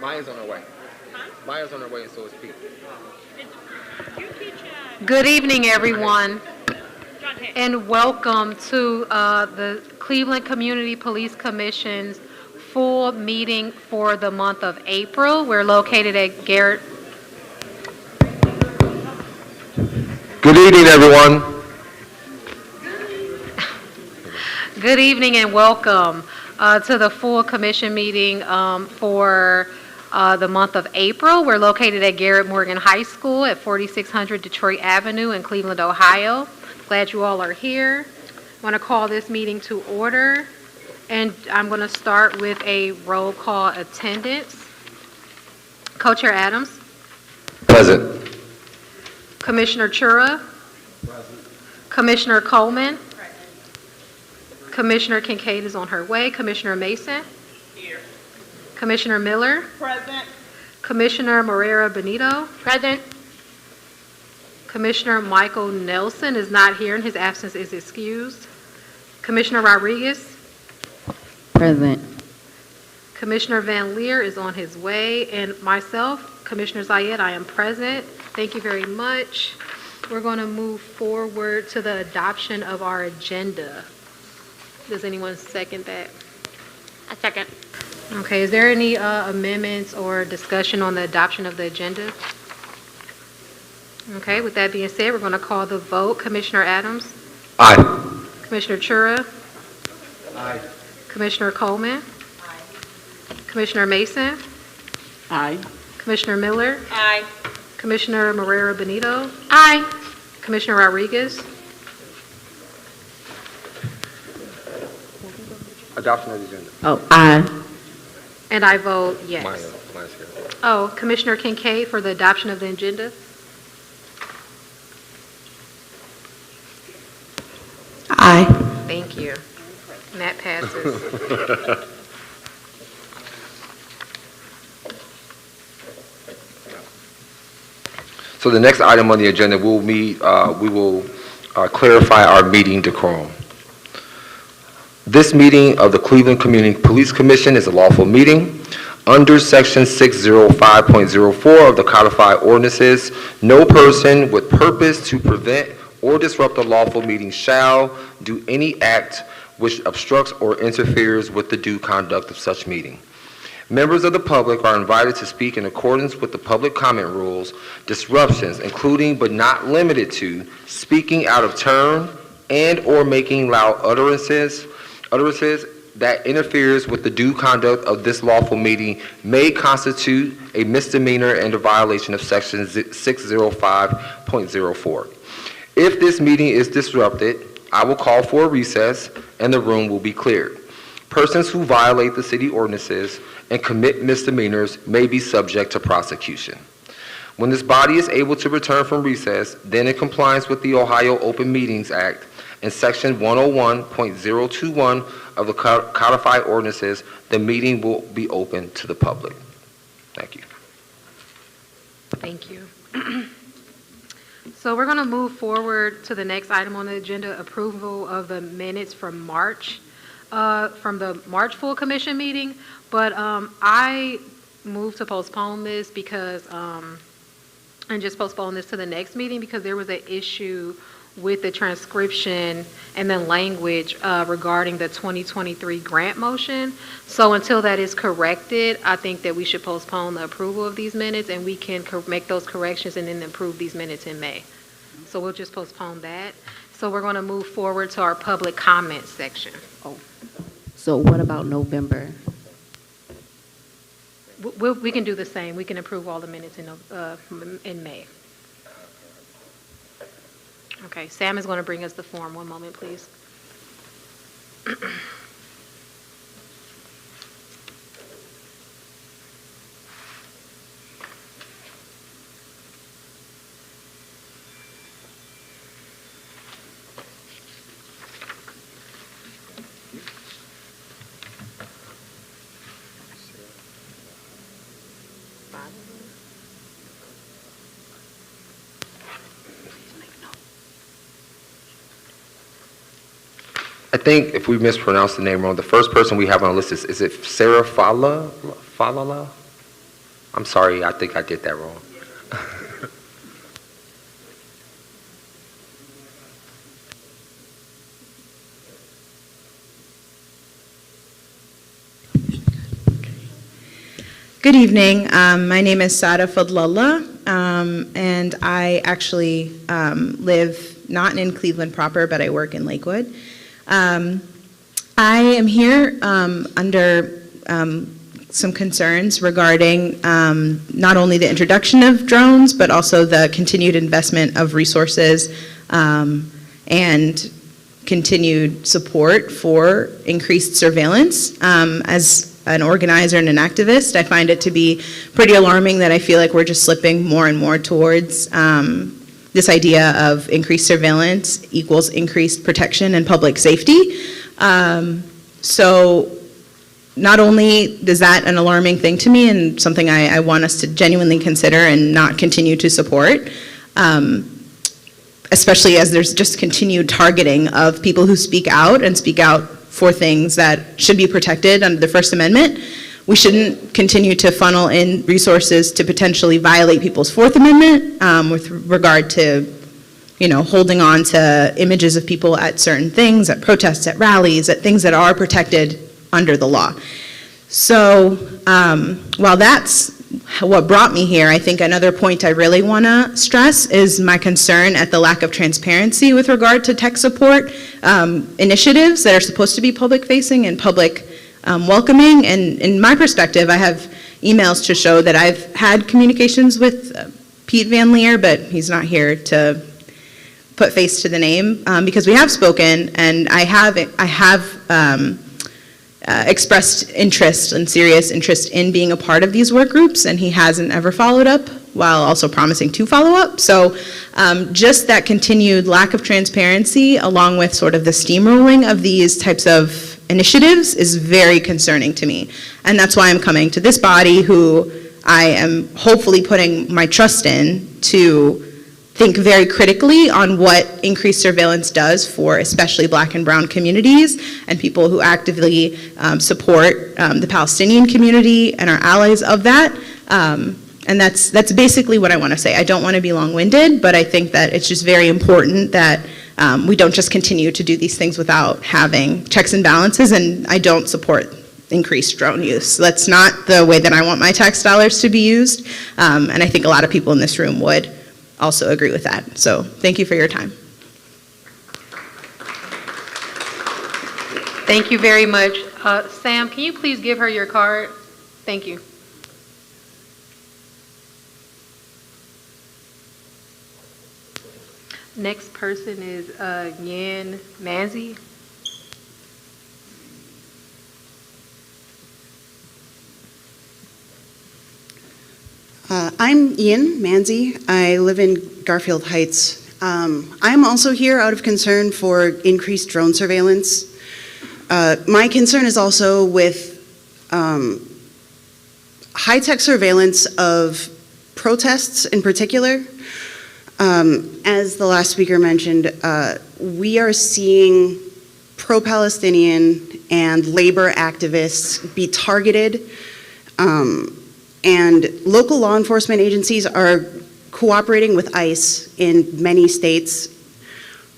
Maya's on her way. Maya's on her way, and so is Pete. Good evening, everyone, and welcome to the Cleveland Community Police Commission's full meeting for the month of April. We're located at Garrett. Good evening, everyone. Good evening and welcome to the full commission meeting for the month of April. We're located at Garrett Morgan High School at 4600 Detroit Avenue in Cleveland, Ohio. Glad you all are here. I want to call this meeting to order, and I'm going to start with a roll call attendance. Co-Chair Adams. Present. Commissioner Chura. Present. Commissioner Coleman. Commissioner Kincaid is on her way. Commissioner Mason. Here. Commissioner Miller. Present. Commissioner Moreira Benito. Present. Commissioner Michael Nelson is not here and his absence is excused. Commissioner Rodriguez. Present. Commissioner Van Leer is on his way, and myself, Commissioner Zayed, I am present. Thank you very much. We're going to move forward to the adoption of our agenda. Does anyone second that? I second. Okay, is there any amendments or discussion on the adoption of the agenda? Okay, with that being said, we're going to call the vote. Commissioner Adams? Aye. Commissioner Chura? Aye. Commissioner Coleman? Aye. Commissioner Mason? Aye. Commissioner Miller? Aye. Commissioner Moreira Benito? Aye. Commissioner Rodriguez? Adoption of the agenda. Oh, aye. And I vote yes. Maya's here. Oh, Commissioner Kincaid for the adoption of the agenda? Aye. Thank you. And that passes. So the next item on the agenda will be, we will clarify our meeting decorum. This meeting of the Cleveland Community Police Commission is a lawful meeting. Under Section 605.04 of the codified ordinances, no person with purpose to prevent or disrupt a lawful meeting shall do any act which obstructs or interferes with the due conduct of such meeting. Members of the public are invited to speak in accordance with the public comment rules. Disruptions, including but not limited to speaking out of turn and or making loud utterances that interferes with the due conduct of this lawful meeting may constitute a misdemeanor and a violation of Section 605.04. If this meeting is disrupted, I will call for a recess and the room will be cleared. Persons who violate the city ordinances and commit misdemeanors may be subject to prosecution. When this body is able to return from recess, then in compliance with the Ohio Open Meetings Act and Section 101.021 of the codified ordinances, the meeting will be open to the public. Thank you. Thank you. So we're going to move forward to the next item on the agenda, approval of the minutes from March, from the March full commission meeting. But I moved to postpone this because, and just postpone this to the next meeting because there was an issue with the transcription and the language regarding the 2023 grant motion. So until that is corrected, I think that we should postpone the approval of these minutes and we can make those corrections and then approve these minutes in May. So we'll just postpone that. So we're going to move forward to our public comment section. Oh. So what about November? We can do the same. We can approve all the minutes in May. Okay, Sam is going to bring us the form. One moment, please. I think if we mispronounce the name wrong, the first person we have on the list is it Sarah Falala? I'm sorry, I think I did that wrong. Good evening. My name is Sada Fadlallah, and I actually live not in Cleveland proper, but I work in Lakewood. I am here under some concerns regarding not only the introduction of drones, but also the continued investment of resources and continued support for increased surveillance. As an organizer and an activist, I find it to be pretty alarming that I feel like we're just slipping more and more towards this idea of increased surveillance equals increased protection and public safety. So not only is that an alarming thing to me and something I want us to genuinely consider and not continue to support, especially as there's just continued targeting of people who speak out for things that should be protected under the First Amendment. We shouldn't continue to funnel in resources to potentially violate people's Fourth Amendment with regard to, holding on to images of people at certain things, at protests, at rallies, at things that are protected under the law. So while that's what brought me here, I think another point I really want to stress is my concern at the lack of transparency with regard to tech support initiatives that are supposed to be public-facing and public welcoming. And in my perspective, I have emails to show that I've had communications with Pete Van Leer, but he's not here to put face to the name because we have spoken, and I have expressed interest and serious interest in being a part of these work groups, and he hasn't ever followed up while also promising to follow up. So just that continued lack of transparency along with sort of the steamrolling of these types of initiatives is very concerning to me. And that's why I'm coming to this body, who I am hopefully putting my trust in to think very critically on what increased surveillance does for especially Black and brown communities and people who actively support the Palestinian community and are allies of that. And that's basically what I want to say. I don't want to be long-winded, but I think that it's just very important that we don't just continue to do these things without having checks and balances, and I don't support increased drone use. That's not the way that I want my tax dollars to be used, and I think a lot of people in this room would also agree with that. So thank you for your time. Thank you very much. Sam, can you please give her your card? Thank you. Next person is Yan Manzi. I'm Ian Manzi. I live in Garfield Heights. I'm also here out of concern for increased drone surveillance. My concern is also with high-tech surveillance of protests in particular. As the last speaker mentioned, we are seeing pro-Palestinian and labor activists be targeted, and local law enforcement agencies are cooperating with ICE in many states.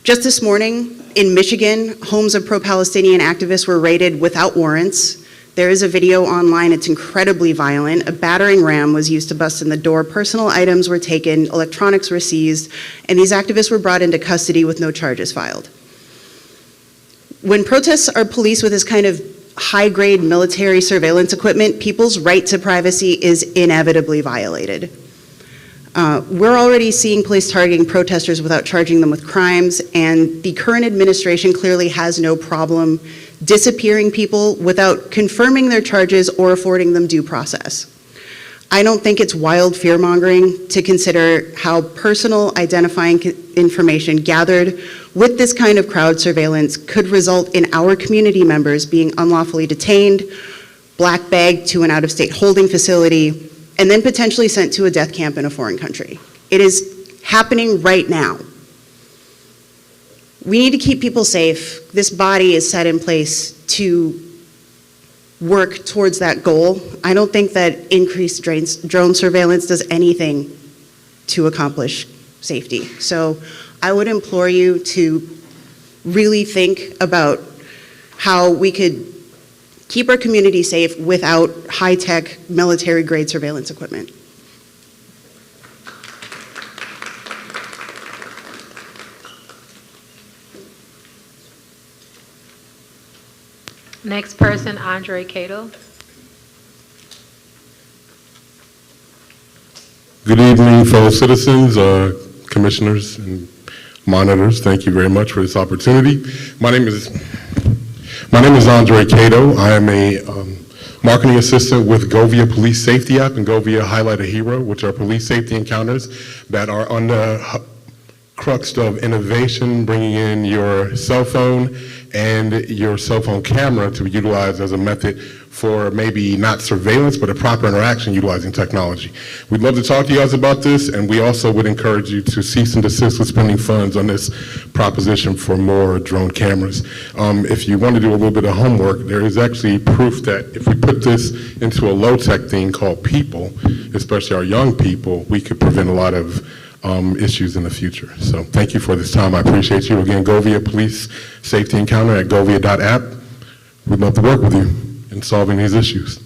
Just this morning in Michigan, homes of pro-Palestinian activists were raided without warrants. There is a video online, it's incredibly violent. A battering ram was used to bust in the door, personal items were taken, electronics were seized, and these activists were brought into custody with no charges filed. When protests are policed with this kind of high-grade military surveillance equipment, people's right to privacy is inevitably violated. We're already seeing police targeting protesters without charging them with crimes, and the current administration clearly has no problem disappearing people without confirming their charges or affording them due process. I don't think it's wild fear-mongering to consider how personal identifying information gathered with this kind of crowd surveillance could result in our community members being unlawfully detained, black bagged to an out-of-state holding facility, and then potentially sent to a death camp in a foreign country. It is happening right now. We need to keep people safe. This body is set in place to work towards that goal. I don't think that increased drone surveillance does anything to accomplish safety. So I would implore you to really think about how we could keep our community safe without high-tech military-grade surveillance equipment. Next person, Andre Cato. Good evening, fellow citizens, commissioners, and monitors. Thank you very much for this opportunity. My name is Andre Cato. I am a marketing assistant with Govia Police Safety App and Govia Highlight a Hero, which are police safety encounters that are on the crux of innovation, bringing in your cell phone and your cell phone camera to be utilized as a method for maybe not surveillance, but a proper interaction utilizing technology. We'd love to talk to you guys about this, and we also would encourage you to cease and desist with spending funds on this proposition for more drone cameras. If you want to do a little bit of homework, there is actually proof that if we put this into a low-tech thing called people, especially our young people, we could prevent a lot of issues in the future. So thank you for this time. I appreciate you. Again, Govia Police Safety Encounter at govia.app. We'd love to work with you in solving these issues.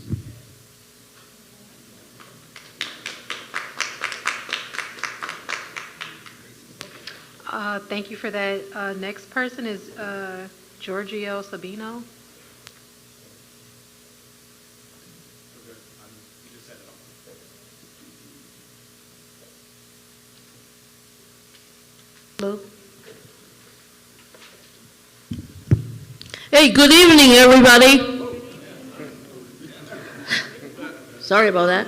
Thank you for that. Next person is Giorgio Sabino. Lou? Hey, good evening, everybody. Sorry about that.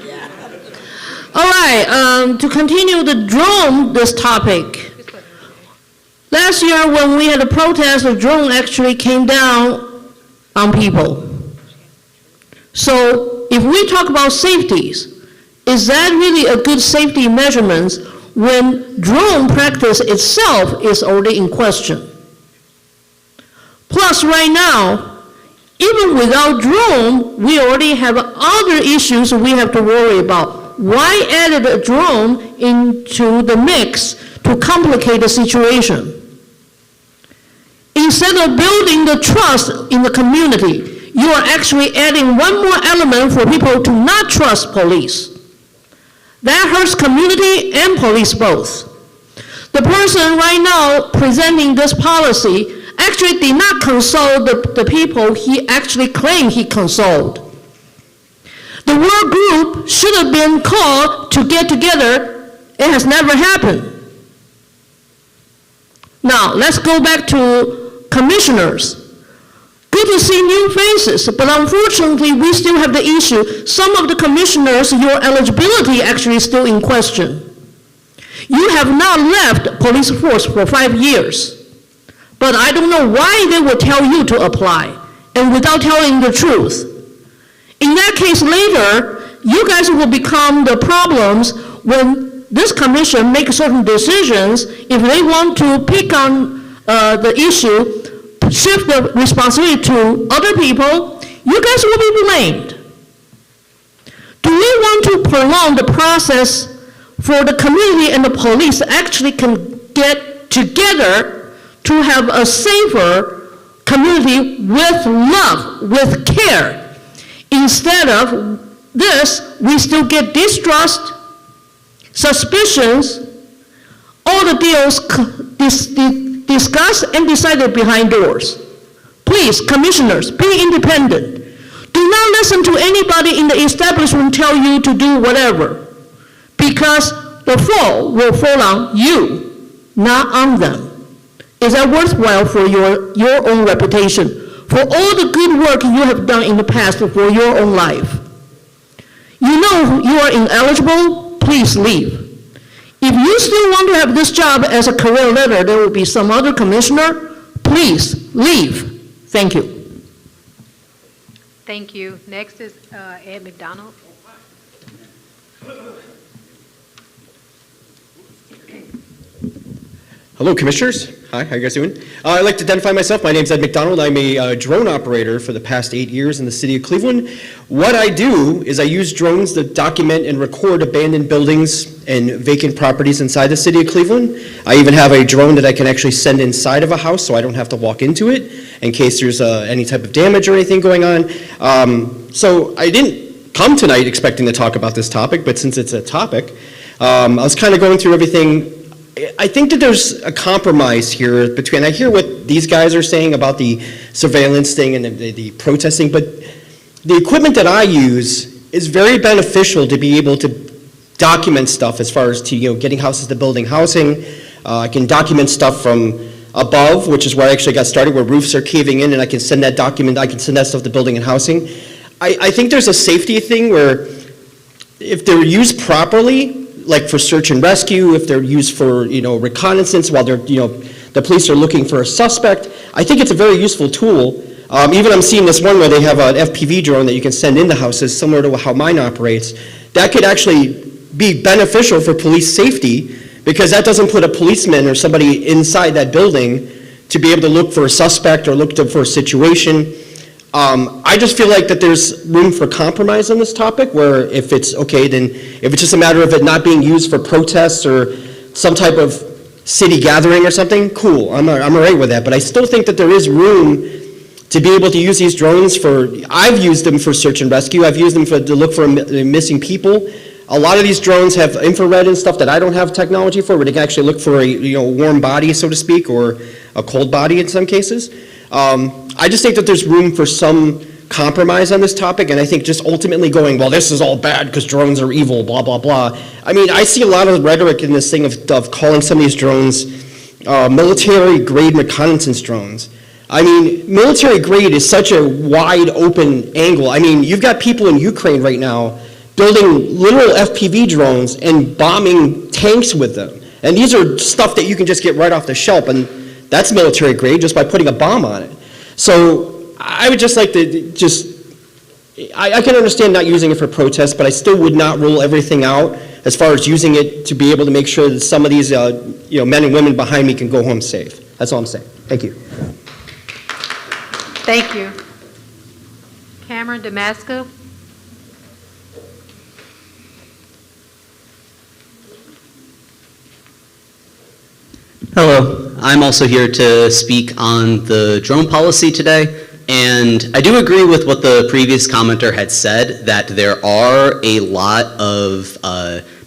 All right, to continue this topic. Last year, when we had a protest, the drone actually came down on people. So if we talk about safeties, is that really a good safety measurement when drone practice itself is already in question? Plus, right now, even without drone, we already have other issues we have to worry about. Why added a drone into the mix to complicate the situation? Instead of building the trust in the community, you are actually adding one more element for people to not trust police. That hurts community and police both. The person right now presenting this policy actually did not consult the people he actually claimed he consulted. The work group should have been called to get together. It has never happened. Now, let's go back to commissioners. Good to see new faces, but unfortunately, we still have the issue. Some of the commissioners, your eligibility actually is still in question. You have not left police force for 5 years, but I don't know why they would tell you to apply, and without telling the truth. In that case, later, you guys will become the problems when this commission makes certain decisions. If they want to pick on the issue, shift the responsibility to other people, you guys will be blamed. Do we want to prolong the process for the community and the police actually can get together to have a safer community with love, with care? Instead of this, we still get distrust, suspicions, all the deals discussed and decided behind doors. Please, commissioners, be independent. Do not listen to anybody in the establishment tell you to do whatever, because the fall will fall on you, not on them. Is that worthwhile for your own reputation, for all the good work you have done in the past for your own life? You know you are ineligible, please leave. If you still want to have this job as a career leader, there will be some other commissioner, please leave. Thank you. Thank you. Next is Ed McDonald. Hello, Commissioners. Hi, how you guys doing? I'd like to identify myself. My name's Ed McDonald. I'm a drone operator for the past 8 years in the city of Cleveland. What I do is I use drones to document and record abandoned buildings and vacant properties inside the city of Cleveland. I even have a drone that I can actually send inside of a house so I don't have to walk into it in case there's any type of damage or anything going on. So I didn't come tonight expecting to talk about this topic, but since it's a topic, I was kind of going through everything. I think that there's a compromise here between, I hear what these guys are saying about the surveillance thing and the protesting, but the equipment that I use is very beneficial to be able to document stuff as far as to, getting houses to building housing. I can document stuff from above, which is where I actually got started, where roofs are caving in, and I can send that stuff to building and housing. I think there's a safety thing where if they're used properly, like for search and rescue, if they're used for, reconnaissance while they're, the police are looking for a suspect, I think it's a very useful tool. Even I'm seeing this one where they have an FPV drone that you can send into houses, similar to how mine operates. That could actually be beneficial for police safety, because that doesn't put a policeman or somebody inside that building to be able to look for a suspect or look for a situation. I just feel like that there's room for compromise on this topic, where if it's okay, then if it's just a matter of it not being used for protests or some type of city gathering or something, cool, I'm all right with that. But I still think that there is room to be able to use these drones for, I've used them for search and rescue, I've used them to look for missing people. A lot of these drones have infrared and stuff that I don't have technology for, where they can actually look for a warm body, so to speak, or a cold body in some cases. I just think that there's room for some compromise on this topic, and I think just ultimately going, well, this is all bad because drones are evil, blah, blah, blah. I mean, I see a lot of rhetoric in this thing of calling some of these drones military-grade reconnaissance drones. I mean, military-grade is such a wide open angle. I mean, you've got people in Ukraine right now building literal FPV drones and bombing tanks with them. And these are stuff that you can just get right off the shelf, and that's military grade just by putting a bomb on it. So I would just like to I can understand not using it for protests, but I still would not rule everything out as far as using it to be able to make sure that some of these men and women behind me can go home safe. That's all I'm saying. Thank you. Thank you. Cameron Damasco. Hello, I'm also here to speak on the drone policy today, and I do agree with what the previous commenter had said, that there are a lot of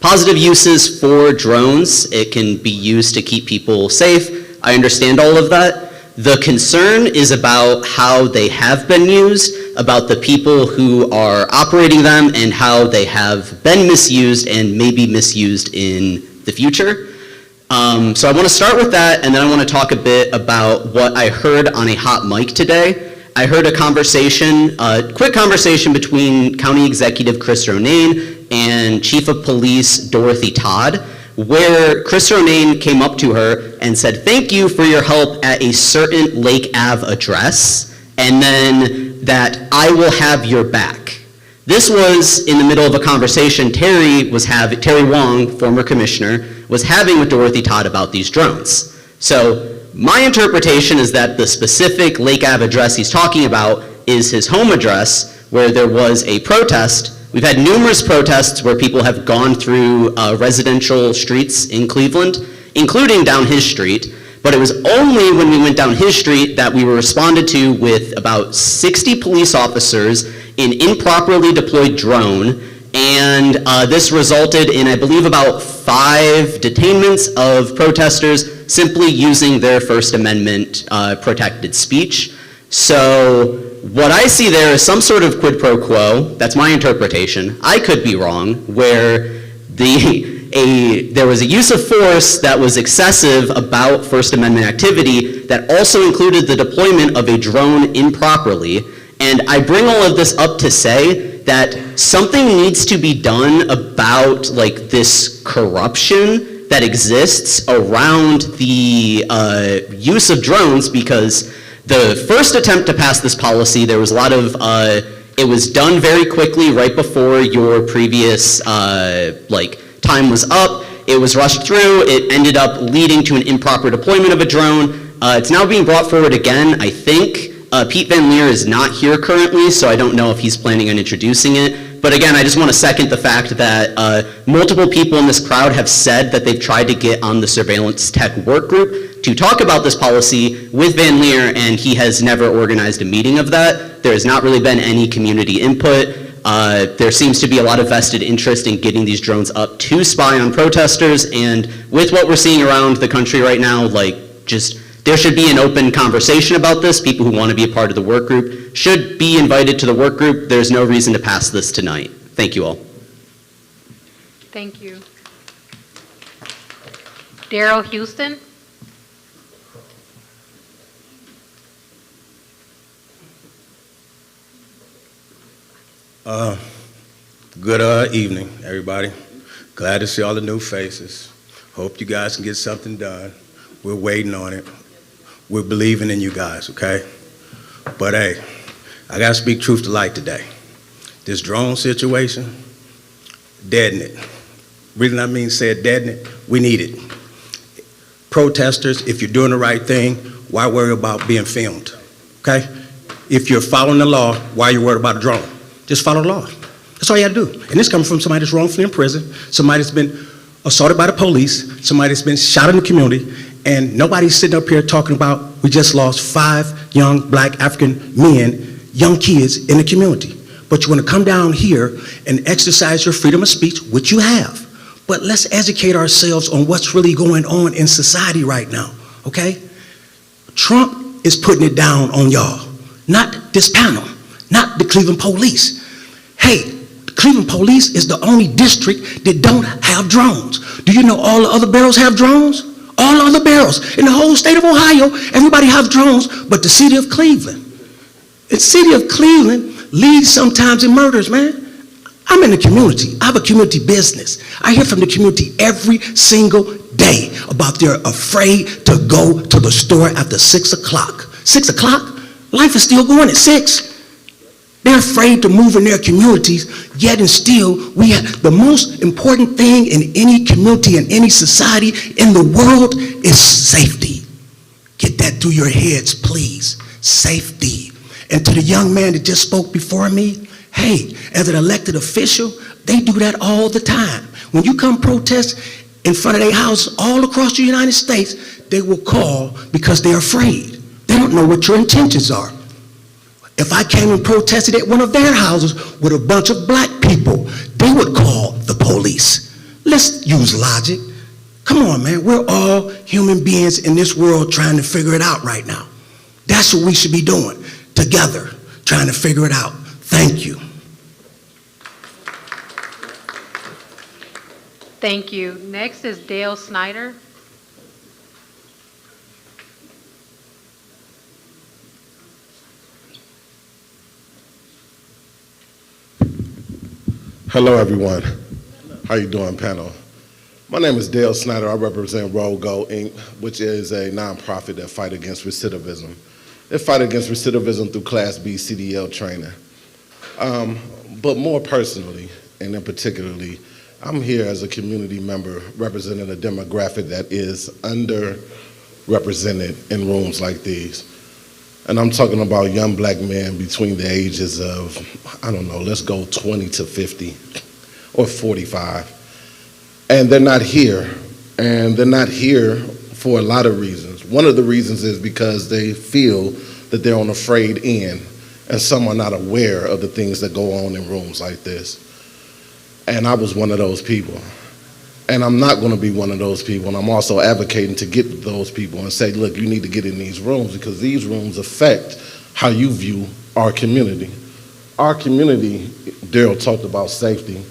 positive uses for drones. It can be used to keep people safe. I understand all of that. The concern is about how they have been used, about the people who are operating them, and how they have been misused and may be misused in the future. So I want to start with that, and then I want to talk a bit about what I heard on a hot mic today. I heard a quick conversation between County Executive Chris Ronayne and Chief of Police Dorothy Todd, where Chris Ronayne came up to her and said, "Thank you for your help at a certain Lake Ave address," and then that I will have your back. This was in the middle of a conversation Terry Wong, former commissioner, was having with Dorothy Todd about these drones. So my interpretation is that the specific Lake Ave address he's talking about is his home address, where there was a protest. We've had numerous protests where people have gone through residential streets in Cleveland, including down his street, but it was only when we went down his street that we were responded to with about 60 police officers in improperly deployed drone, and this resulted in, I believe, about 5 detainments of protesters simply using their First Amendment protected speech. So what I see there is some sort of quid pro quo. That's my interpretation. I could be wrong, where there was a use of force that was excessive about First Amendment activity that also included the deployment of a drone improperly. And I bring all of this up to say that something needs to be done about this corruption that exists around the use of drones, because the first attempt to pass this policy, there was a lot of, it was done very quickly right before your previous time was up. it was rushed through. It ended up leading to an improper deployment of a drone. It's now being brought forward again, I think. Pete Van Leer is not here currently, so I don't know if he's planning on introducing it. But again, I just want to second the fact that multiple people in this crowd have said that they've tried to get on the surveillance tech work group to talk about this policy with Van Leer, and he has never organized a meeting of that. There has not really been any community input. There seems to be a lot of vested interest in getting these drones up to spy on protesters, and with what we're seeing around the country right now, there should be an open conversation about this. People who want to be a part of the work group should be invited to the work group. There's no reason to pass this tonight. Thank you all. Thank you. Daryl Houston? Good evening, everybody. Glad to see all the new faces. Hope you guys can get something done. We're waiting on it. We're believing in you guys, okay? But hey, I gotta speak truth to light today. This drone situation, deaden it. Reason I mean say deaden it, we need it. Protesters, if you're doing the right thing, why worry about being filmed, okay? If you're following the law, why are you worried about a drone? Just follow the law. That's all you gotta do. And this comes from somebody that's wrongfully in prison, somebody that's been assaulted by the police, somebody that's been shot in the community, and nobody's sitting up here talking about we just lost 5 young black African men, young kids in the community. But you want to come down here and exercise your freedom of speech, which you have. But let's educate ourselves on what's really going on in society right now, okay? Trump is putting it down on y'all, not this panel, not the Cleveland police. Hey, the Cleveland police is the only district that don't have drones. Do you know all the other boroughs have drones? All other boroughs in the whole state of Ohio, everybody has drones, but the city of Cleveland. The city of Cleveland leads sometimes in murders, man. I'm in the community. I have a community business. I hear from the community every single day about they're afraid to go to the store after 6 o'clock. 6 o'clock? Life is still going at 6. They're afraid to move in their communities, yet and still, we have the most important thing in any community, in any society, in the world is safety. Get that through your heads, please. Safety. And to the young man that just spoke before me, hey, as an elected official, they do that all the time. When you come protest in front of their house all across the United States, they will call because they're afraid. They don't know what your intentions are. If I came and protested at one of their houses with a bunch of black people, they would call the police. Let's use logic. Come on, man. We're all human beings in this world trying to figure it out right now. That's what we should be doing, together, trying to figure it out. Thank you. Thank you. Next is Dale Snyder. Hello, everyone. How you doing, panel? My name is Dale Snyder. I represent Roll Go, Inc., which is a nonprofit that fight against recidivism. They fight against recidivism through Class B CDL training. But more personally, and in particularly, I'm here as a community member representing a demographic that is underrepresented in rooms like these. And I'm talking about young black men between the ages of, I don't know, let's go 20 to 50 or 45. And they're not here. And they're not here for a lot of reasons. One of the reasons is because they feel that they're on a frayed end, and some are not aware of the things that go on in rooms like this. And I was one of those people. And I'm not going to be one of those people. And I'm also advocating to get those people and say, look, you need to get in these rooms because these rooms affect how you view our community. Our community, Daryl talked about safety.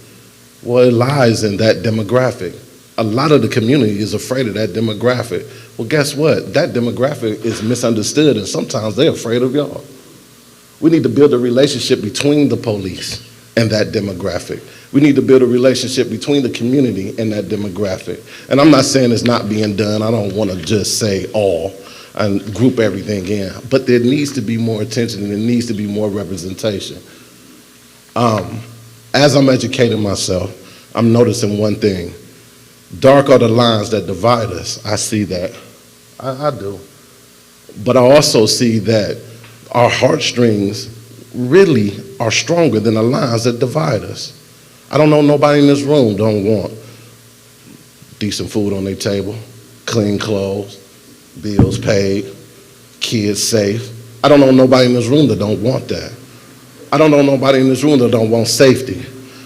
Well, it lies in that demographic. A lot of the community is afraid of that demographic. Well, guess what? That demographic is misunderstood, and sometimes they're afraid of y'all. We need to build a relationship between the police and that demographic. We need to build a relationship between the community and that demographic. And I'm not saying it's not being done. I don't want to just say all and group everything in. But there needs to be more attention and there needs to be more representation. As I'm educating myself, I'm noticing one thing. Dark are the lines that divide us. I see that. I do. But I also see that our heartstrings really are stronger than the lines that divide us. I don't know nobody in this room don't want decent food on their table, clean clothes, bills paid, kids safe. I don't know nobody in this room that don't want that. I don't know nobody in this room that don't want safety.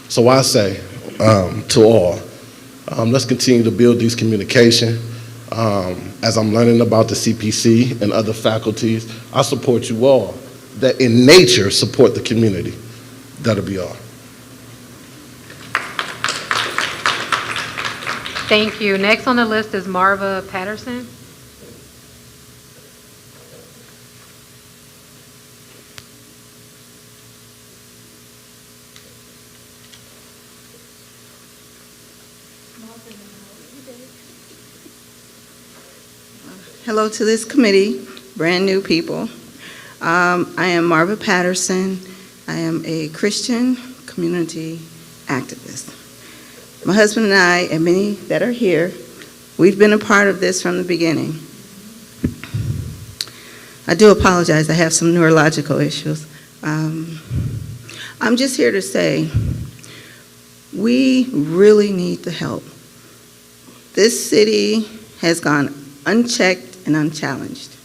So I say to all, let's continue to build these communication. As I'm learning about the CPC and other faculties, I support you all that in nature support the community. That'll be all. Thank you. Next on the list is Marva Patterson. Hello to this committee, brand new people. I am Marva Patterson. I am a Christian community activist. My husband and I, and many that are here, we've been a part of this from the beginning. I do apologize, I have some neurological issues. I'm just here to say, we really need the help. This city has gone unchecked and unchallenged.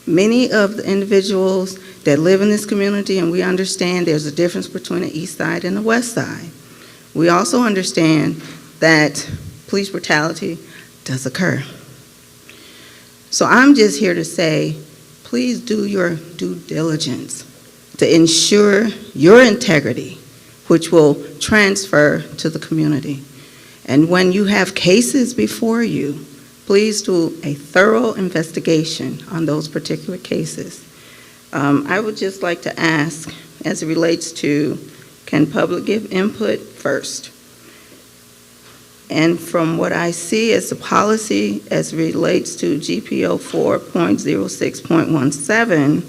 Many of the individuals that live in this community, and we understand there's a difference between the east side and the west side. We also understand that police brutality does occur. So I'm just here to say, please do your due diligence to ensure your integrity, which will transfer to the community. And when you have cases before you, please do a thorough investigation on those particular cases. I would just like to ask, as it relates to, can public give input first? And from what I see as a policy as it relates to GPO 4.06.17,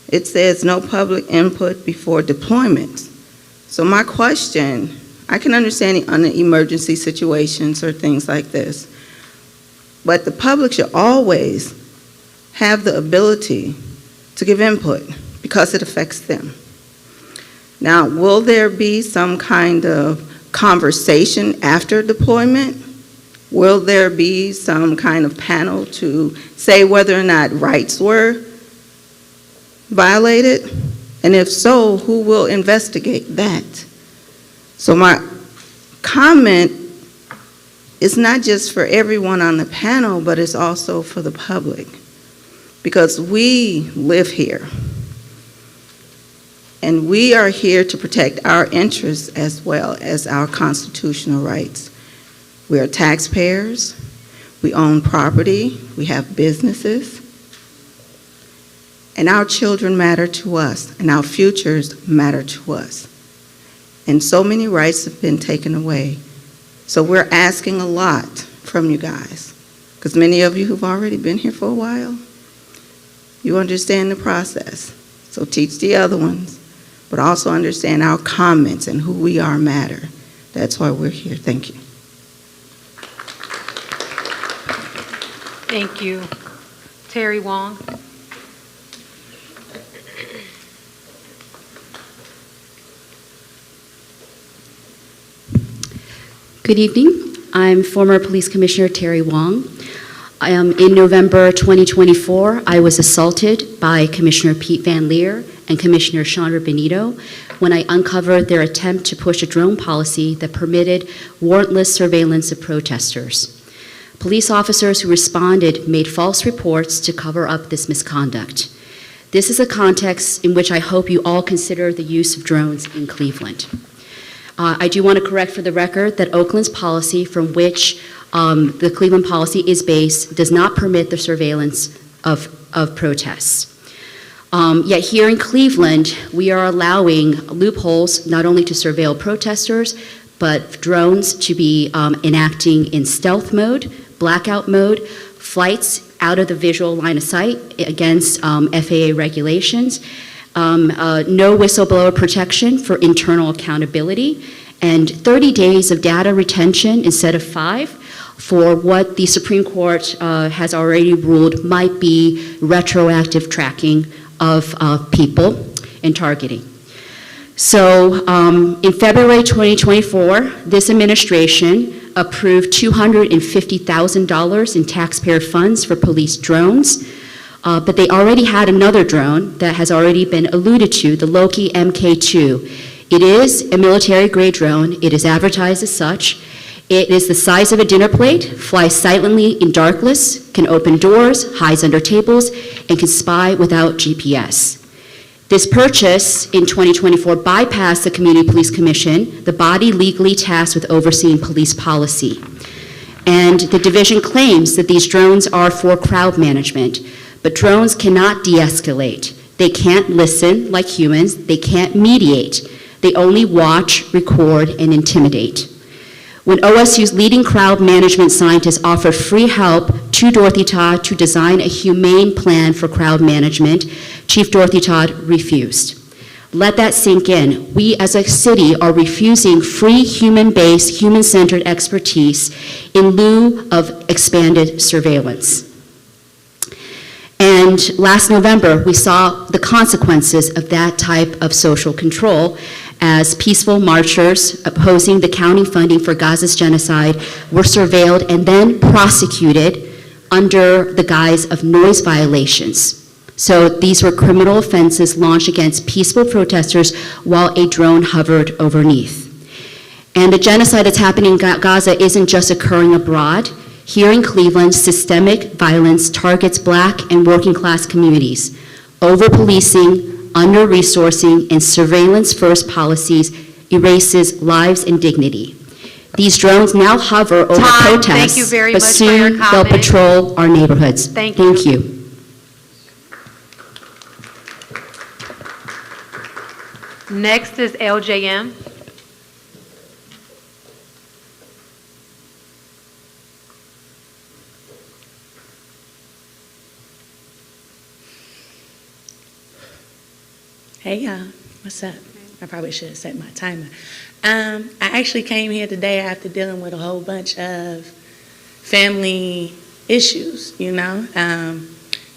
it says no public input before deployment. So my question, I can understand on the emergency situations or things like this, but the public should always have the ability to give input because it affects them. Now, will there be some kind of conversation after deployment? Will there be some kind of panel to say whether or not rights were violated? And if so, who will investigate that? So my comment is not just for everyone on the panel, but it's also for the public, because we live here. And we are here to protect our interests as well as our constitutional rights. We are taxpayers, we own property, we have businesses, and our children matter to us, and our futures matter to us. And so many rights have been taken away. So we're asking a lot from you guys, because many of you who've already been here for a while, you understand the process. So teach the other ones, but also understand our comments and who we are matter. That's why we're here. Thank you. Thank you. Terry Wong. Good evening. I'm former Police Commissioner Terry Wong. In November 2024, I was assaulted by Commissioner Pete Van Leer and Commissioner Chandra Benito when I uncovered their attempt to push a drone policy that permitted warrantless surveillance of protesters. Police officers who responded made false reports to cover up this misconduct. This is a context in which I hope you all consider the use of drones in Cleveland. I do want to correct for the record that Oakland's policy, from which the Cleveland policy is based, does not permit the surveillance of protests. Yet here in Cleveland, we are allowing loopholes not only to surveil protesters, but drones to be enacting in stealth mode, blackout mode, flights out of the visual line of sight against FAA regulations, no whistleblower protection for internal accountability, and 30 days of data retention instead of 5 for what the Supreme Court has already ruled might be retroactive tracking of people and targeting. So in February 2024, this administration approved $250,000 in taxpayer funds for police drones, but they already had another drone that has already been alluded to, the Loki Mk2. It is a military-grade drone. It is advertised as such. It is the size of a dinner plate, flies silently in darkness, can open doors, hides under tables, and can spy without GPS. This purchase in 2024 bypassed the Community Police Commission, the body legally tasked with overseeing police policy. And the division claims that these drones are for crowd management, but drones cannot de-escalate. They can't listen like humans. They can't mediate. They only watch, record, and intimidate. When OSU's leading crowd management scientists offered free help to Dorothy Todd to design a humane plan for crowd management, Chief Dorothy Todd refused. Let that sink in. We as a city are refusing free human-based, human-centered expertise in lieu of expanded surveillance. And last November, we saw the consequences of that type of social control as peaceful marchers opposing the county funding for Gaza's genocide were surveilled and then prosecuted under the guise of noise violations. So these were criminal offenses launched against peaceful protesters while a drone hovered overneath. And the genocide that's happening in Gaza isn't just occurring abroad. Here in Cleveland, systemic violence targets Black and working class communities. Over-policing, under-resourcing, and surveillance-first policies erases lives and dignity. These drones now hover over protests, thank you very but much for your soon they'll comment. patrol our neighborhoods. Thank you. Thank you. Next is LJM. Hey y'all, what's up? I probably should have set my timer. I actually came here today after dealing with a whole bunch of family issues, you know.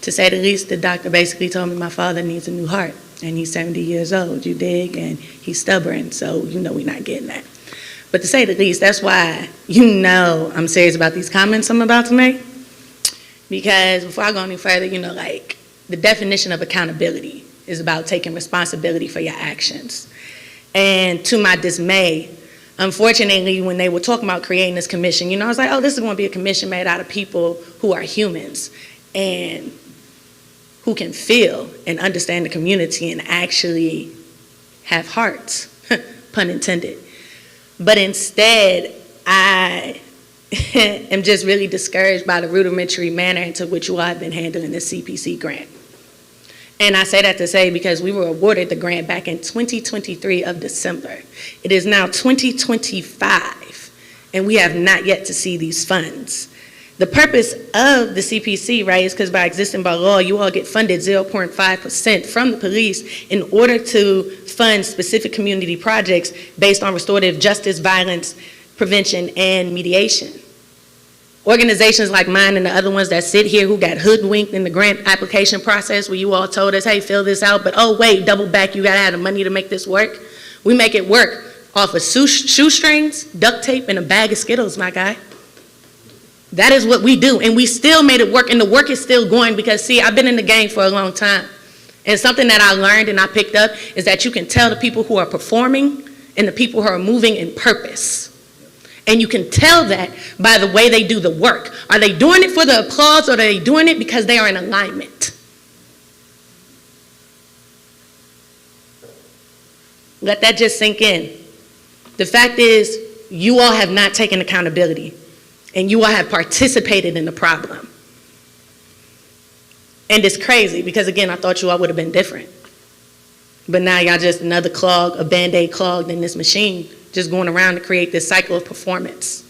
To say the least, the doctor basically told me my father needs a new heart, and he's 70 years old, you dig, and he's stubborn, so you know we're not getting that. But to say the least, that's why you know I'm serious about these comments I'm about to make, because before I go any further, you know, like, the definition of accountability is about taking responsibility for your actions. And to my dismay, unfortunately, when they were talking about creating this commission, you know, I was like, oh, this is going to be a commission made out of people who are humans and who can feel and understand the community and actually have hearts, pun intended. But instead, I am just really discouraged by the rudimentary manner into which you all have been handling the CPC grant. And I say that to say because we were awarded the grant back in 2023 of December. It is now 2025, and we have not yet to see these funds. The purpose of the CPC, right, is because by law, you all get funded 0.5% from the police in order to fund specific community projects based on restorative justice, violence, prevention, and mediation. Organizations like mine and the other ones that sit here who got hoodwinked in the grant application process where you all told us, hey, fill this out, but oh wait, double back, you gotta have the money to make this work. We make it work off of shoestrings, duct tape, and a bag of Skittles, my guy. That is what we do, and we still made it work, and the work is still going because, see, I've been in the game for a long time, and something that I learned and I picked up is that you can tell the people who are performing and the people who are moving in purpose. And you can tell that by the way they do the work. Are they doing it for the applause or are they doing it because they are in alignment? Let that just sink in. The fact is, you all have not taken accountability and you all have participated in the problem. And it's crazy because, again, I thought you all would have been different. But now y'all just another clog, a Band-Aid clogged in this machine, just going around to create this cycle of performance.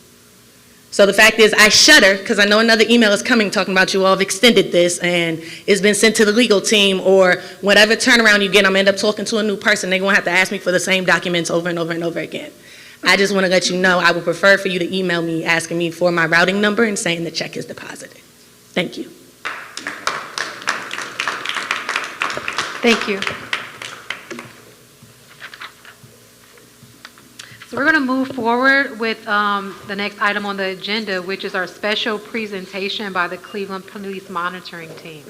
So the fact is, I shudder because I know another email is coming talking about you all have extended this and it's been sent to the legal team, or whatever turnaround you get, I'm gonna end up talking to a new person. They're gonna have to ask me for the same documents over and over and over again. I just want to let you know, I would prefer for you to email me asking me for my routing number and saying the check is deposited. Thank you. Thank you. So we're going to move forward with the next item on the agenda, which is our special presentation by the Cleveland Police Monitoring Team.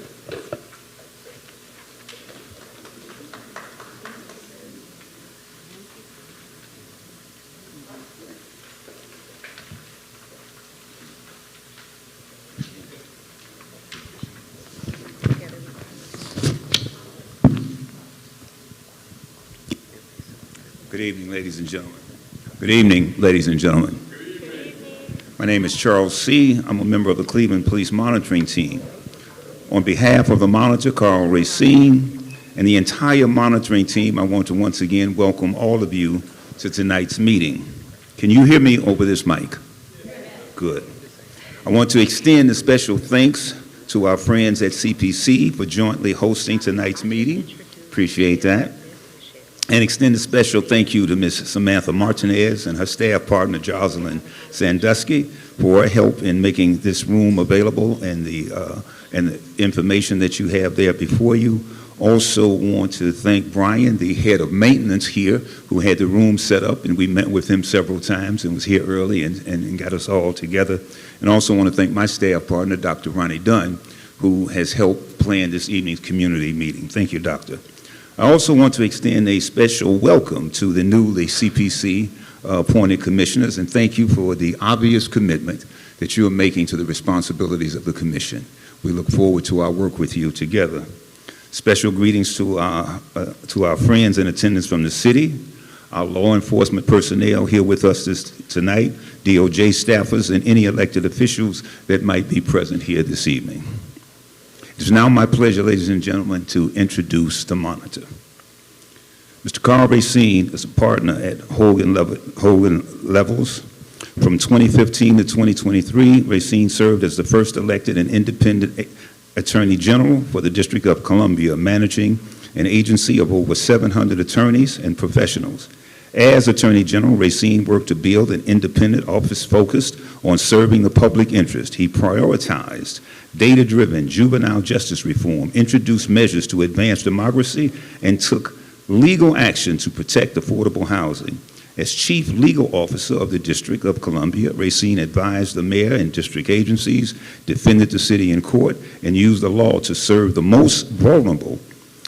Good evening, ladies and gentlemen. Good evening, ladies and gentlemen. My name is Charles C. I'm a member of the Cleveland Police Monitoring Team. On behalf of the monitor, Carl Racine, and the entire monitoring team, I want to once again welcome all of you to tonight's meeting. Can you hear me over this mic? Good. I want to extend a special thanks to our friends at CPC for jointly hosting tonight's meeting. Appreciate that. And extend a special thank you to Ms. Samantha Martinez and her staff partner, Jocelyn Sandusky, for help in making this room available and the information that you have there before you. Also want to thank Brian, the head of maintenance here, who had the room set up, and we met with him several times and was here early and got us all together. And also want to thank my staff partner, Dr. Ronnie Dunn, who has helped plan this evening's community meeting. Thank you, Doctor. I also want to extend a special welcome to the newly CPC appointed commissioners, and thank you for the obvious commitment that you are making to the responsibilities of the commission. We look forward to our work with you together. Special greetings to our friends in attendance from the city, our law enforcement personnel here with us tonight, DOJ staffers, and any elected officials that might be present here this evening. It is now my pleasure, ladies and gentlemen, to introduce the monitor. Mr. Carl Racine is a partner at Hogan Levels. From 2015 to 2023, Racine served as the first elected and independent Attorney General for the District of Columbia, managing an agency of over 700 attorneys and professionals. As Attorney General, Racine worked to build an independent office focused on serving the public interest. He prioritized data-driven juvenile justice reform, introduced measures to advance democracy, and took legal action to protect affordable housing. As Chief Legal Officer of the District of Columbia, Racine advised the mayor and district agencies, defended the city in court, and used the law to serve the most vulnerable.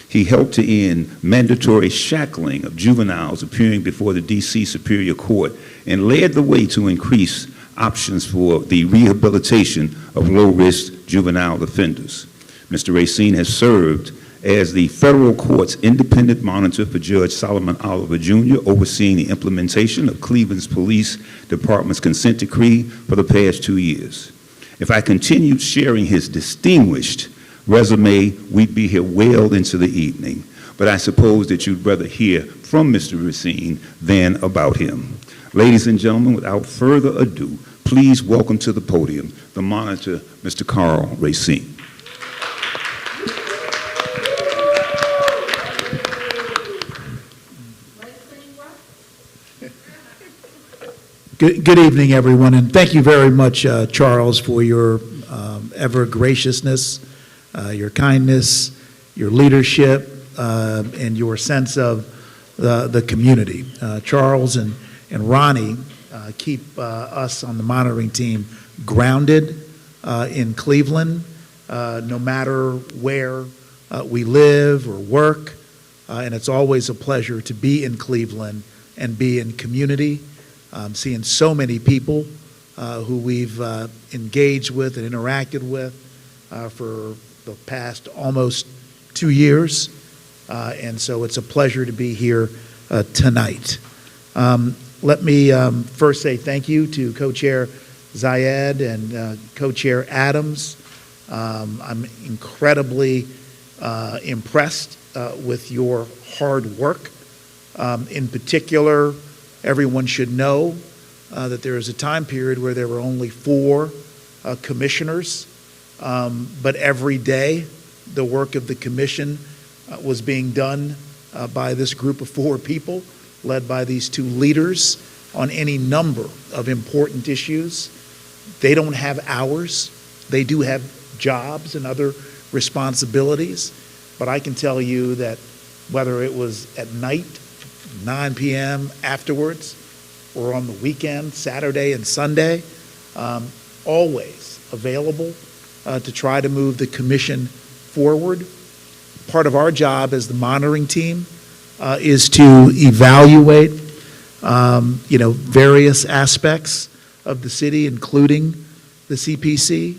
He helped to end mandatory shackling of juveniles appearing before the D.C. Superior Court and led the way to increase options for the rehabilitation of low-risk juvenile offenders. Mr. Racine has served as the federal court's independent monitor for Judge Solomon Oliver Jr., overseeing the implementation of Cleveland's Police Department's consent decree for the past 2 years. If I continued sharing his distinguished resume, we'd be here well into the evening. But I suppose that you'd rather hear from Mr. Racine than about him. Ladies and gentlemen, without further ado, please welcome to the podium the monitor, Mr. Carl Racine. Good evening, everyone, and thank you very much, Charles, for your ever graciousness, your kindness, your leadership, and your sense of the community. Charles and Ronnie keep us on the monitoring team grounded in Cleveland, no matter where we live or work, and it's always a pleasure to be in Cleveland and be in community. Seeing so many people who we've engaged with and interacted with for the past almost 2 years. And so it's a pleasure to be here tonight. Let me first say thank you to Co-Chair Zayed and Co-Chair Adams. I'm incredibly impressed with your hard work. In particular, everyone should know that there is a time period where there were only 4 commissioners, but every day the work of the commission was being done by this group of 4 people, led by these 2 leaders. on any number of important issues. They don't have hours. They do have jobs and other responsibilities. But I can tell you that whether it was at night, 9 p.m. afterwards, or on the weekend, Saturday and Sunday, always available to try to move the commission forward. Part of our job as the monitoring team is to evaluate, various aspects of the city, including the CPC,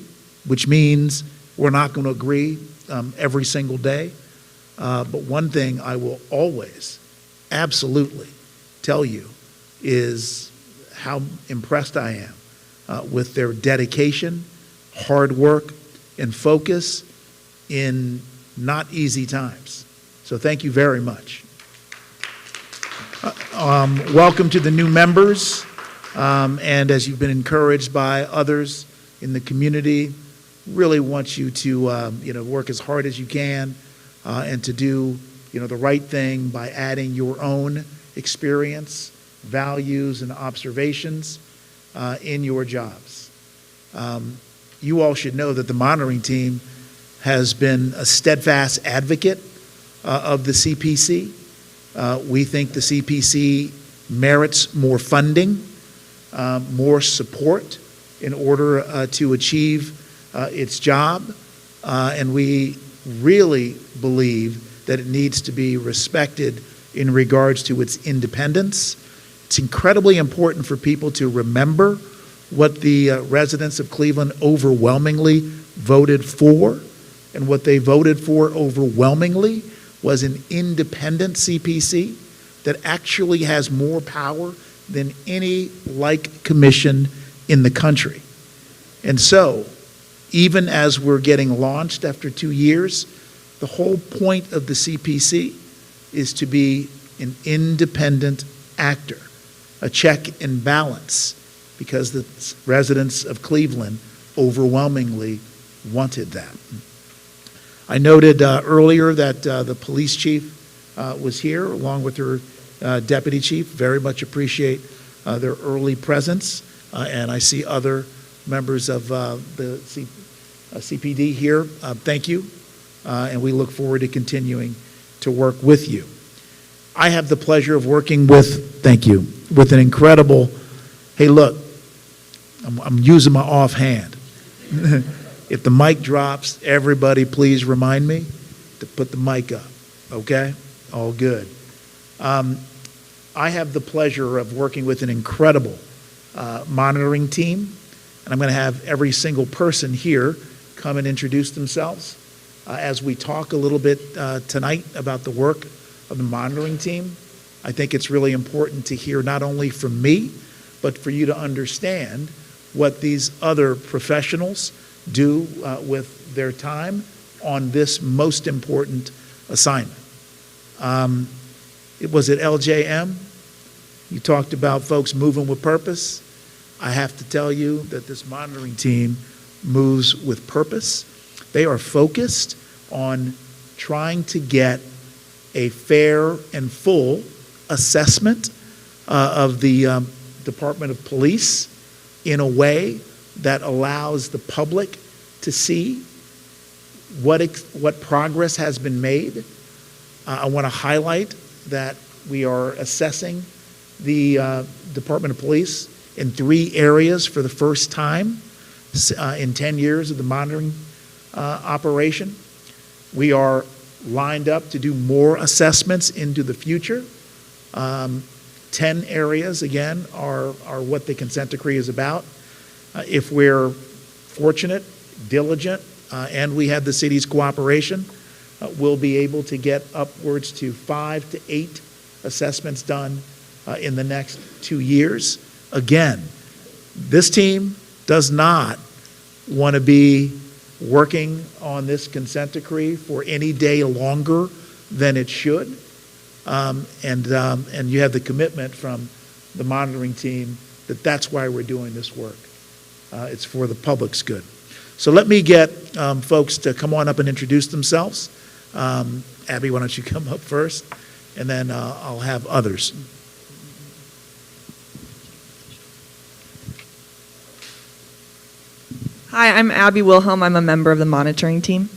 which means we're not going to agree every single day. But one thing I will always absolutely tell you is how impressed I am with their dedication, hard work, and focus in not easy times. So thank you very much. Welcome to the new members. And as you've been encouraged by others in the community, really want you to work as hard as you can and to do the right thing by adding your own experience, values, and observations in your jobs. You all should know that the monitoring team has been a steadfast advocate of the CPC. We think the CPC merits more funding, more support in order to achieve its job, and we really believe that it needs to be respected in regards to its independence. It's incredibly important for people to remember what the residents of Cleveland overwhelmingly voted for, and what they voted for overwhelmingly was an independent CPC that actually has more power than any like commission in the country. And so, even as we're getting launched after 2 years, the whole point of the CPC is to be an independent actor, a check and balance, because the residents of Cleveland overwhelmingly wanted that. I noted earlier that the police chief was here along with her deputy chief. Very much appreciate their early presence. And I see other members of the CPD here. Thank you. And we look forward to continuing to work with you. I have the pleasure of working with, thank you, with an incredible, hey, look, I'm using my offhand. If the mic drops, everybody please remind me to put the mic up, okay? All good. I have the pleasure of working with an incredible monitoring team, and I'm going to have every single person here come and introduce themselves as we talk a little bit tonight about the work of the monitoring team. I think it's really important to hear not only from me, but for you to understand what these other professionals do with their time on this most important assignment. It was at LJM. You talked about folks moving with purpose. I have to tell you that this monitoring team moves with purpose. They are focused on trying to get a fair and full assessment of the Department of Police in a way that allows the public to see what progress has been made. I want to highlight that we are assessing the Department of Police in 3 areas for the first time in 10 years of the monitoring operation. We are lined up to do more assessments into the future. 10 areas, again, are what the consent decree is about. If we're fortunate, diligent, and we have the city's cooperation, we'll be able to get upwards to 5 to 8 assessments done in the next 2 years. Again, this team does not want to be working on this consent decree for any day longer than it should. And you have the commitment from the monitoring team that that's why we're doing this work. It's for the public's good. So let me get folks to come on up and introduce themselves. Abby, why don't you come up first, and then I'll have others. Hi, I'm Abby Wilhelm. I'm a member of the monitoring team.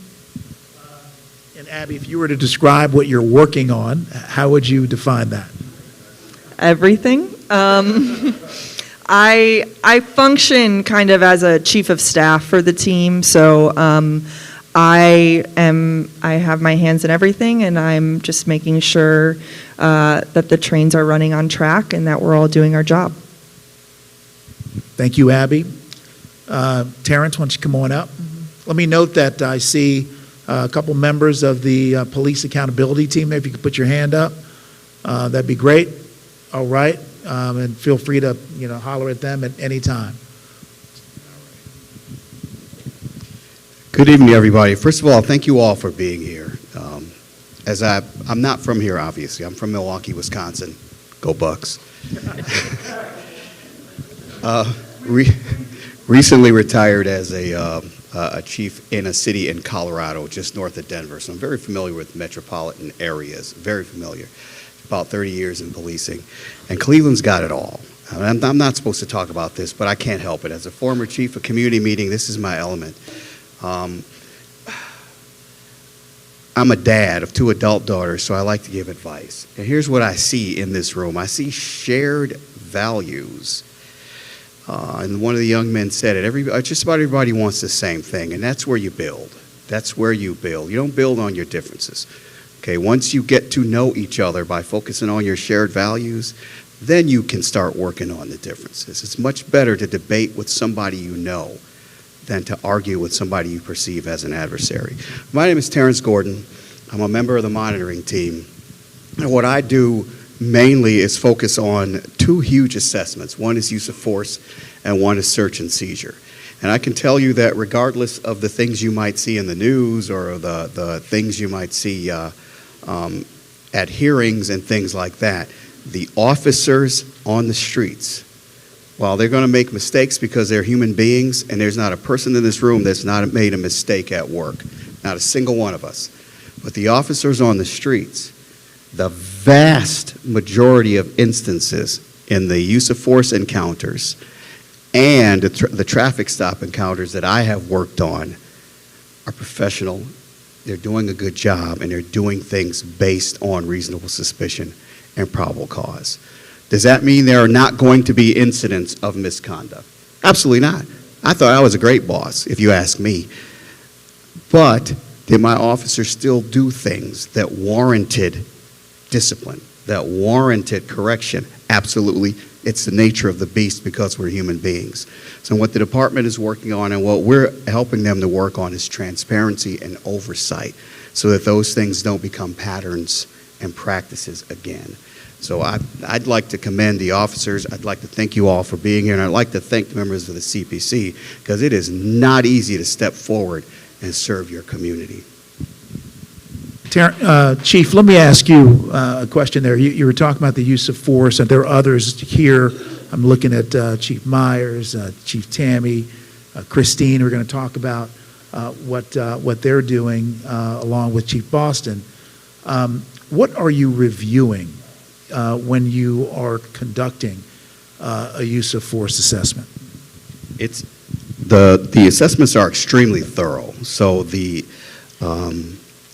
And Abby, if you were to describe what you're working on, how would you define that? Everything. I function kind of as a chief of staff for the team, so I have my hands in everything, and I'm just making sure that the trains are running on track and that we're all doing our job. Thank you, Abby. Terrence, why don't you come on up? Let me note that I see a couple members of the police accountability team. Maybe you could put your hand up. That'd be great. All right. And feel free to, holler at them at any time. Good evening, everybody. First of all, thank you all for being here. I'm not from here, obviously. I'm from Milwaukee, Wisconsin. Go Bucks. Recently retired as a chief in a city in Colorado, just north of Denver. So I'm very familiar with metropolitan areas, very familiar. About 30 years in policing. And Cleveland's got it all. I'm not supposed to talk about this, but I can't help it. As a former chief of community meeting, this is my element. I'm a dad of 2 adult daughters, so I like to give advice. And here's what I see in this room. I see shared values. And one of the young men said it. Just about everybody wants the same thing, and that's where you build. That's where you build. You don't build on your differences. Okay, once you get to know each other by focusing on your shared values, then you can start working on the differences. It's much better to debate with somebody you know than to argue with somebody you perceive as an adversary. My name is Terrence Gordon. I'm a member of the monitoring team. And what I do mainly is focus on 2 huge assessments. One is use of force, and one is search and seizure. And I can tell you that regardless of the things you might see in the news or the things you might see at hearings and things like that, the officers on the streets, while they're going to make mistakes because they're human beings, and there's not a person in this room that's not made a mistake at work, not a single one of us, but the officers on the streets, the vast majority of instances in the use of force encounters and the traffic stop encounters that I have worked on are professional. They're doing a good job, and they're doing things based on reasonable suspicion and probable cause. Does that mean there are not going to be incidents of misconduct? Absolutely not. I thought I was a great boss, if you ask me. But did my officers still do things that warranted discipline, that warranted correction? Absolutely. It's the nature of the beast because we're human beings. So what the department is working on and what we're helping them to work on is transparency and oversight so that those things don't become patterns and practices again. So I'd like to commend the officers. I'd like to thank you all for being here, and I'd like to thank the members of the CPC because it is not easy to step forward and serve your community. Chief, let me ask you a question there. You were talking about the use of force, and there are others here. I'm looking at Chief Myers, Chief Tammy, Christine. We're going to talk about what they're doing along with Chief Boston. What are you reviewing when you are conducting a use of force assessment? It's the assessments are extremely thorough. So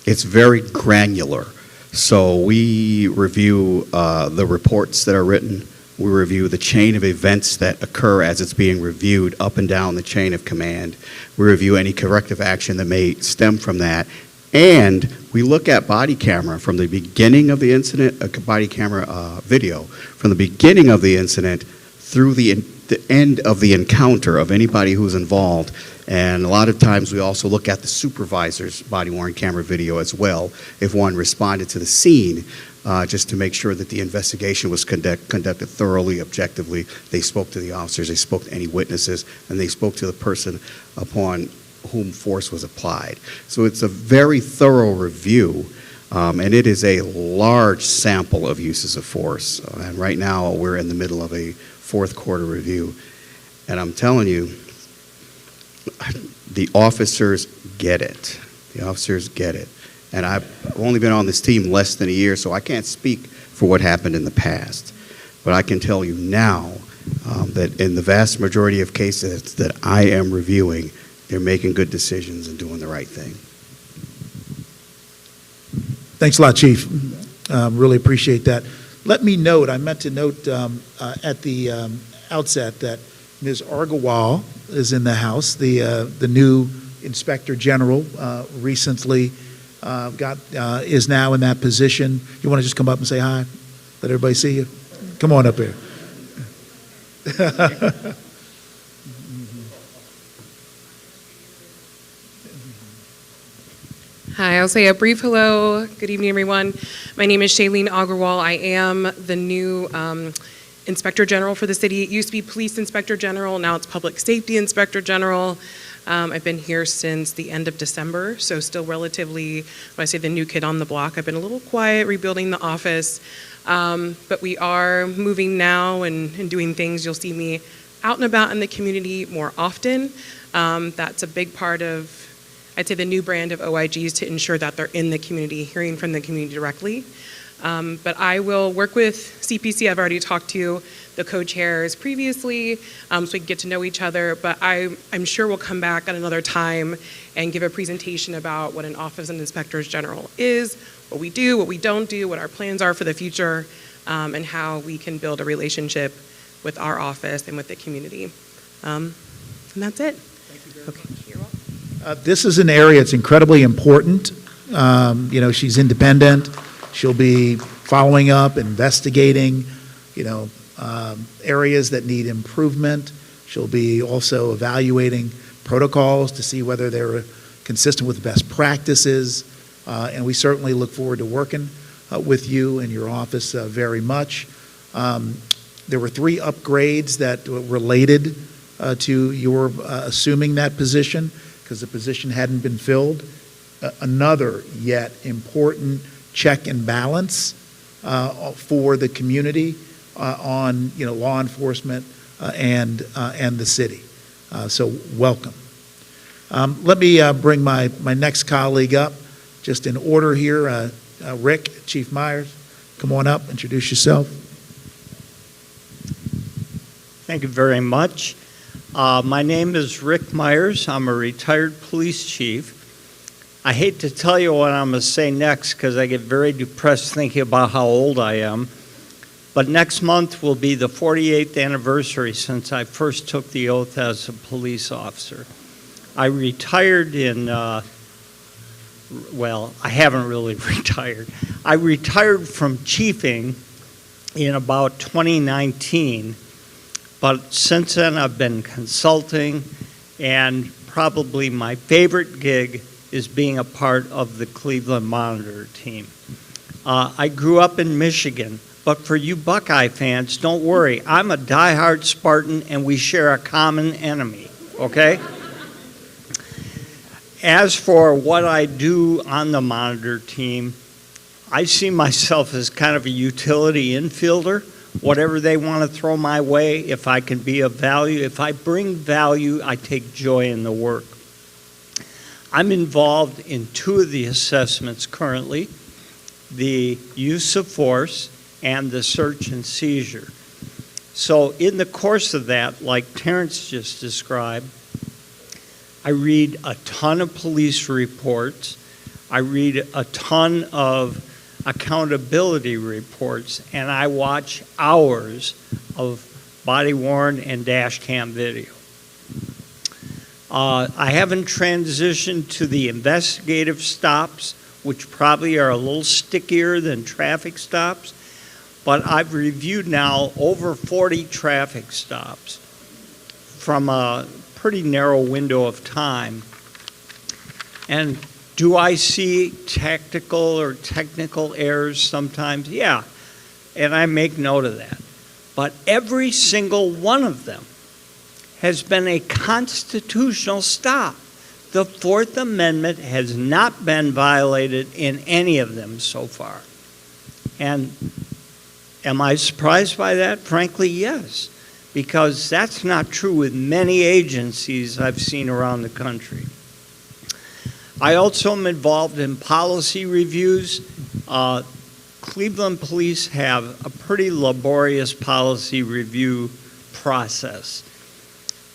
it's very granular. So we review the reports that are written. We review the chain of events that occur as it's being reviewed up and down the chain of command. We review any corrective action that may stem from that. And we look at body camera from the beginning of the incident, body camera video, from the beginning of the incident through the end of the encounter of anybody who's involved. And a lot of times we also look at the supervisor's body-worn camera video as well, if one responded to the scene, just to make sure that the investigation was conducted thoroughly, objectively. They spoke to the officers, they spoke to any witnesses, and they spoke to the person upon whom force was applied. So it's a very thorough review, and it is a large sample of uses of force. And right now we're in the middle of a 4th quarter review. And I'm telling you, the officers get it. The officers get it. And I've only been on this team less than a year, so I can't speak for what happened in the past. But I can tell you now that in the vast majority of cases that I am reviewing, they're making good decisions and doing the right thing. Thanks a lot, Chief. Really appreciate that. Let me note, I meant to note at the outset that Ms. Argawal is in the house, the new Inspector General, recently is now in that position. You want to just come up and say hi? Let everybody see you? Come on up here. Hi, I'll say a brief hello. Good evening, everyone. My name is Shailene Agarwal. I am the new Inspector General for the city. It used to be Police Inspector General, now it's Public Safety Inspector General. I've been here since the end of December, so still relatively, when I say the new kid on the block, I've been a little quiet, rebuilding the office. But we are moving now and doing things. You'll see me out and about in the community more often. That's a big part of, I'd say, the new brand of OIGs, to ensure that they're in the community, hearing from the community directly. But I will work with CPC. I've already talked to the co-chairs previously, so we can get to know each other. But I'm sure we'll come back at another time and give a presentation about what an Office of Inspectors General is, what we do, what we don't do, what our plans are for the future, and how we can build a relationship with our office and with the community. And that's it. Thank you very much. You're welcome. This is an area that's incredibly important. She's independent. She'll be following up, investigating, areas that need improvement. She'll be also evaluating protocols to see whether they're consistent with best practices. And we certainly look forward to working with you and your office very much. There were 3 upgrades that related to your assuming that position, because the position hadn't been filled. Another yet important check and balance for the community on law enforcement and the city. So welcome. Let me bring my next colleague up, just in order here. Rick, Chief Myers, come on up, introduce yourself. Thank you very much. My name is Rick Myers. I'm a retired police chief. I hate to tell you what I'm going to say next because I get very depressed thinking about how old I am. But next month will be the 48th anniversary since I first took the oath as a police officer. I retired in, well, I haven't really retired. I retired from chiefing in about 2019. But since then, I've been consulting, and probably my favorite gig is being a part of the Cleveland Monitor team. I grew up in Michigan, but for you Buckeye fans, don't worry. I'm a diehard Spartan, and we share a common enemy, okay? As for what I do on the Monitor team, I see myself as kind of a utility infielder. Whatever they want to throw my way, if I can be of value, if I bring value, I take joy in the work. I'm involved in 2 of the assessments currently, the use of force and the search and seizure. So in the course of that, like Terrence just described, I read a ton of police reports. I read a ton of accountability reports, and I watch hours of body-worn and dash cam video. I haven't transitioned to the investigative stops, which probably are a little stickier than traffic stops, but I've reviewed now over 40 traffic stops from a pretty narrow window of time. And do I see tactical or technical errors sometimes? Yeah, and I make note of that. But every single one of them has been a constitutional stop. The Fourth Amendment has not been violated in any of them so far. And am I surprised by that? Frankly, yes, because that's not true with many agencies I've seen around the country. I also am involved in policy reviews. Cleveland Police have a pretty laborious policy review process.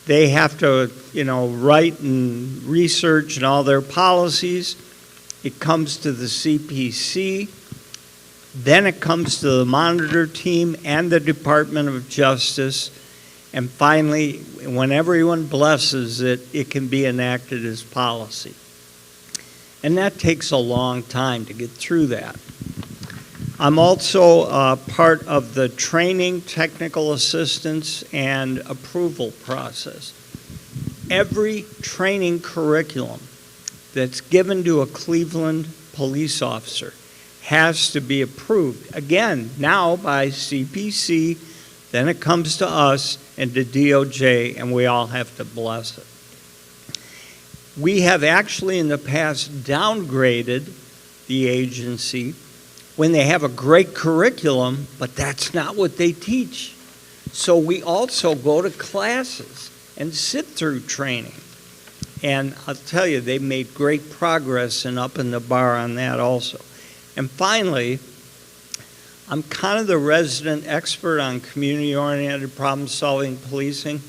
They have to, write and research and all their policies. It comes to the CPC. Then it comes to the monitor team and the Department of Justice. And finally, when everyone blesses it, it can be enacted as policy. And that takes a long time to get through that. I'm also part of the training, technical assistance, and approval process. Every training curriculum that's given to a Cleveland police officer has to be approved, again, now by CPC, then it comes to us and to DOJ, and we all have to bless it. We have actually in the past downgraded the agency when they have a great curriculum, but that's not what they teach. So we also go to classes and sit through training. And I'll tell you, they've made great progress in upping the bar on that also. And finally, I'm kind of the resident expert on community-oriented problem-solving policing.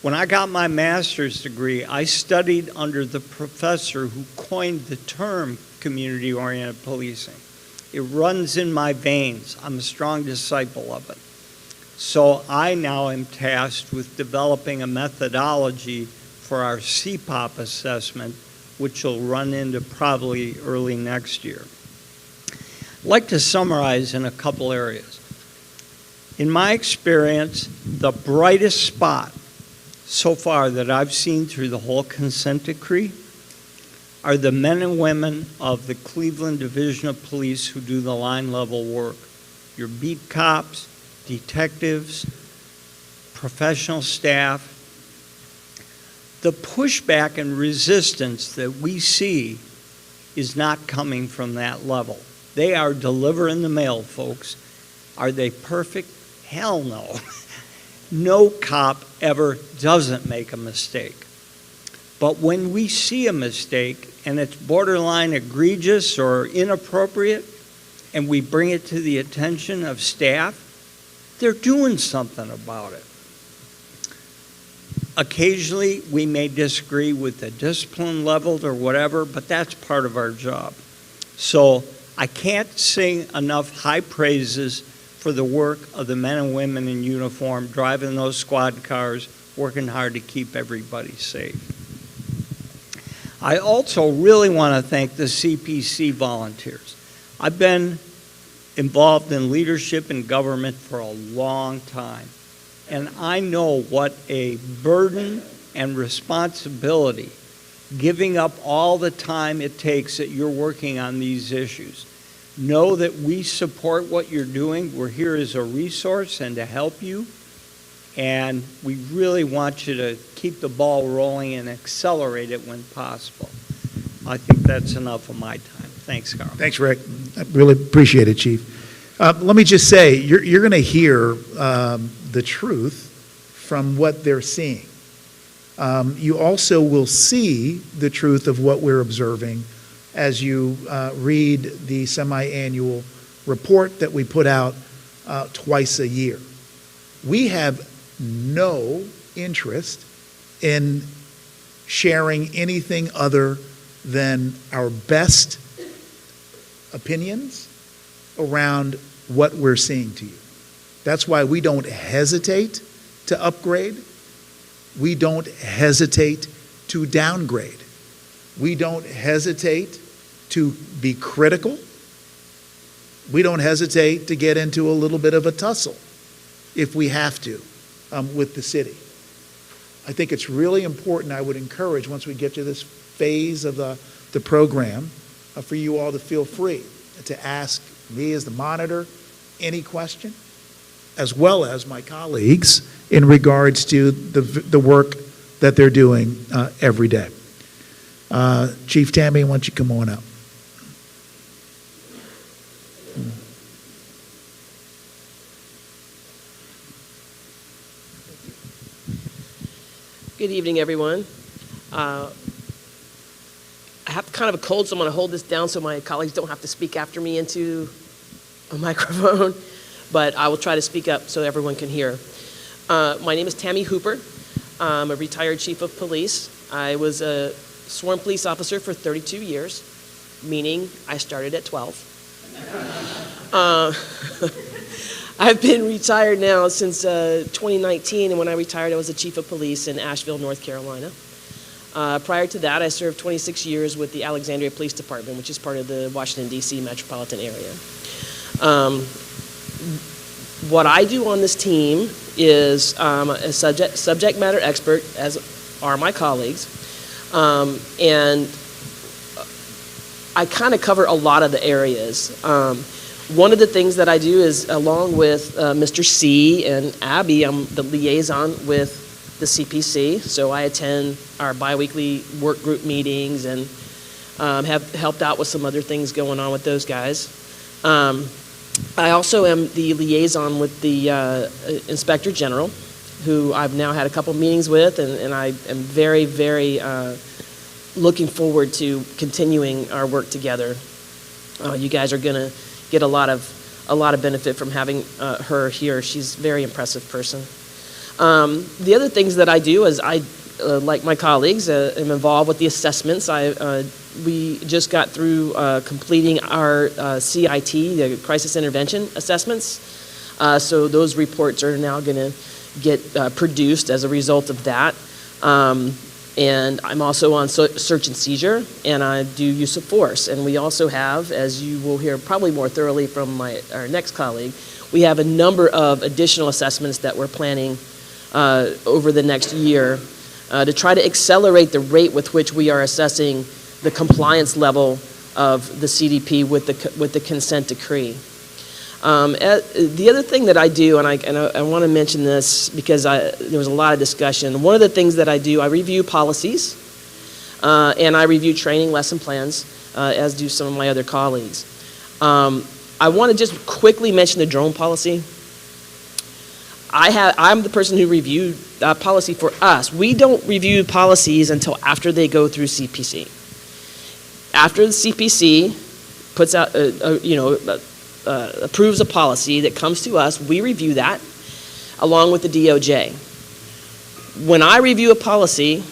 When I got my master's degree, I studied under the professor who coined the term community-oriented policing. It runs in my veins. I'm a strong disciple of it. So I now am tasked with developing a methodology for our CPOP assessment, which will run into probably early next year. I'd like to summarize in a couple areas. In my experience, the brightest spot so far that I've seen through the whole consent decree are the men and women of the Cleveland Division of Police who do the line level work. Your beat cops, detectives, professional staff. The pushback and resistance that we see is not coming from that level. They are delivering the mail, folks. Are they perfect? Hell no. No cop ever doesn't make a mistake. But when we see a mistake and it's borderline egregious or inappropriate, and we bring it to the attention of staff, they're doing something about it. Occasionally, we may disagree with the discipline level or whatever, but that's part of our job. So I can't sing enough high praises for the work of the men and women in uniform, driving those squad cars, working hard to keep everybody safe. I also really want to thank the CPC volunteers. I've been involved in leadership and government for a long time, and I know what a burden and responsibility giving up all the time it takes that you're working on these issues. Know that we support what you're doing. We're here as a resource and to help you. And we really want you to keep the ball rolling and accelerate it when possible. I think that's enough of my time. Thanks, Carl. Thanks, Rick. I really appreciate it, Chief. Let me just say, you're going to hear the truth from what they're seeing. You also will see the truth of what we're observing as you read the semi-annual report that we put out twice a year. We have no interest in sharing anything other than our best opinions around what we're seeing to you. That's why we don't hesitate to upgrade. We don't hesitate to downgrade. We don't hesitate to be critical. We don't hesitate to get into a little bit of a tussle if we have to with the city. I think it's really important. I would encourage, once we get to this phase of the program, for you all to feel free to ask me as the monitor any question, as well as my colleagues in regards to the work that they're doing every day. Chief Tammy, why don't you come on up? Good evening, everyone. I have kind of a cold, so I'm going to hold this down so my colleagues don't have to speak after me into a microphone, but I will try to speak up so everyone can hear. My name is Tammy Hooper. I'm a retired chief of police. I was a sworn police officer for 32 years, meaning I started at 12. I've been retired now since 2019, and when I retired, I was the chief of police in Asheville, North Carolina. Prior to that, I served 26 years with the Alexandria Police Department, which is part of the Washington, D.C. metropolitan area. What I do on this team is a subject matter expert, as are my colleagues, and I kind of cover a lot of the areas. One of the things that I do is, along with Mr. C and Abby, I'm the liaison with the CPC, so I attend our biweekly work group meetings and have helped out with some other things going on with those guys. I also am the liaison with the Inspector General, who I've now had a couple meetings with, and I am very, very looking forward to continuing our work together. You guys are going to get a lot of benefit from having her here. She's a very impressive person. The other things that I do is I, like my colleagues, am involved with the assessments. We just got through completing our CIT, the Crisis Intervention Assessments. So those reports are now going to get produced as a result of that. And I'm also on search and seizure, and I do use of force. And we also have, as you will hear probably more thoroughly from our next colleague, we have a number of additional assessments that we're planning over the next year to try to accelerate the rate with which we are assessing the compliance level of the CDP with the consent decree. The other thing that I do, and I want to mention this because there was a lot of discussion. One of the things that I do, I review policies, and I review training lesson plans, as do some of my other colleagues. I want to just quickly mention the drone policy. I'm the person who reviewed policy for us. We don't review policies until after they go through CPC. After the CPC puts out, approves a policy that comes to us, we review that along with the DOJ. When I review a policy,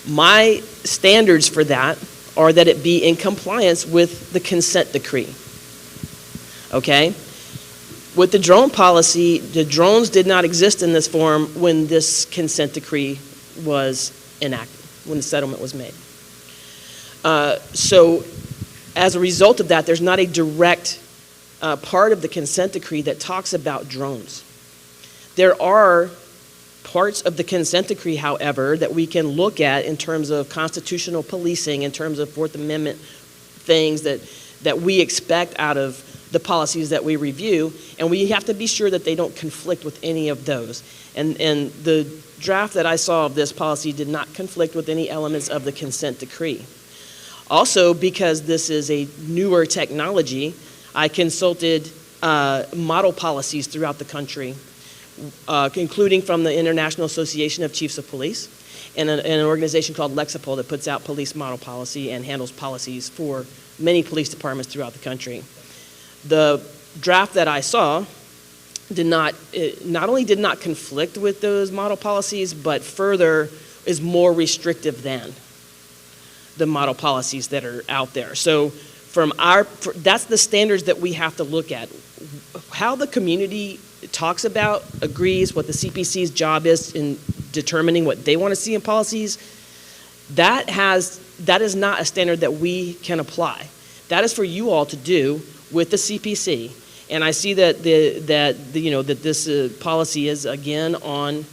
my standards for that are that it be in compliance with the consent decree. Okay? With the drone policy, the drones did not exist in this form when this consent decree was enacted, when the settlement was made. So as a result of that, there's not a direct part of the consent decree that talks about drones. There are parts of the consent decree, however, that we can look at in terms of constitutional policing, in terms of Fourth Amendment things that we expect out of the policies that we review, and we have to be sure that they don't conflict with any of those. And the draft that I saw of this policy did not conflict with any elements of the consent decree. Also, because this is a newer technology, I consulted model policies throughout the country, including from the International Association of Chiefs of Police and an organization called Lexipol that puts out police model policy and handles policies for many police departments throughout the country. The draft that I saw not only did not conflict with those model policies, but further is more restrictive than the model policies that are out there. So that's the standards that we have to look at. How the community talks about, agrees what the CPC's job is in determining what they want to see in policies, that is not a standard that we can apply. That is for you all to do with the CPC. And I see that this policy is again on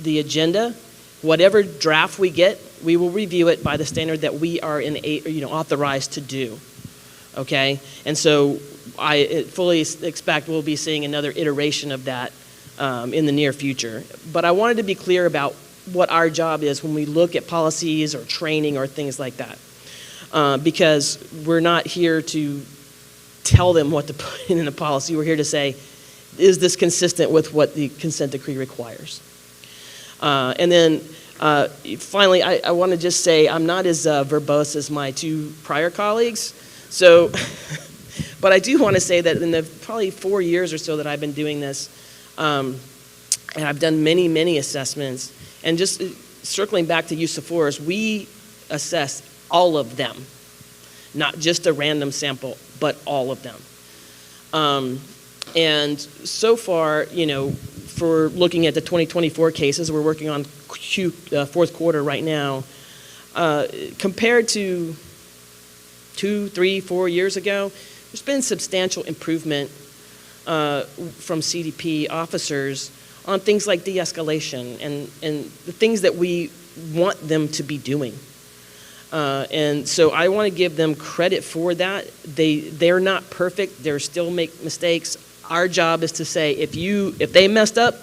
the agenda. Whatever draft we get, we will review it by the standard that we are authorized to do. Okay? And so I fully expect we'll be seeing another iteration of that in the near future. But I wanted to be clear about what our job is when we look at policies or training or things like that. Because we're not here to tell them what to put in a policy. We're here to say, is this consistent with what the consent decree requires? And then finally, I want to just say I'm not as verbose as my two prior colleagues. So, but I do want to say that in the probably 4 years or so that I've been doing this, and I've done many, many assessments. And just circling back to use of force, we assess all of them, not just a random sample, but all of them. And so far, for looking at the 2024 cases, we're working on fourth quarter right now, compared to 2, 3, 4 years ago, there's been substantial improvement from CDP officers on things like de-escalation and the things that we want them to be doing. And so I want to give them credit for that. They're not perfect. They still make mistakes. Our job is to say, if they messed up,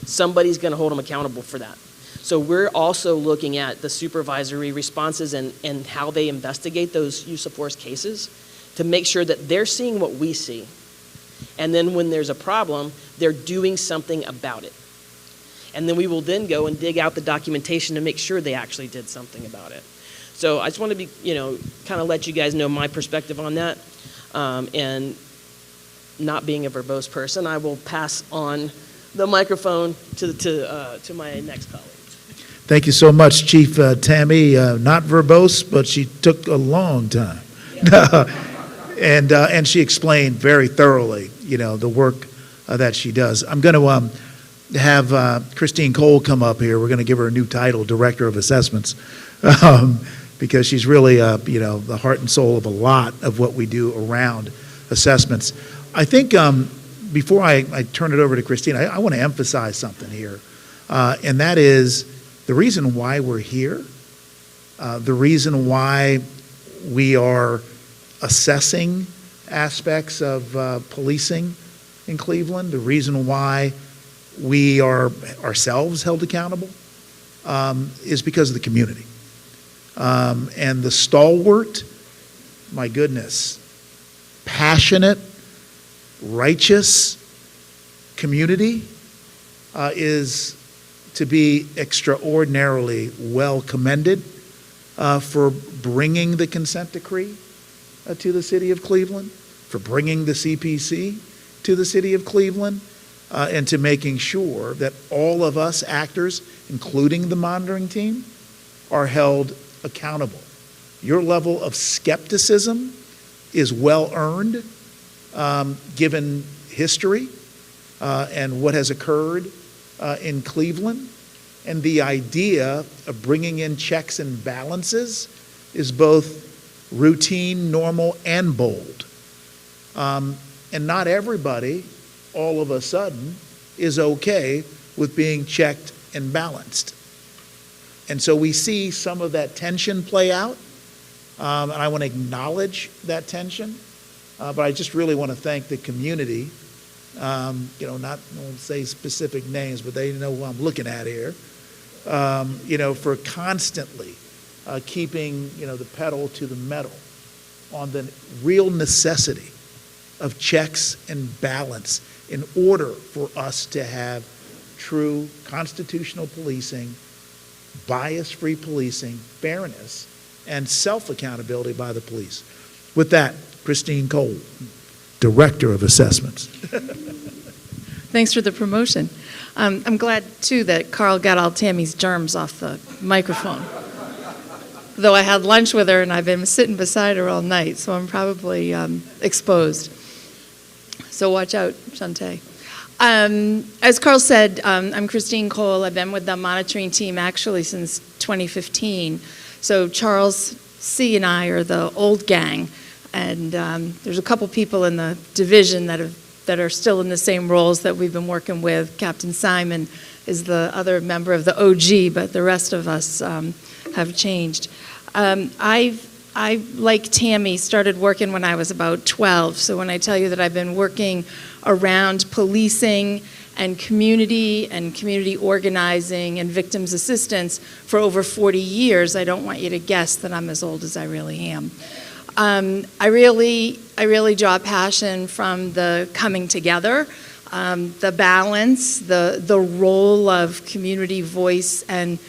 somebody's going to hold them accountable for that. So we're also looking at the supervisory responses and how they investigate those use of force cases to make sure that they're seeing what we see. And then when there's a problem, they're doing something about it. And then we will then go and dig out the documentation to make sure they actually did something about it. So I just want to be, kind of let you guys know my perspective on that. And not being a verbose person, I will pass on the microphone to my next colleague. Thank you so much, Chief Tammy. Not verbose, but she took a long time. And she explained very thoroughly, the work that she does. I'm going to have Christine Cole come up here. We're going to give her a new title, Director of Assessments, because she's really, the heart and soul of a lot of what we do around assessments. I think before I turn it over to Christine, I want to emphasize something here, and that is the reason why we're here, the reason why we are assessing aspects of policing in Cleveland, the reason why we are ourselves held accountable is because of the community. And the stalwart, my goodness, passionate, righteous community is to be extraordinarily well commended for bringing the consent decree to the city of Cleveland, for bringing the CPC to the city of Cleveland, and to making sure that all of us actors, including the monitoring team, are held accountable. Your level of skepticism is well earned, given history and what has occurred in Cleveland. And the idea of bringing in checks and balances is both routine, normal, and bold. And not everybody, all of a sudden, is okay with being checked and balanced. And so we see some of that tension play out, and I want to acknowledge that tension, but I just really want to thank the community, I won't say specific names, but they know who I'm looking at here, for constantly keeping, the pedal to the metal on the real necessity of checks and balance in order for us to have true constitutional policing, bias-free policing, fairness, and self-accountability by the police. With that, Christine Cole, Director of Assessments. Thanks for the promotion. I'm glad, too, that Carl got all Tammy's germs off the microphone. Though I had lunch with her and I've been sitting beside her all night, so I'm probably exposed. So watch out, Shantae. As Carl said, I'm Christine Cole. I've been with the monitoring team actually since 2015. So Charles C. and I are the old gang, and there's a couple people in the division that are still in the same roles that we've been working with. Captain Simon is the other member of the OG, but the rest of us have changed. I, like Tammy, started working when I was about 12. So when I tell you that I've been working around policing and community organizing and victims assistance for over 40 years, I don't want you to guess that I'm as old as I really am. I really draw passion from the coming together, the balance, the role of community voice and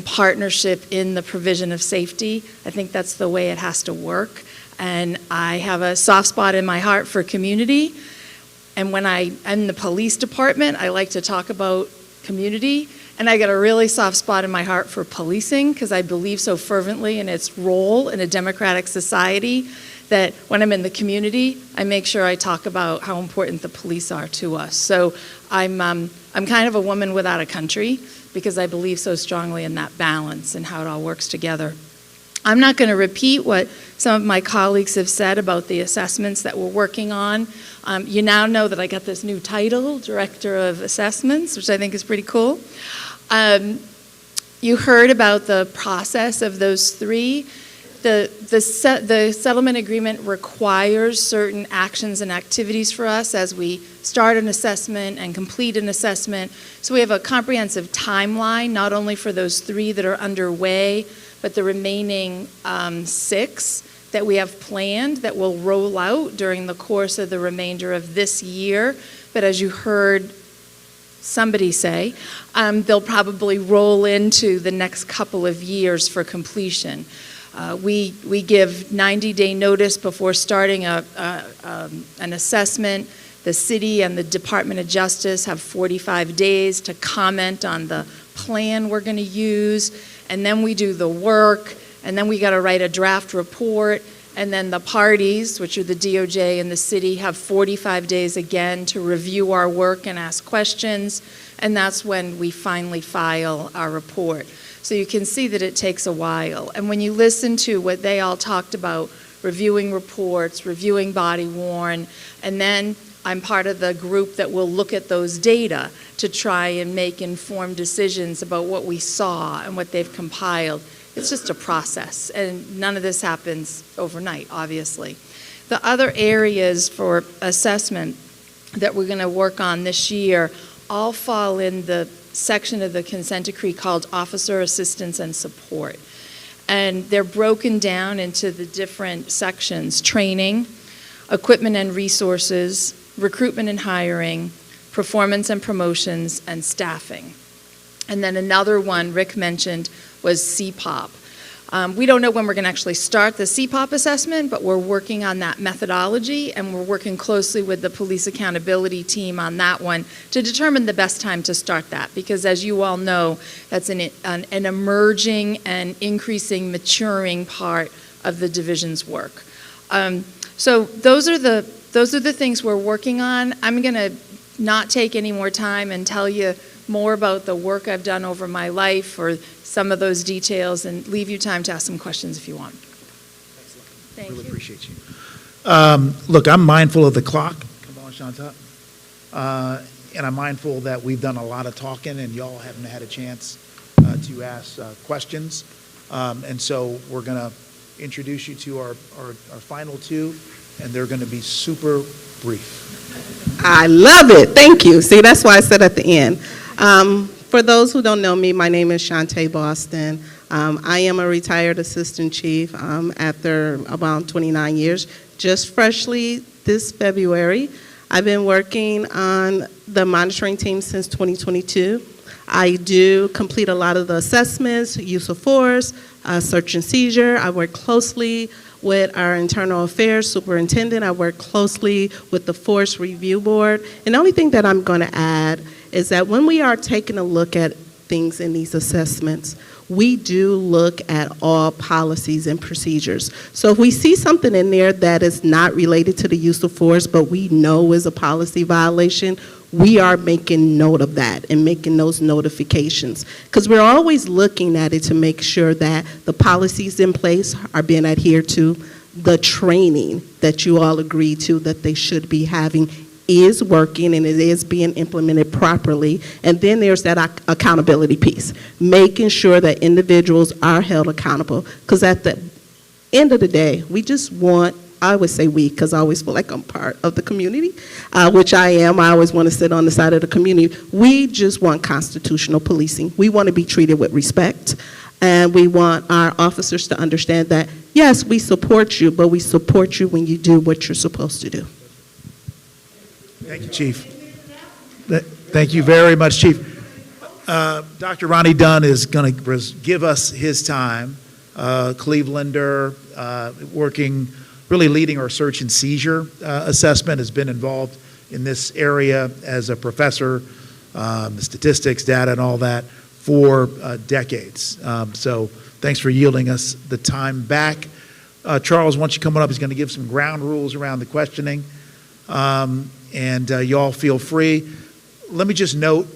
partnership in the provision of safety. I think that's the way it has to work. And I have a soft spot in my heart for community. And when I'm in the police department, I like to talk about community. And I got a really soft spot in my heart for policing because I believe so fervently in its role in a democratic society that when I'm in the community, I make sure I talk about how important the police are to us. So I'm kind of a woman without a country because I believe so strongly in that balance and how it all works together. I'm not going to repeat what some of my colleagues have said about the assessments that we're working on. You now know that I got this new title, Director of Assessments, which I think is pretty cool. You heard about the process of those three. The settlement agreement requires certain actions and activities for us as we start an assessment and complete an assessment. So we have a comprehensive timeline, not only for those three that are underway, but the remaining 6 that we have planned that will roll out during the course of the remainder of this year. But as you heard somebody say, they'll probably roll into the next couple of years for completion. We give 90-day notice before starting an assessment. The city and the Department of Justice have 45 days to comment on the plan we're going to use, and then we do the work, and then we got to write a draft report, and then the parties, which are the DOJ and the city, have 45 days again to review our work and ask questions, and that's when we finally file our report. So you can see that it takes a while. And when you listen to what they all talked about, reviewing reports, reviewing body worn, and then I'm part of the group that will look at those data to try and make informed decisions about what we saw and what they've compiled. It's just a process, and none of this happens overnight, obviously. The other areas for assessment that we're going to work on this year all fall in the section of the consent decree called Officer Assistance and Support. And they're broken down into the different sections: training, equipment and resources, recruitment and hiring, performance and promotions, and staffing. And then another one Rick mentioned was CPOP. We don't know when we're going to actually start the CPOP assessment, but we're working on that methodology, and we're working closely with the police accountability team on that one to determine the best time to start that, because as you all know, that's an emerging and increasing, maturing part of the division's work. So those are the things we're working on. I'm going to not take any more time and tell you more about the work I've done over my life or some of those details, and leave you time to ask some questions if you want. Thank Really you. appreciate you. Look, I'm mindful of the clock. Come on, Shanta. And I'm mindful that we've done a lot of talking and y'all haven't had a chance to ask questions. And so we're going to introduce you to our final two, and they're going to be super brief. I love it. Thank you. See, that's why I said at the end. For those who don't know me, my name is Shantae Boston. I am a retired assistant chief after about 29 years, just freshly this February. I've been working on the monitoring team since 2022. I do complete a lot of the assessments, use of force, search and seizure. I work closely with our internal affairs superintendent. I work closely with the force review board. And the only thing that I'm going to add is that when we are taking a look at things in these assessments, we do look at all policies and procedures. So if we see something in there that is not related to the use of force, but we know is a policy violation, we are making note of that and making those notifications. Because we're always looking at it to make sure that the policies in place are being adhered to, the training that you all agree to that they should be having is working and it is being implemented properly. And then there's that accountability piece, making sure that individuals are held accountable. Because at the end of the day, we just want, I would say we, because I always feel like I'm part of the community, which I am. I always want to sit on the side of the community. We just want constitutional policing. We want to be treated with respect. And we want our officers to understand that, yes, we support you, but we support you when you do what you're supposed to do. Thank you, Chief. Thank you very much, Chief. Dr. Ronnie Dunn is going to give us his time. Clevelander, working, really leading our search and seizure assessment, has been involved in this area as a professor, statistics, data, and all that for decades. So thanks for yielding us the time back. Charles, once you come on up, he's going to give some ground rules around the questioning. And y'all feel free. Let me just note,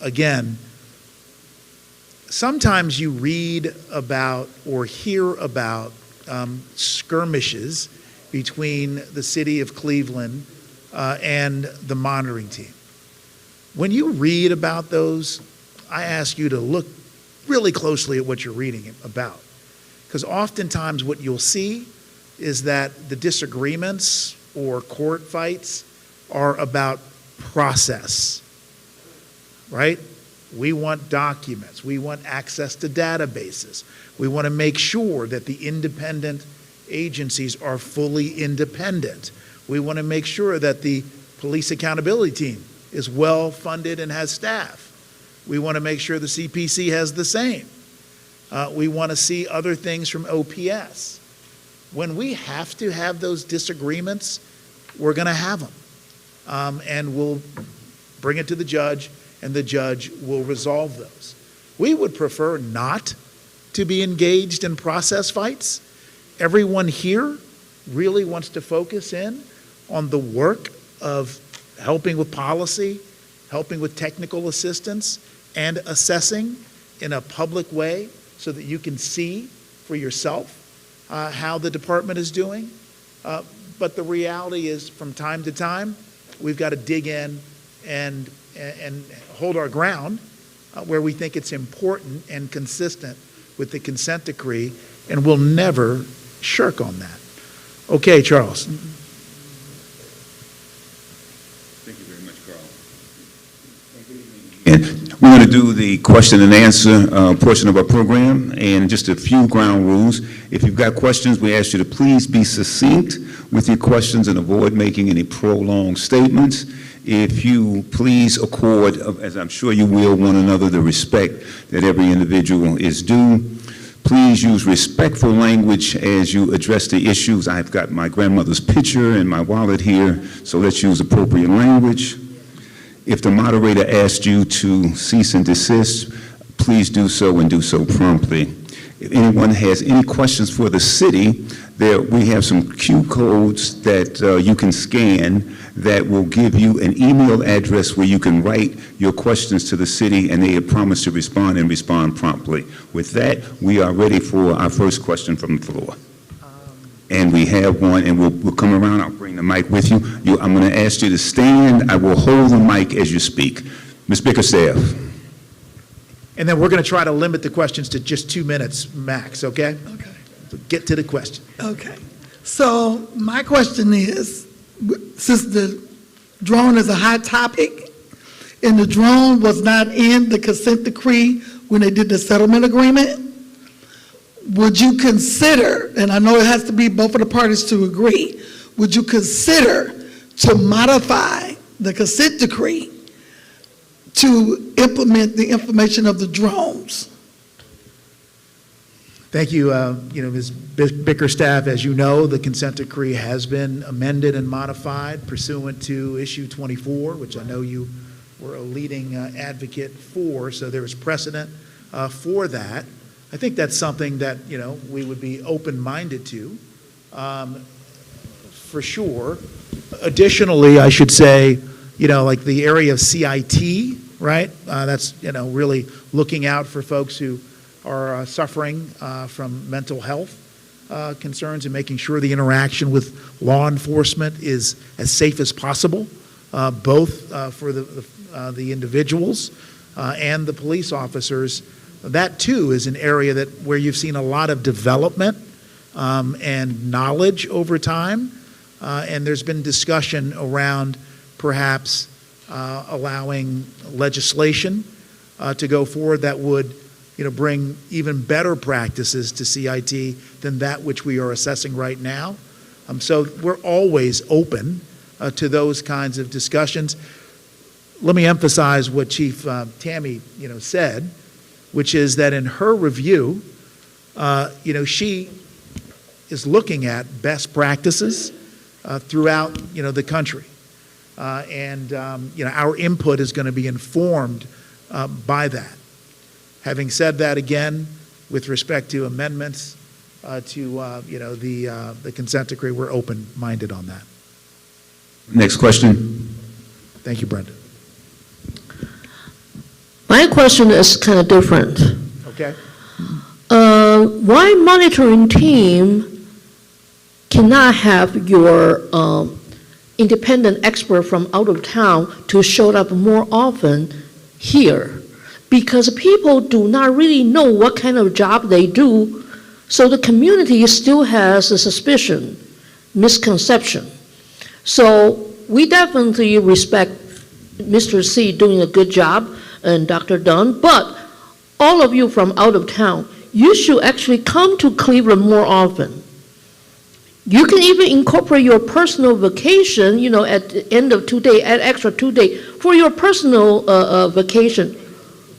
again, sometimes you read about or hear about skirmishes between the city of Cleveland and the monitoring team. When you read about those, I ask you to look really closely at what you're reading about. Because oftentimes what you'll see is that the disagreements or court fights are about process, right? We want documents. We want access to databases. We want to make sure that the independent agencies are fully independent. We want to make sure that the police accountability team is well funded and has staff. We want to make sure the CPC has the same. We want to see other things from OPS. When we have to have those disagreements, we're going to have them. And we'll bring it to the judge, and the judge will resolve those. We would prefer not to be engaged in process fights. Everyone here really wants to focus in on the work of helping with policy, helping with technical assistance, and assessing in a public way so that you can see for yourself how the department is doing. But the reality is, from time to time, we've got to dig in and hold our ground where we think it's important and consistent with the consent decree, and we'll never shirk on that. Okay, Charles. Thank you very much, Carl. And we're going to do the question and answer portion of our program, and just a few ground rules. If you've got questions, we ask you to please be succinct with your questions and avoid making any prolonged statements. If you please accord, as I'm sure you will, one another the respect that every individual is due. Please use respectful language as you address the issues. I've got my grandmother's picture and my wallet here, so let's use appropriate language. If the moderator asked you to cease and desist, please do so and do so promptly. If anyone has any questions for the city, we have some Q codes that you can scan that will give you an email address where you can write your questions to the city, and they have promised to respond and respond promptly. With that, we are ready for our first question from the floor. And we have one, and we'll come around. I'll bring the mic with you. I'm going to ask you to stand. I will hold the mic as you speak. Ms. Bickerstaff. And then we're going to try to limit the questions to just 2 minutes max, okay? Okay. So get to the question. Okay. So my question is, since the drone is a hot topic, and the drone was not in the consent decree when they did the settlement agreement, would you consider, and I know it has to be both of the parties to agree, would you consider to modify the consent decree to implement the information of the drones? Thank you, Ms. Bickerstaff. As you know, the consent decree has been amended and modified pursuant to issue 24, which I know you were a leading advocate for, so there is precedent for that. I think that's something that, we would be open-minded to, for sure. Additionally, I should say, like the area of CIT, right? That's, really looking out for folks who are suffering from mental health concerns and making sure the interaction with law enforcement is as safe as possible, both for the individuals and the police officers. That too is an area where you've seen a lot of development and knowledge over time, and there's been discussion around perhaps allowing legislation to go forward that would bring even better practices to CIT than that which we are assessing right now. So we're always open to those kinds of discussions. Let me emphasize what Chief Tammy said, which is that in her review, she is looking at best practices throughout the country. Our input is going to be informed by that. Having said that, again, with respect to amendments to the consent decree, we're open-minded on that. Next question. Thank you, Brenda. My question is kind of different. Okay. Why monitoring team cannot have your independent expert from out of town to show up more often here? Because people do not really know what kind of job they do, so the community still has a suspicion, misconception. So we definitely respect Mr. C doing a good job and Dr. Dunn, but all of you from out of town, you should actually come to Cleveland more often. You can even incorporate your personal vacation, at the end of 2 days, add extra 2 days for your personal vacation.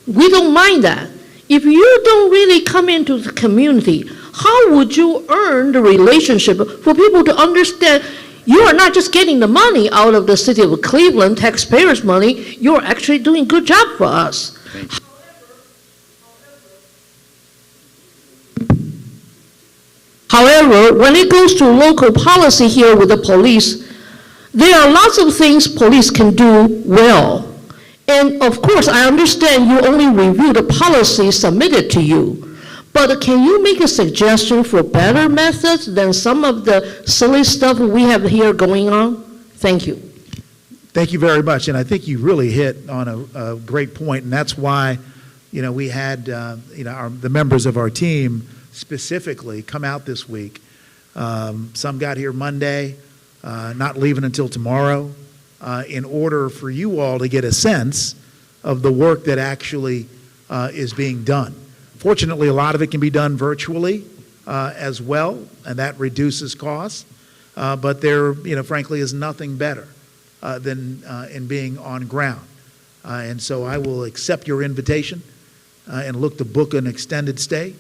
We don't mind that. If you don't really come into the community, how would you earn the relationship for people to understand you are not just getting the money out of the city of Cleveland, taxpayers' money, you're actually doing a good job for us. However, when it goes to local policy here with the police, there are lots of things police can do well. And of course, I understand you only review the policy submitted to you. But can you make a suggestion for better methods than some of the silly stuff we have here going on? Thank you. Thank you very much. And I think you really hit on a great point, and that's why, we had, the members of our team specifically come out this week. Some got here Monday, not leaving until tomorrow, in order for you all to get a sense of the work that actually is being done. Fortunately, a lot of it can be done virtually as well, and that reduces costs. But there, frankly, is nothing better than in being on ground. And so I will accept your invitation and look to book an extended stay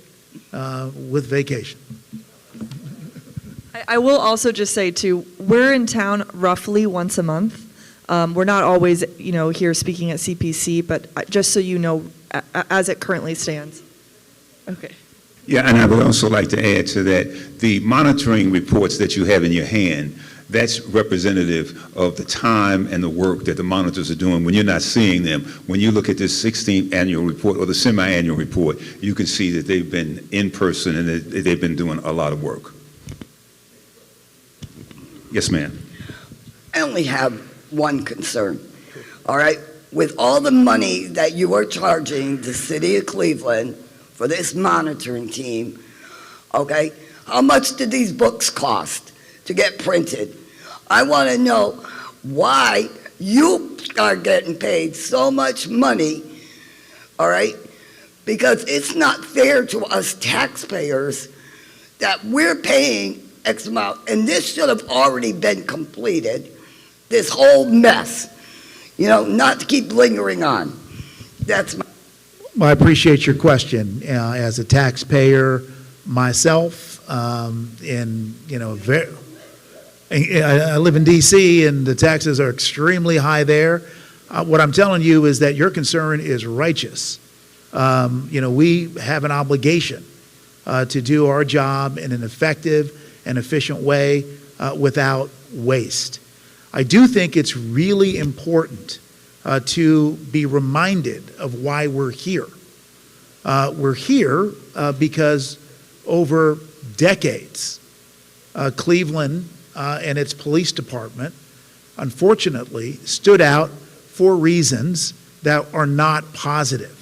with vacation. I will also just say, too, we're in town roughly once a month. We're not always, here speaking at CPC, but just so you know, as it currently stands. Okay. Yeah, and I would also like to add to that, the monitoring reports that you have in your hand, that's representative of the time and the work that the monitors are doing when you're not seeing them. When you look at this 16th annual report or the semi-annual report, you can see that they've been in person and that they've been doing a lot of work. Yes, ma'am. I only have one concern, all right? With all the money that you are charging the city of Cleveland for this monitoring team, okay, how much do these books cost to get printed? I want to know why you are getting paid so much money, all right? Because it's not fair to us taxpayers that we're paying X amount, and this should have already been completed, this whole mess, not to keep lingering on. That's my... Well, I appreciate your question. As a taxpayer myself, I live in D.C., and the taxes are extremely high there. What I'm telling you is that your concern is righteous. We have an obligation to do our job in an effective and efficient way without waste. I do think it's really important to be reminded of why we're here. We're here because over decades, Cleveland and its police department, unfortunately, stood out for reasons that are not positive.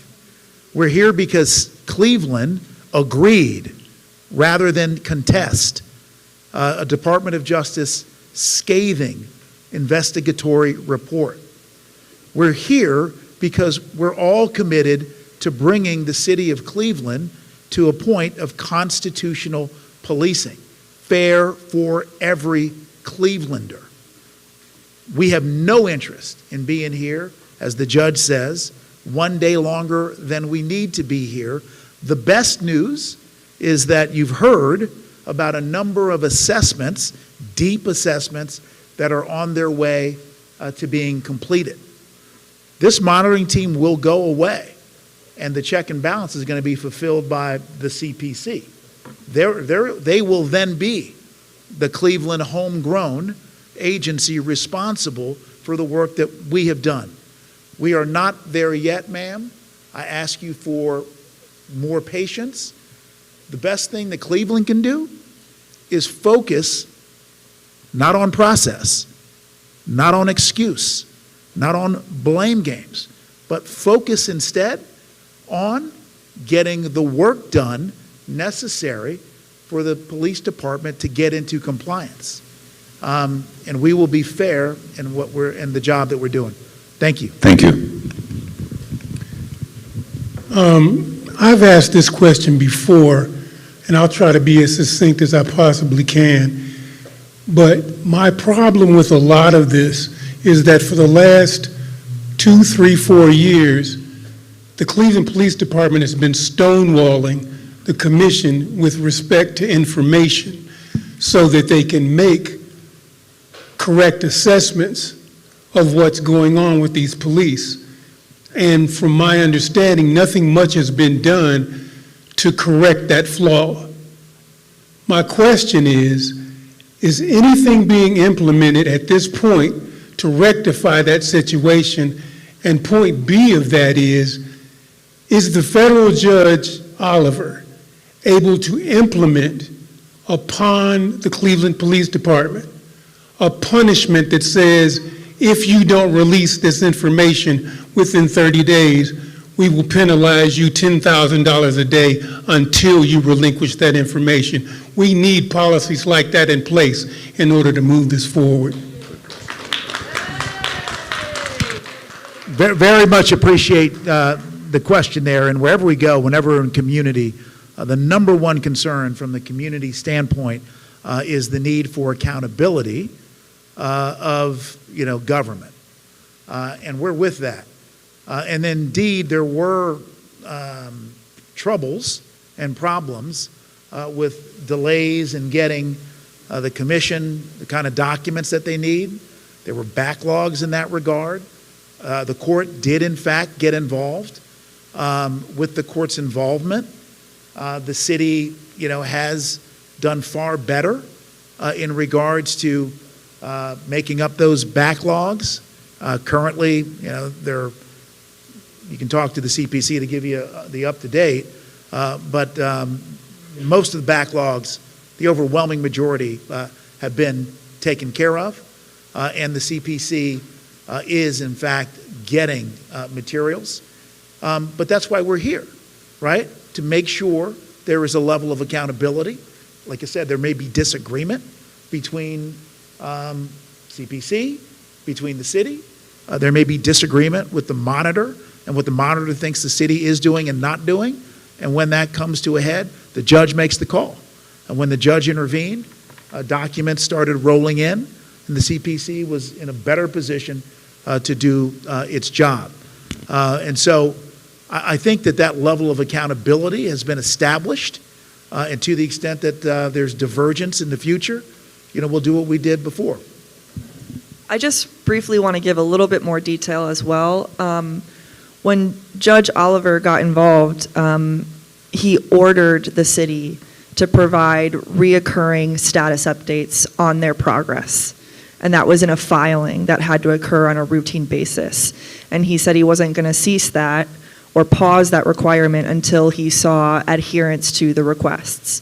We're here because Cleveland agreed, rather than contest, a Department of Justice scathing investigatory report. We're here because we're all committed to bringing the city of Cleveland to a point of constitutional policing, fair for every Clevelander. We have no interest in being here, as the judge says, one day longer than we need to be here. The best news is that you've heard about a number of assessments, deep assessments, that are on their way to being completed. This monitoring team will go away, and the check and balance is going to be fulfilled by the CPC. They will then be the Cleveland homegrown agency responsible for the work that we have done. We are not there yet, ma'am. I ask you for more patience. The best thing that Cleveland can do is focus not on process, not on excuse, not on blame games, but focus instead on getting the work done necessary for the police department to get into compliance. And we will be fair in the job that we're doing. Thank you. Thank you. I've asked this question before, and I'll try to be as succinct as I possibly can. But my problem with a lot of this is that for the last 2, 3, 4 years, the Cleveland Police Department has been stonewalling the commission with respect to information so that they can make correct assessments of what's going on with these police. And from my understanding, nothing much has been done to correct that flaw. My question is anything being implemented at this point to rectify that situation? And point B of that is the federal judge, Oliver, able to implement upon the Cleveland Police Department a punishment that says, if you don't release this information within 30 days, we will penalize you $10,000 a day until you relinquish that information? We need policies like that in place in order to move this forward. Very, very much appreciate the question there. And wherever we go, whenever we're in community, the number one concern from the community standpoint is the need for accountability of government. And we're with that. And indeed, there were troubles and problems with delays in getting the commission the kind of documents that they need. There were backlogs in that regard. The court did, in fact, get involved. With the court's involvement, the city, has done far better in regards to making up those backlogs. Currently, you can talk to the CPC to give you the up-to-date, but most of the backlogs, the overwhelming majority, have been taken care of, and the CPC is, in fact, getting materials. But that's why we're here, right? To make sure there is a level of accountability. Like I said, there may be disagreement between CPC, between the city. There may be disagreement with the monitor and what the monitor thinks the city is doing and not doing. And when that comes to a head, the judge makes the call. And when the judge intervened, documents started rolling in, and the CPC was in a better position to do its job. And so I think that level of accountability has been established, and to the extent that there's divergence in the future, we'll do what we did before. I just briefly want to give a little bit more detail as well. When Judge Oliver got involved, he ordered the city to provide reoccurring status updates on their progress. And that was in a filing that had to occur on a routine basis. And he said he wasn't going to cease that or pause that requirement until he saw adherence to the requests.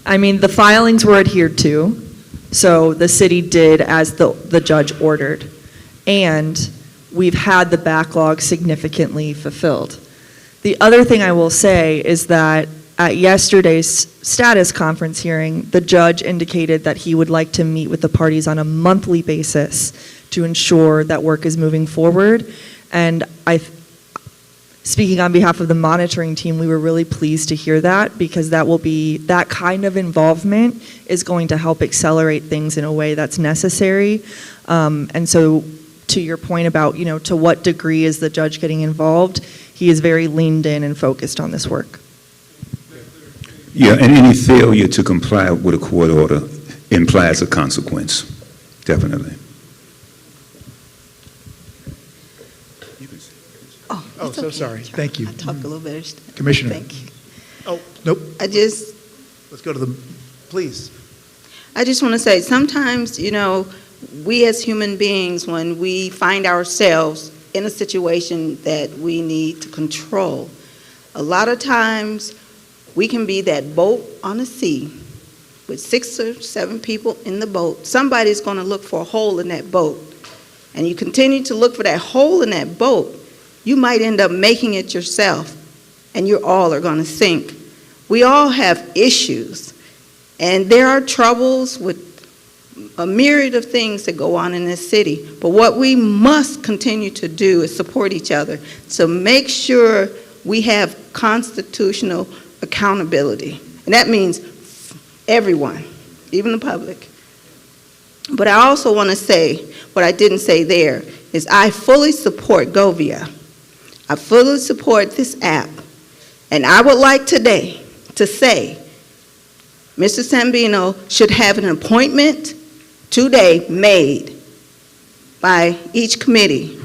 I mean, the filings were adhered to, so the city did as the judge ordered. And we've had the backlog significantly fulfilled. The other thing I will say is that at yesterday's status conference hearing, the judge indicated that he would like to meet with the parties on a monthly basis to ensure that work is moving forward. And speaking on behalf of the monitoring team, we were really pleased to hear that, because that kind of involvement is going to help accelerate things in a way that's necessary. And so to your point about, to what degree is the judge getting involved, he is very leaned in and focused on this work. Yeah, and any failure to comply with a court order implies a consequence, definitely. Oh, it's so okay, sorry. Charles. Thank you. I talk a little better. Commissioner. Thank you. Oh, nope. Let's go to the, please. I just want to say, sometimes, we as human beings, when we find ourselves in a situation that we need to control, a lot of times we can be that boat on the sea with 6 or 7 people in the boat. Somebody's going to look for a hole in that boat. And you continue to look for that hole in that boat, you might end up making it yourself, and you all are going to sink. We all have issues, and there are troubles with a myriad of things that go on in this city. But what we must continue to do is support each other to make sure we have constitutional accountability. And that means everyone, even the public. But I also want to say, what I didn't say there, is I fully support Govia. I fully support this app. And I would like today to say, Mr. Sambino should have an appointment today made by each committee.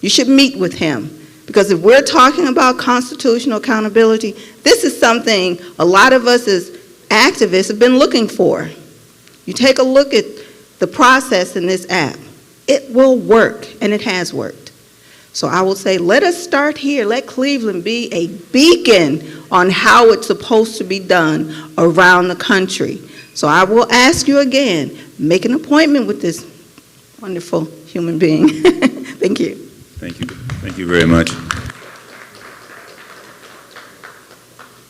You should meet with him. Because if we're talking about constitutional accountability, this is something a lot of us as activists have been looking for. You take a look at the process in this app. It will work, and it has worked. So I will say, let us start here. Let Cleveland be a beacon on how it's supposed to be done around the country. So I will ask you again, make an appointment with this wonderful human being. Thank you. Thank you. Thank you very much.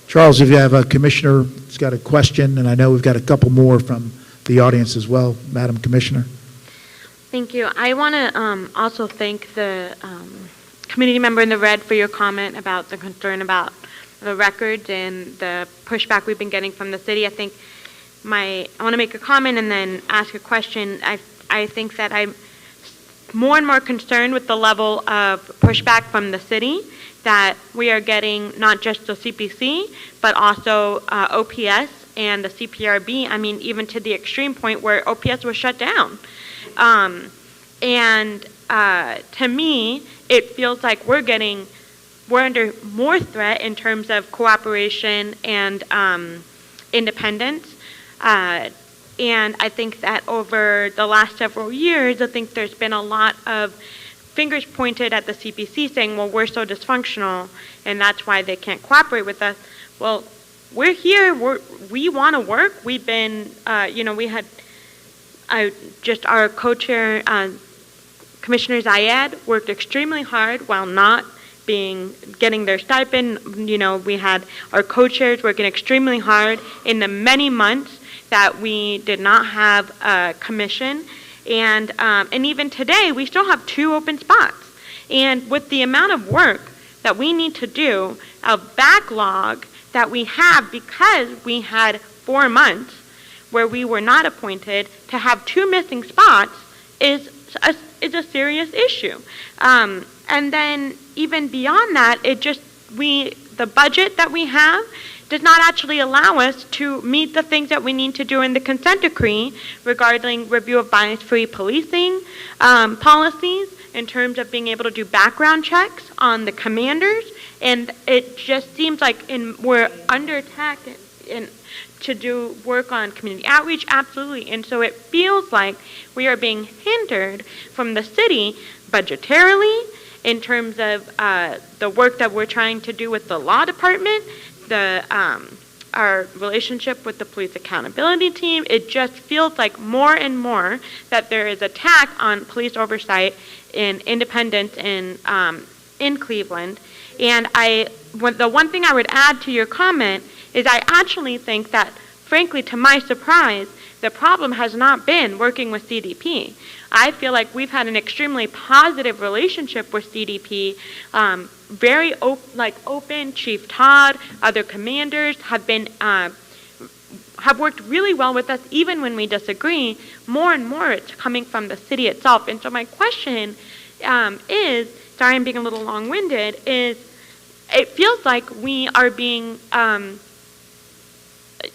Charles, if you have a commissioner who's got a question, and I know we've got a couple more from the audience as well, Madam Commissioner. Thank you. I want to also thank the community member in the red for your comment about the concern about the records and the pushback we've been getting from the city. I think I want to make a comment and then ask a question. I think that I'm more and more concerned with the level of pushback from the city that we are getting, not just the CPC, but also OPS and the CPRB. I mean, even to the extreme point where OPS was shut down. To me, it feels like we're under more threat in terms of cooperation and independence. And I think that over the last several years, I think there's been a lot of fingers pointed at the CPC saying, well, we're so dysfunctional, and that's why they can't cooperate with us. Well, we're here. We want to work. We've been, we had just our co-chair, Commissioner Zayed, worked extremely hard while not getting their stipend. We had our co-chairs working extremely hard in the many months that we did not have a commission. And even today, we still have 2 open spots. And with the amount of work that we need to do, a backlog that we have because we had 4 months where we were not appointed, to have 2 missing spots is a serious issue. And then even beyond that, the budget that we have does not actually allow us to meet the things that we need to do in the consent decree regarding review of bias-free policing policies, in terms of being able to do background checks on the commanders. And it just seems like we're under attack to do work on community outreach, absolutely. And so it feels like we are being hindered from the city budgetarily in terms of the work that we're trying to do with the law department, our relationship with the police accountability team. It just feels like more and more that there is attack on police oversight and independence in Cleveland. And the one thing I would add to your comment is I actually think that, frankly, to my surprise, the problem has not been working with CDP. I feel like we've had an extremely positive relationship with CDP, very open. Chief Todd, other commanders have worked really well with us, even when we disagree. More and more, it's coming from the city itself. And so my question is, sorry I'm being a little long-winded, is it feels like we are being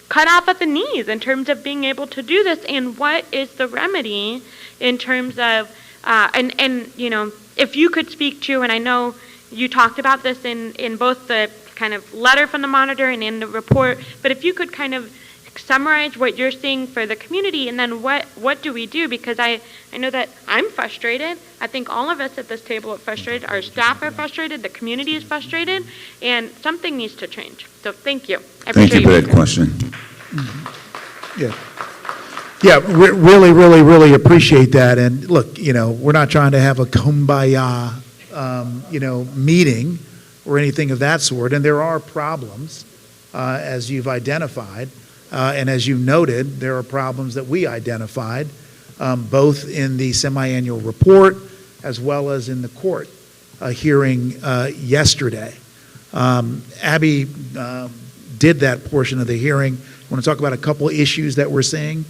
cut off at the knees in terms of being able to do this, and what is the remedy in terms of, and you know, if you could speak to, and I know you talked about this in both the kind of letter from the monitor and in the report, but if you could kind of summarize what you're seeing for the community, and then what do we do? Because I know that I'm frustrated. I think all of us at this table are frustrated. Our staff are frustrated. The community is frustrated, and something needs to change. So thank you. Thank you for that question. Yeah. Yeah, really, really, really appreciate that. And look, you know, we're not trying to have a kumbaya, you know, meeting or anything of that sort. And there are problems, as you've identified. And as you noted, there are problems that we identified, both in the semi-annual report as well as in the court hearing yesterday. Abby did that portion of the hearing. Want to talk about a couple issues that we're seeing?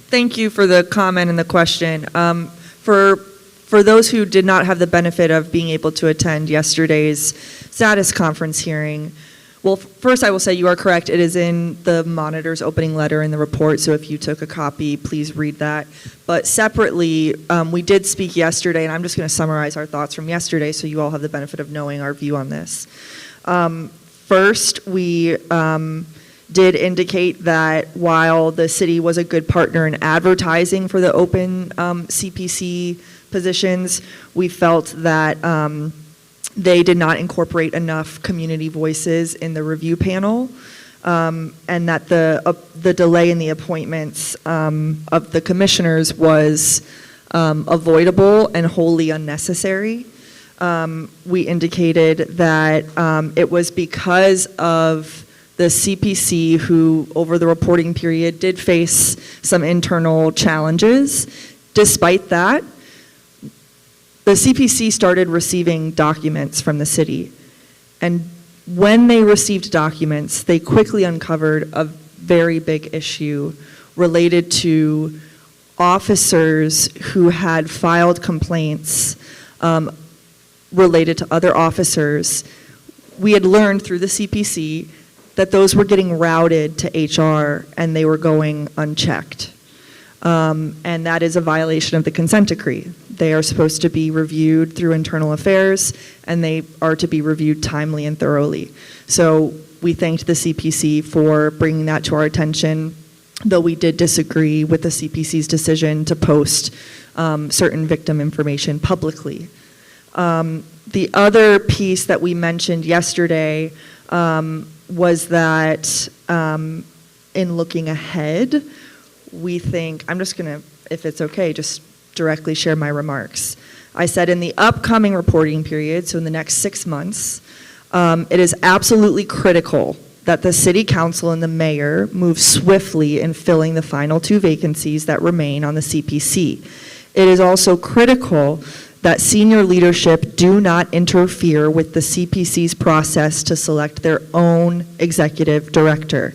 Thank you for the comment and the question. For those who did not have the benefit of being able to attend yesterday's status conference hearing, well, first I will say you are correct. It is in the monitor's opening letter in the report, so if you took a copy, please read that. But separately, we did speak yesterday, and I'm just going to summarize our thoughts from yesterday so you all have the benefit of knowing our view on this. First, we did indicate that while the city was a good partner in advertising for the open CPC positions, we felt that they did not incorporate enough community voices in the review panel, and that the delay in the appointments of the commissioners was avoidable and wholly unnecessary. We indicated that it was because of the CPC, who over the reporting period did face some internal challenges. Despite that, the CPC started receiving documents from the city. And when they received documents, they quickly uncovered a very big issue related to officers who had filed complaints related to other officers. We had learned through the CPC that those were getting routed to HR and they were going unchecked. And that is a violation of the consent decree. They are supposed to be reviewed through internal affairs, and they are to be reviewed timely and thoroughly. So we thanked the CPC for bringing that to our attention, though we did disagree with the CPC's decision to post certain victim information publicly. The other piece that we mentioned yesterday was that in looking ahead, we think, I'm just going to, if it's okay, just directly share my remarks. I said in the upcoming reporting period, so in the next 6 months, it is absolutely critical that the City Council and the Mayor move swiftly in filling the final 2 vacancies that remain on the CPC. It is also critical that senior leadership do not interfere with the CPC's process to select their own executive director,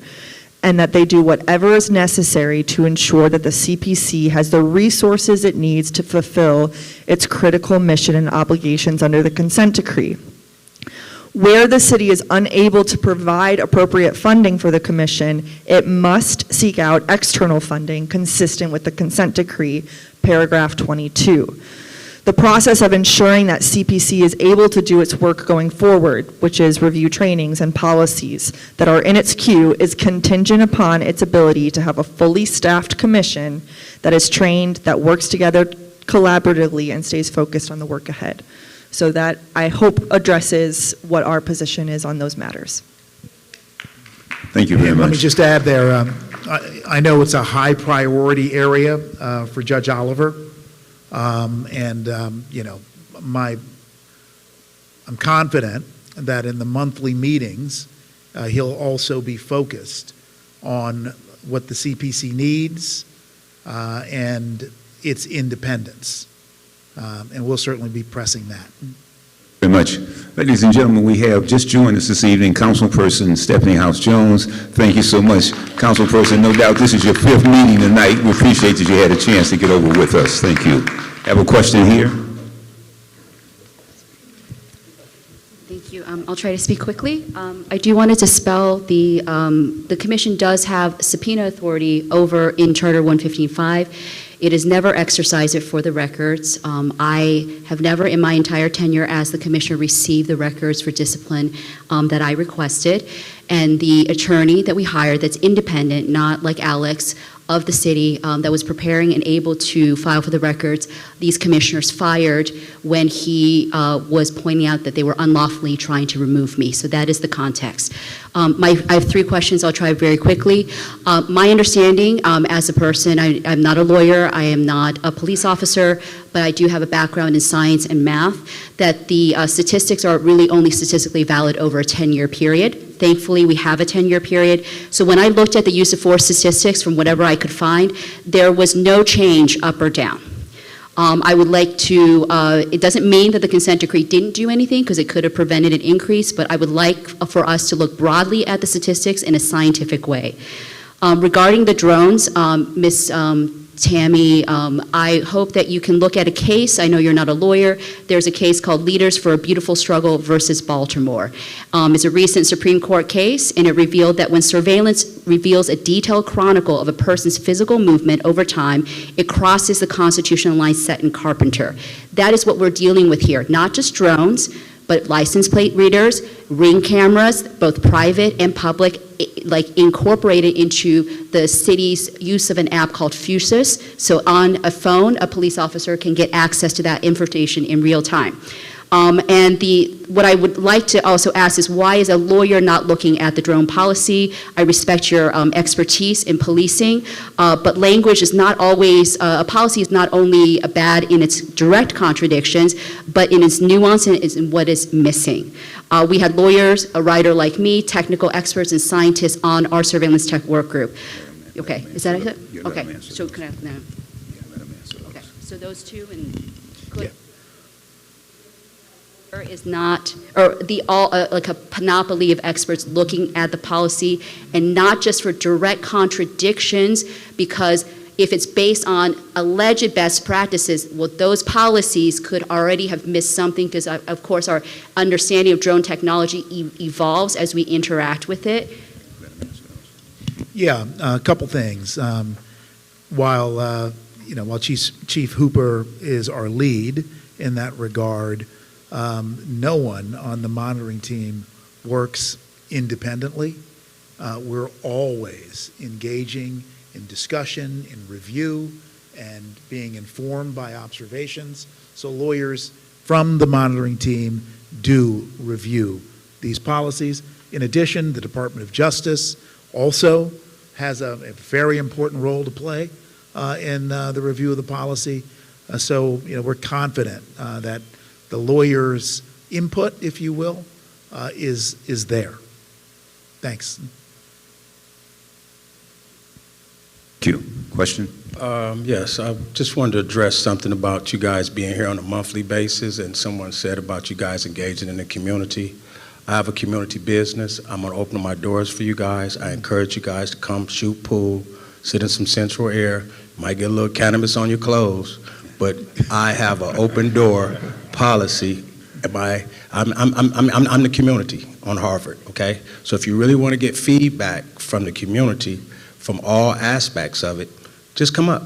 and that they do whatever is necessary to ensure that the CPC has the resources it needs to fulfill its critical mission and obligations under the consent decree. Where the city is unable to provide appropriate funding for the commission, it must seek out external funding consistent with the consent decree, paragraph 22. The process of ensuring that CPC is able to do its work going forward, which is review trainings and policies that are in its queue, is contingent upon its ability to have a fully staffed commission that is trained, that works together collaboratively, and stays focused on the work ahead. So that, I hope, addresses what our position is on those matters. Thank you very much. Let me just add there, I know it's a high priority area for Judge Oliver. You know, I'm confident that in the monthly meetings, he'll also be focused on what the CPC needs and its independence. And we'll certainly be pressing that. Very much. Ladies and gentlemen, we have just joined us this evening, Councilperson Stephanie House-Jones. Thank you so much, Councilperson. No doubt this is your 5th meeting tonight. We appreciate that you had a chance to get over with us. Thank you. Have a question here? Thank you. I'll try to speak quickly. I do want to dispel the commission does have subpoena authority over in Charter 115.5. It has never exercised it for the records. I have never in my entire tenure as the commissioner received the records for discipline that I requested. And the attorney that we hired that's independent, not like Alex, of the city that was preparing and able to file for the records, these commissioners fired when he was pointing out that they were unlawfully trying to remove me. So that is the context. I have 3 questions. I'll try very quickly. My understanding as a person, I'm not a lawyer, I am not a police officer, but I do have a background in science and math, that the statistics are really only statistically valid over a 10-year period. Thankfully, we have a 10-year period. So when I looked at the use of force statistics from whatever I could find, there was no change up or down. I would like to, it doesn't mean that the consent decree didn't do anything because it could have prevented an increase, but I would like for us to look broadly at the statistics in a scientific way. Regarding the drones, Ms. Tammy, I hope that you can look at a case. I know you're not a lawyer. There's a case called Leaders for a Beautiful Struggle versus Baltimore. It's a recent Supreme Court case, and it revealed that when surveillance reveals a detailed chronicle of a person's physical movement over time, it crosses the constitutional line set in Carpenter. That is what we're dealing with here, not just drones, but license plate readers, ring cameras, both private and public, like incorporated into the city's use of an app called Fusus. So on a phone, a police officer can get access to that information in real time. And what I would like to also ask is, why is a lawyer not looking at the drone policy? I respect your expertise in policing, but language is not always, a policy is not only bad in its direct contradictions, but in its nuance and in what is missing. We had lawyers, a writer like me, technical experts and scientists on our surveillance tech work group. Okay, is that it? Okay, so can I, no. Okay, so those two and could. Is not, or the all like a panoply of experts looking at the policy, and not just for direct contradictions, because if it's based on alleged best practices, well, those policies could already have missed something, because of course our understanding of drone technology evolves as we interact with it. Yeah, a couple things. While Chief Hooper is our lead in that regard, no one on the monitoring team works independently. We're always engaging in discussion, in review, and being informed by observations. So lawyers from the monitoring team do review these policies. In addition, the Department of Justice also has a very important role to play in the review of the policy. So we're confident that the lawyer's input, if you will, is there. Thanks. Thank you. Question? Yes, I just wanted to address something about you guys being here on a monthly basis, and someone said about you guys engaging in the community. I have a community business. I'm going to open my doors for you guys. I encourage you guys to come shoot pool, sit in some central air. Might get a little cannabis on your clothes, but I have an open door policy. I'm the community on Harvard, okay? So if you really want to get feedback from the community, from all aspects of it, just come up.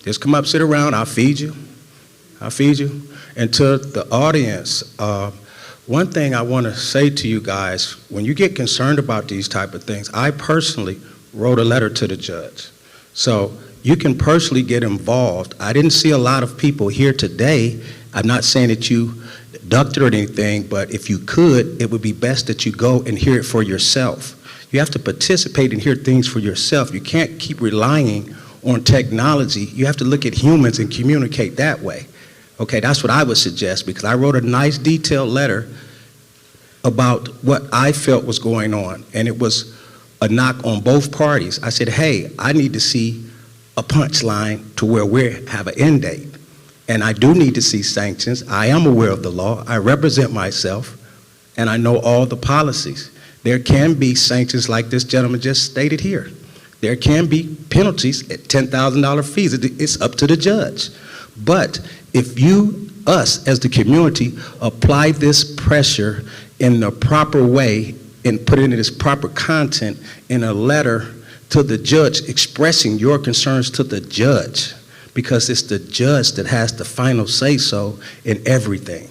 Just come up, sit around, I'll feed you. I'll feed you. And to the audience, one thing I want to say to you guys, when you get concerned about these type of things, I personally wrote a letter to the judge. So you can personally get involved. I didn't see a lot of people here today. I'm not saying that you ducked or anything, but if you could, it would be best that you go and hear it for yourself. You have to participate and hear things for yourself. You can't keep relying on technology. You have to look at humans and communicate that way. Okay, that's what I would suggest, because I wrote a nice detailed letter about what I felt was going on, and it was a knock on both parties. I said, hey, I need to see a punchline to where we have an end date. And I do need to see sanctions. I am aware of the law. I represent myself, and I know all the policies. There can be sanctions like this gentleman just stated here. There can be penalties at $10,000 fees. It's up to the judge. But if you, us as the community, apply this pressure in the proper way and put it in its proper content in a letter to the judge expressing your concerns to the judge, because it's the judge that has the final say-so in everything.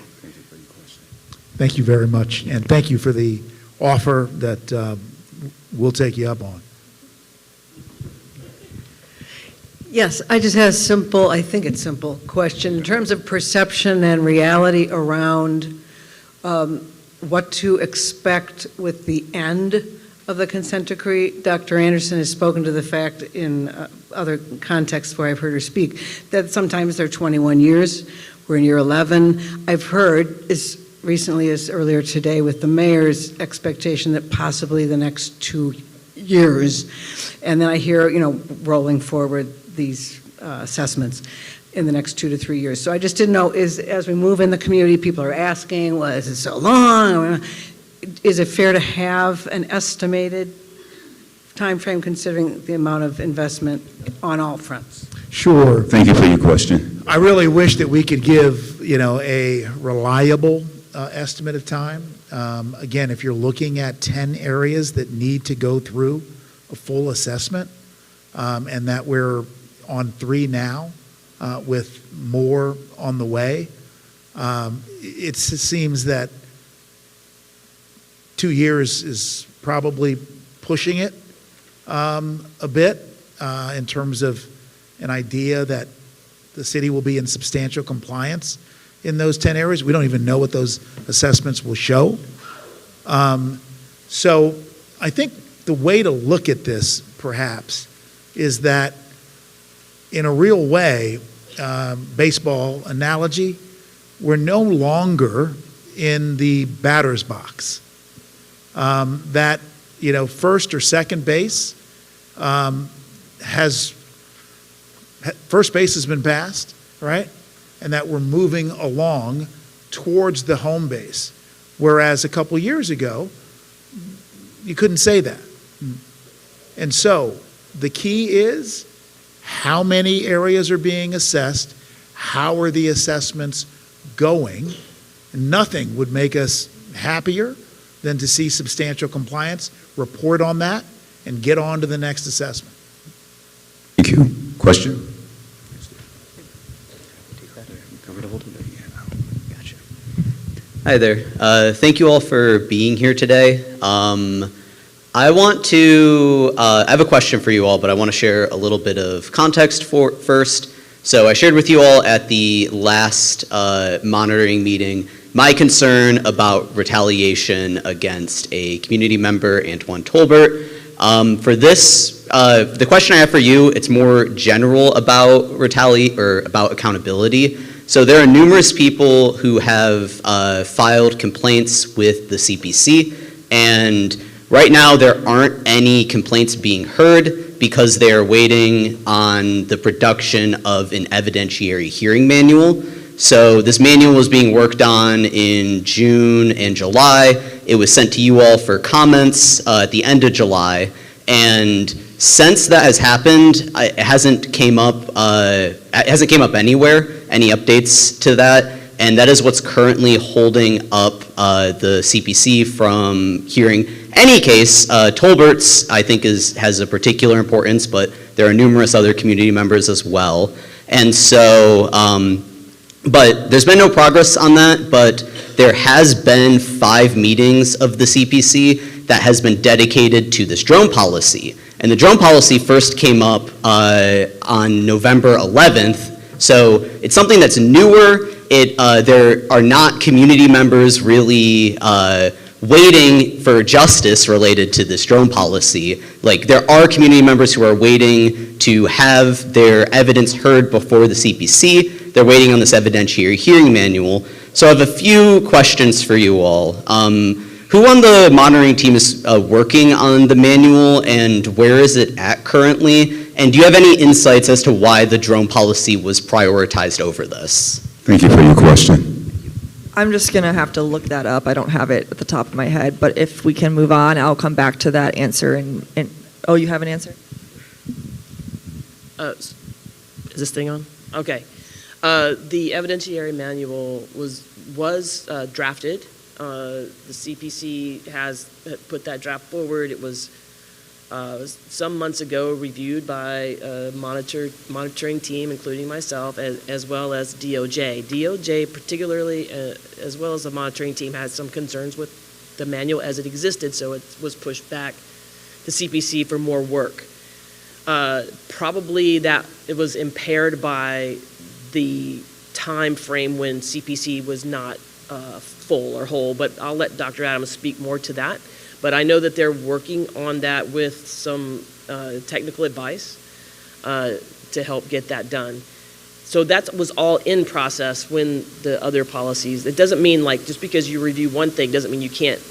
Thank you very much, and thank you for the offer that we'll take you up on. Yes, I just have a simple, I think it's simple question. In terms of perception and reality around what to expect with the end of the consent decree, Dr. Anderson has spoken to the fact in other contexts where I've heard her speak that sometimes they're 21 years. We're in year 11. I've heard as recently as earlier today with the mayor's expectation that possibly the next 2 years. And then I hear, rolling forward these assessments in the next 2 to 3 years. So I just didn't know, as we move in the community, people are asking, well, is it so long? Is it fair to have an estimated time frame considering the amount of investment on all fronts? Sure. Thank you for your question. I really wish that we could give, a reliable estimate of time. Again, if you're looking at 10 areas that need to go through a full assessment, and that we're on 3 now, with more on the way, it seems that 2 years is probably pushing it a bit in terms of an idea that the city will be in substantial compliance in those 10 areas. We don't even know what those assessments will show. So I think the way to look at this, perhaps, is that in a real way, baseball analogy, we're no longer in the batter's box. That, first or second base first base has been passed, right? And that we're moving along towards the home base. Whereas a couple years ago, you couldn't say that. And so the key is how many areas are being assessed, how are the assessments going. Nothing would make us happier than to see substantial compliance, report on that, and get on to the next assessment. Thank you. Question? Hi there. Thank you all for being here today. I have a question for you all, but I want to share a little bit of context first. So I shared with you all at the last monitoring meeting my concern about retaliation against a community member, Antoine Tolbert. For this, the question I have for you, it's more general about about accountability. So there are numerous people who have filed complaints with the CPC, and right now there aren't any complaints being heard because they are waiting on the production of an evidentiary hearing manual. So this manual was being worked on in June and July. It was sent to you all for comments at the end of July. And since that has happened, it hasn't came up anywhere, any updates to that. And that is what's currently holding up the CPC from hearing any case. Tolbert's, I think, has a particular importance, but there are numerous other community members as well. And so, but there's been no progress on that, but there has been 5 meetings of the CPC that has been dedicated to this drone policy. And the drone policy first came up on November 11th, so it's something that's newer. There are not community members really waiting for justice related to this drone policy. Like, there are community members who are waiting to have their evidence heard before the CPC. They're waiting on this evidentiary hearing manual. So I have a few questions for you all. Who on the monitoring team is working on the manual, and where is it at currently? And do you have any insights as to why the drone policy was prioritized over this? Thank you for your question. I'm just going to have to look that up. I don't have it at the top of my head, but if we can move on, I'll come back to that answer. And oh, you have an answer? Is this thing on? Okay. The evidentiary manual was drafted The CPC has put that draft forward. It was some months ago reviewed by a monitoring team, including myself, as well as DOJ. DOJ particularly, as well as the monitoring team, had some concerns with the manual as it existed, so it was pushed back to CPC for more work. Probably that it was impaired by the time frame when CPC was not full or whole, but I'll let Dr. Adams speak more to that. But I know that they're working on that with some technical advice to help get that done. So that was all in process when the other policies, it doesn't mean like just because you review one thing doesn't mean you can't,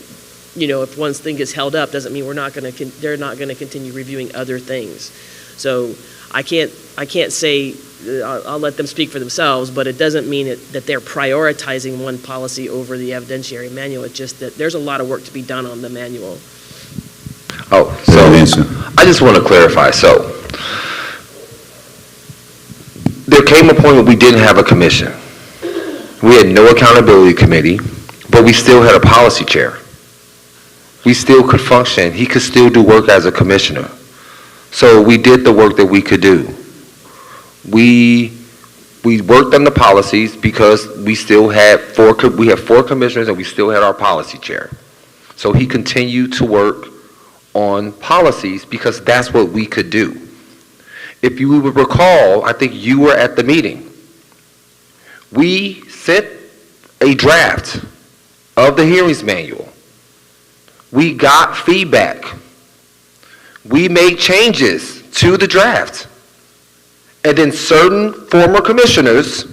if one thing is held up, doesn't mean they're not going to continue reviewing other things. So I can't say, I'll let them speak for themselves, but it doesn't mean that they're prioritizing one policy over the evidentiary manual. It's just that there's a lot of work to be done on the manual. Oh, so I just want to clarify. So there came a point when we didn't have a commission. We had no accountability committee, but we still had a policy chair. We still could function. He could still do work as a commissioner. So we did the work that we could do. We worked on the policies because we still had four commissioners and we still had our policy chair. So he continued to work on policies because that's what we could do. If you would recall, I think you were at the meeting. We sent a draft of the hearings manual. We got feedback. We made changes to the draft. And then certain former commissioners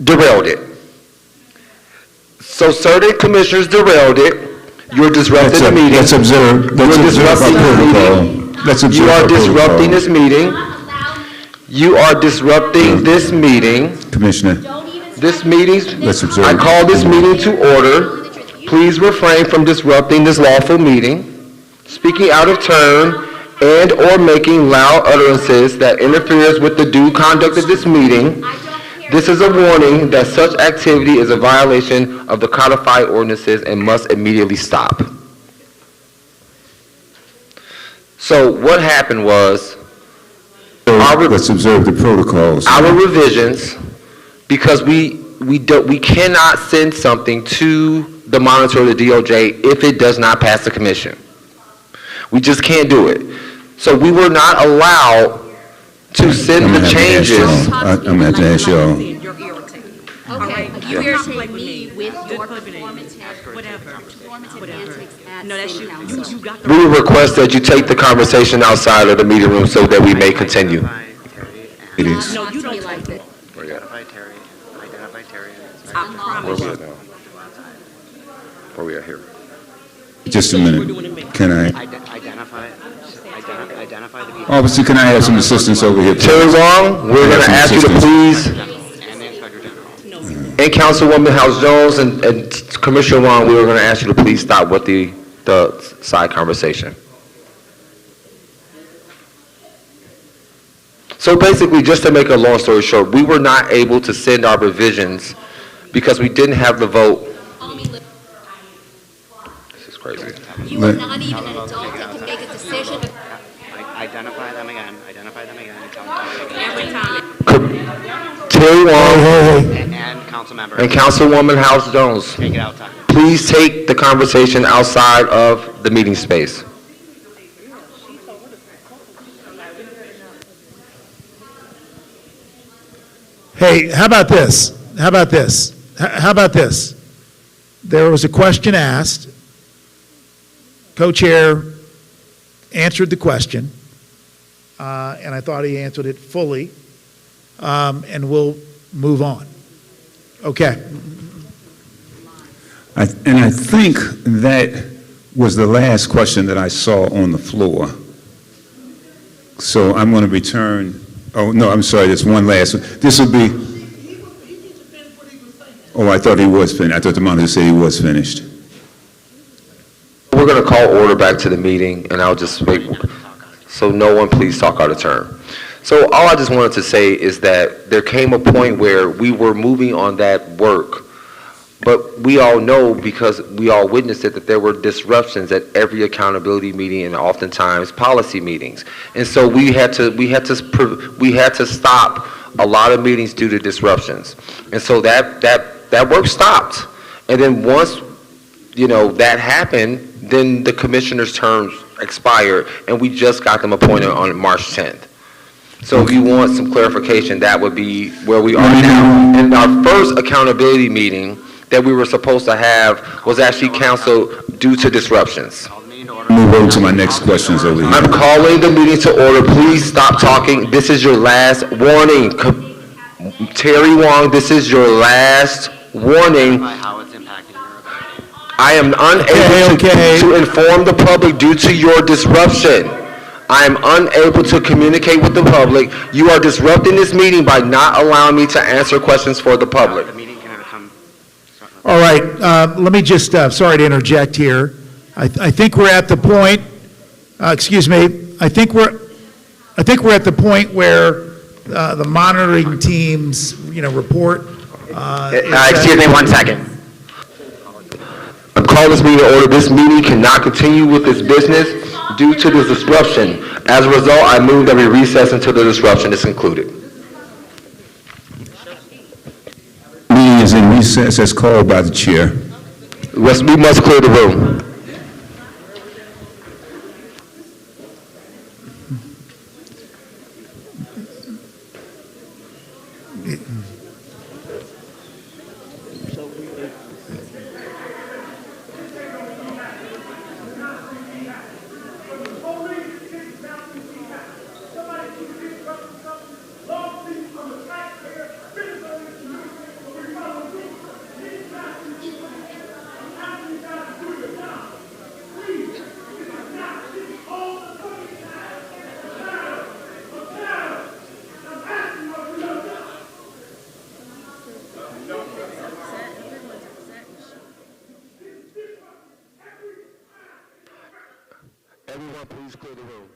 derailed it. So certain commissioners derailed it. You're disrupting the meeting. Let's observe. You are disrupting this meeting. You are disrupting this meeting. Commissioner. This meeting, Let's observe. I call this meeting to order. Please refrain from disrupting this lawful meeting, speaking out of turn, and or making loud utterances that interferes with the due conduct of this meeting. This is a warning that such activity is a violation of the codified ordinances and must immediately stop. So what happened was, let's observe the protocols. our revisions, because we cannot send something to the monitor of the DOJ if it does not pass the commission. We just can't do it. So we were not allowed to send the changes. I'm going to have to ask y'all. Okay, you irritate me with your performance antics. We would request that you take the conversation outside of the meeting room so that we may continue. It is. No, you don't like it. Where we at here? Just a minute. Can I? Identify the Officer, can I have some assistance over here? Terry Wong, we're going to ask you to please, and Councilwoman House Jones and Commissioner Wong, we were going to ask you to please stop with the side conversation. So basically, just to make a long story short, we were not able to send our revisions because we didn't have the vote. This is crazy. You are not even an adult that can make a decision. Identify them again. Every time. Terry Wong And Councilmember. and Councilwoman House Jones, Take it outside. please take the conversation outside of the meeting space. Hey, how about this? How about this? How about this? There was a question asked. Co-chair answered the question, and I thought he answered it fully, and we'll move on. Okay. And I think that was the last question that I saw on the floor. So I'm going to return. Oh, no, I'm sorry, there's one last one. This will be. Oh, I thought he was finished. I thought the monitor said he was finished. We're going to call order back to the meeting, and I'll just make, so no one please talk out of turn. So all I just wanted to say is that there came a point where we were moving on that work, but we all know, because we all witnessed it, that there were disruptions at every accountability meeting and oftentimes policy meetings. And so we had to stop a lot of meetings due to disruptions. And so that work stopped. And then once, that happened, then the commissioner's terms expired, and we just got them appointed on March 10th. So if you want some clarification, that would be where we are now. And our first accountability meeting that we were supposed to have was actually canceled due to disruptions. Move over to my next questions over here. I'm calling the meeting to order. Please stop talking. This is your last warning. Terry Wong, this is your last warning. I am unable to inform the public due to your disruption. I am unable to communicate with the public. You are disrupting this meeting by not allowing me to answer questions for the public. All right, let me just, sorry to interject here. I think we're at the point, excuse me, I think we're at the point where the monitoring team's, report. Excuse me 1 second. I'm calling this meeting to order. This meeting cannot continue with its business due to the disruption. As a result, I move that we recess until the disruption is concluded. Meeting is in recess as called by the chair. We must clear the room. Everyone, please clear the room.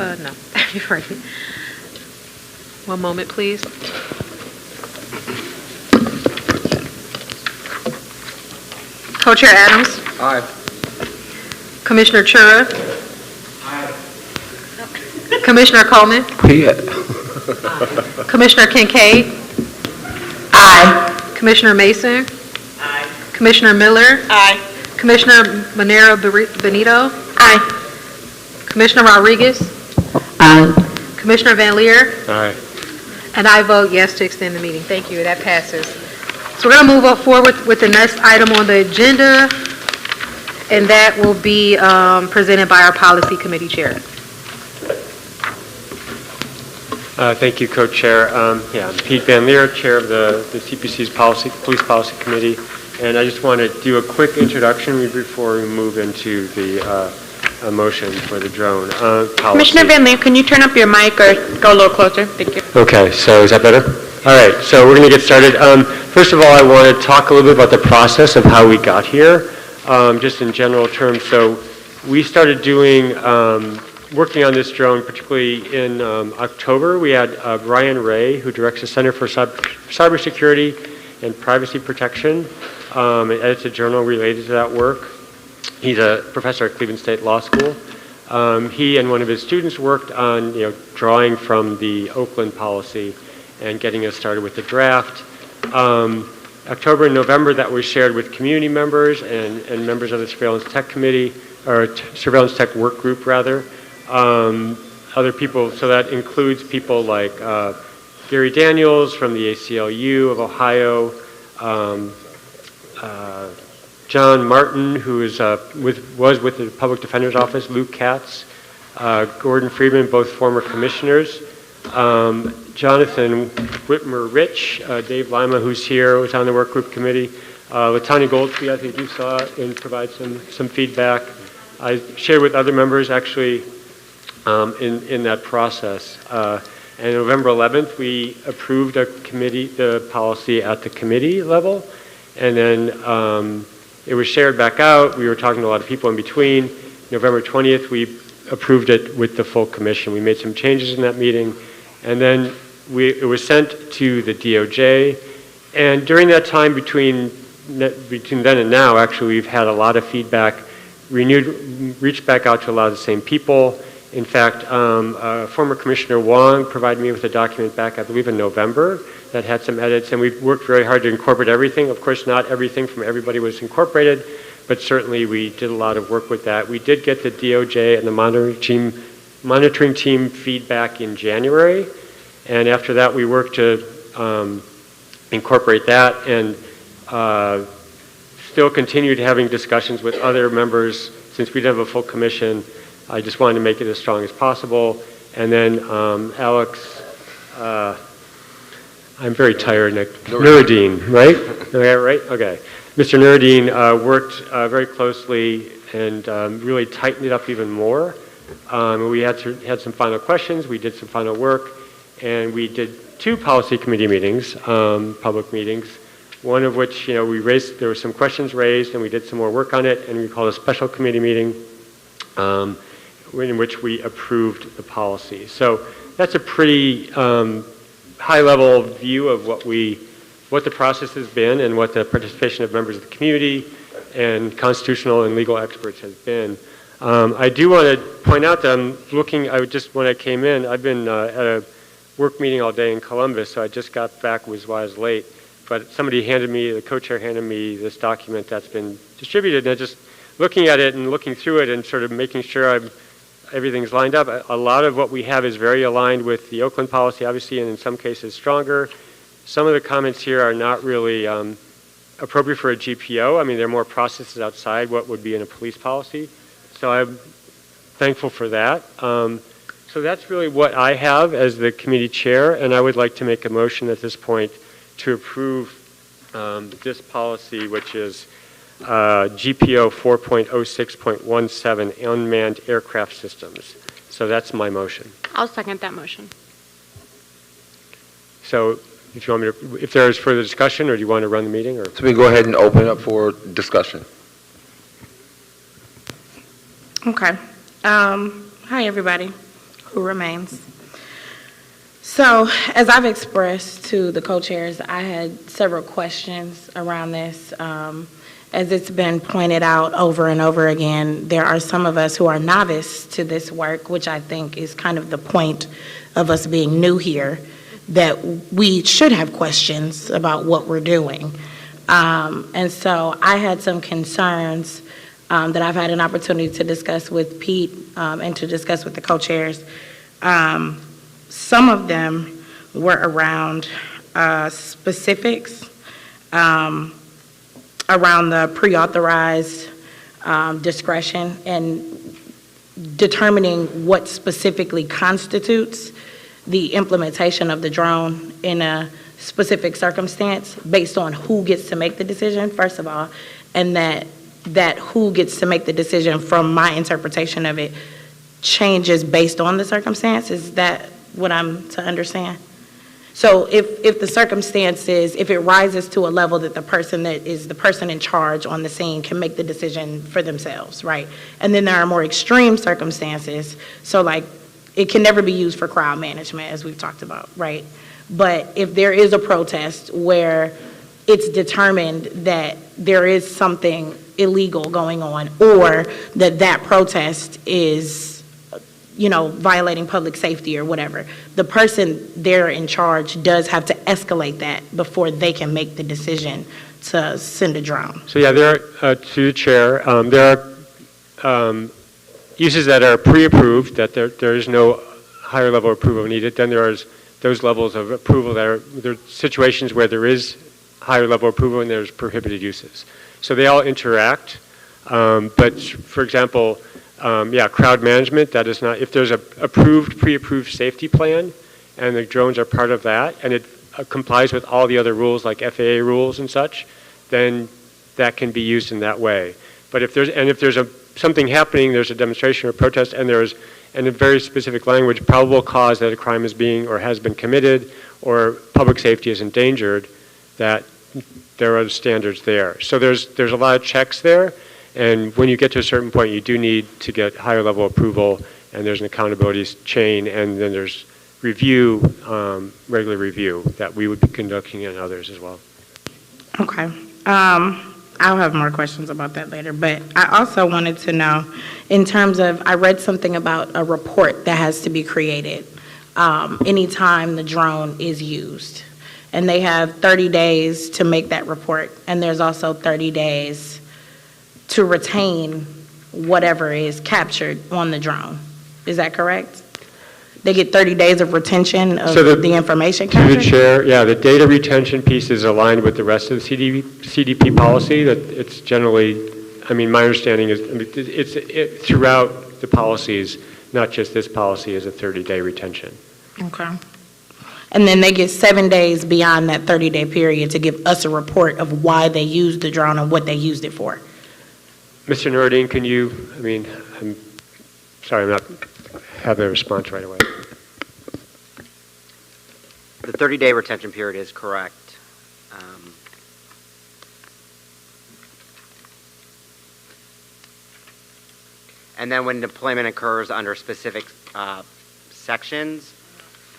No. You're right. One moment, please. Co-Chair Adams. Aye. Commissioner Chura. Commissioner Coleman. Commissioner Kincaid. Aye. Commissioner Mason. Aye. Commissioner Miller. Aye. Commissioner Monero Benito. Aye. Commissioner Rodriguez. Aye. Commissioner Van Leer. Aye. And I vote yes to extend the meeting. Thank you. That passes. So we're going to move up forward with the next item on the agenda, and that will be presented by our Policy Committee Chair. Thank you, Co-Chair. I'm Pete Van Leer, Chair of the CPC's Police Policy Committee, and I just want to do a quick introduction before we move into the motion for the drone policy. Commissioner Van Leer, can you turn up your mic or go a little closer? Thank you. Okay, so is that better? All right, so we're going to get started. First of all, I want to talk a little bit about the process of how we got here, just in general terms. So we started doing, working on this drone, particularly in October. We had Brian Ray, who directs the Center for Cybersecurity and Privacy Protection, and edits a journal related to that work. He's a professor at Cleveland State Law School. He and one of his students worked on, drawing from the Oakland policy and getting us started with the draft. October and November, that was shared with community members and members of the Surveillance Tech Committee, or Surveillance Tech Work Group, rather. Other people, so that includes people like Gary Daniels from the ACLU of Ohio, John Martin, who is was with the Public Defender's Office, Luke Katz, Gordon Friedman, both former commissioners, Jonathan Whitmer-Rich, Dave Lima, who's here, was on the work group committee, Latanya Goldsby, I think you saw, and provide some feedback. I shared with other members, actually, in that process. And November 11th, we approved the policy at the committee level, and then it was shared back out. We were talking to a lot of people in between. November 20th, we approved it with the full commission. We made some changes in that meeting, and then it was sent to the DOJ. And during that time, between then and now, actually, we've had a lot of feedback, reached back out to a lot of the same people. In fact, former Commissioner Wong provided me with a document back, I believe, in November that had some edits, and we've worked very hard to incorporate everything. Of course, not everything from everybody was incorporated, but certainly we did a lot of work with that. We did get the DOJ and the monitoring team feedback in January, and after that we worked to incorporate that, and still continued having discussions with other members. Since we didn't have a full commission, I just wanted to make it as strong as possible. And then Alex, I'm very tired, Nick. Nuruddin, right? Right? Okay. Mr. Nuruddin worked very closely and really tightened it up even more. We had some final questions, we did some final work, and we did 2 policy committee meetings, public meetings, one of which, there were some questions raised, and we did some more work on it, and we called a special committee meeting in which we approved the policy. So that's a pretty high-level view of what the process has been and what the participation of members of the community and constitutional and legal experts has been. I do want to point out that when I came in, I've been at a work meeting all day in Columbus, so I just got back, was why I was late. But the co-chair handed me this document that's been distributed, and just looking at it and looking through it and sort of making sure everything's lined up. A lot of what we have is very aligned with the Oakland policy, obviously, and in some cases stronger. Some of the comments here are not really appropriate for a GPO. I mean, there are more processes outside what would be in a police policy. So I'm thankful for that. So that's really what I have as the committee chair, and I would like to make a motion at this point to approve this policy, which is GPO 4.06.17, unmanned aircraft systems. So that's my motion. I'll second that motion. So if you want me to, if there is further discussion, or do you want to run the meeting? Or? So we go ahead and open up for discussion. Okay. Hi, everybody. who remains. So, as I've expressed to the co-chairs, I had several questions around this. As it's been pointed out over and over again, there are some of us who are novice to this work, which I think is kind of the point of us being new here, that we should have questions about what we're doing. And so I had some concerns that I've had an opportunity to discuss with Pete and to discuss with the co-chairs. Some of them were around specifics, around the pre-authorized discretion and determining what specifically constitutes the implementation of the drone in a specific circumstance based on who gets to make the decision, first of all, and that who gets to make the decision, from my interpretation of it, changes based on the circumstance. Is that what I'm to understand? So if the circumstances, if it rises to a level that the person that is the person in charge on the scene can make the decision for themselves, right? And then there are more extreme circumstances, so like it can never be used for crowd management, as we've talked about, right? But if there is a protest where it's determined that there is something illegal going on, or that protest is, violating public safety or whatever, the person there in charge does have to escalate that before they can make the decision to send a drone. So yeah, there are, to the chair, there are uses that are pre-approved, that there is no higher level of approval needed. Then there is those levels of approval there are situations where there is higher level approval and there's prohibited uses. So they all interact, but for example, crowd management, that is not, if there's a pre-approved safety plan and the drones are part of that and it complies with all the other rules like FAA rules and such, then that can be used in that way. But if there's something happening, there's a demonstration or protest, and there's, in a very specific language, probable cause that a crime is being or has been committed or public safety is endangered, that there are standards there. So there's a lot of checks there, and when you get to a certain point, you do need to get higher level approval, and there's an accountability chain, and then there's review, regular review that we would be conducting and others as well. Okay. I'll have more questions about that later, but I also wanted to know, in terms of, I read something about a report that has to be created anytime the drone is used. And they have 30 days to make that report, and there's also 30 days to retain whatever is captured on the drone. Is that correct? They get 30 days of retention of the information captured? To the chair, yeah, the data retention piece is aligned with the rest of the CDP policy. That it's generally, my understanding is, it's throughout the policies, not just this policy, is a 30-day retention. Okay. And then they get 7 days beyond that 30-day period to give us a report of why they used the drone and what they used it for. Mr. Nuruddin, can you, I'm sorry, I'm not having a response right away. The 30-day retention period is correct. And then when deployment occurs under specific sections,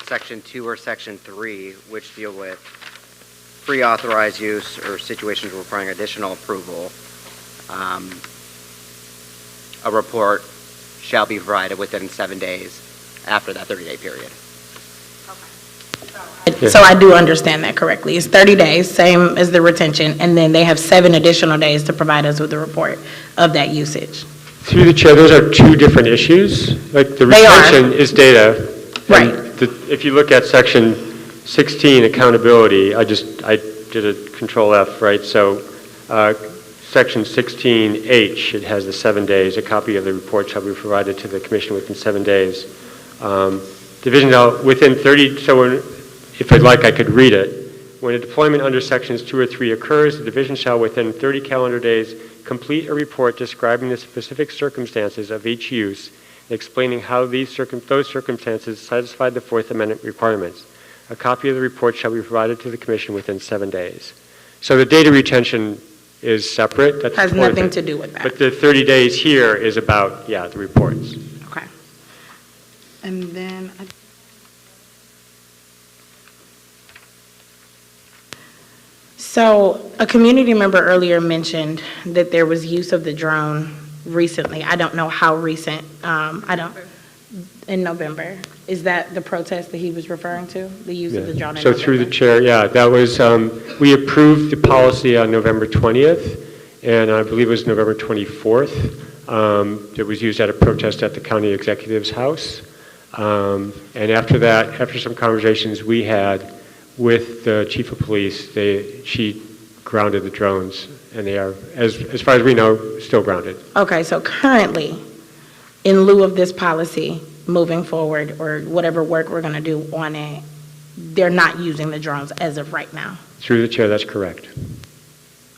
Section 2 or Section 3, which deal with pre-authorized use or situations requiring additional approval, a report shall be provided within 7 days after that 30-day period. So I do understand that correctly. It's 30 days, same as the retention, and then they have 7 additional days to provide us with a report of that usage. Through the chair, those are two different issues. Like the retention is data. Right. If you look at Section 16, accountability, I did a Control F, right? So Section 16H, it has the 7 days. A copy of the report shall be provided to the Commission within 7 days. Division now within 30, so if I'd like, I could read it. When a deployment under Sections 2 or 3 occurs, the division shall within 30 calendar days complete a report describing the specific circumstances of each use, explaining how those circumstances satisfy the Fourth Amendment requirements. A copy of the report shall be provided to the Commission within 7 days. So the data retention is separate. That has nothing to do with that. But the 30 days here is about, the reports. Okay. And then, so a community member earlier mentioned that there was use of the drone recently. I don't know how recent. In November. Is that the protest that he was referring to? The use of the drone in So November? through the chair, yeah, that was, we approved the policy on November 20th, and I believe it was November 24th. It was used at a protest at the county executive's house. And after that, after some conversations we had with the chief of police, she grounded the drones, and they are, as far as we know, still grounded. Okay, so currently, in lieu of this policy, moving forward, or whatever work we're going to do on it, they're not using the drones as of right now. Through the chair, that's correct.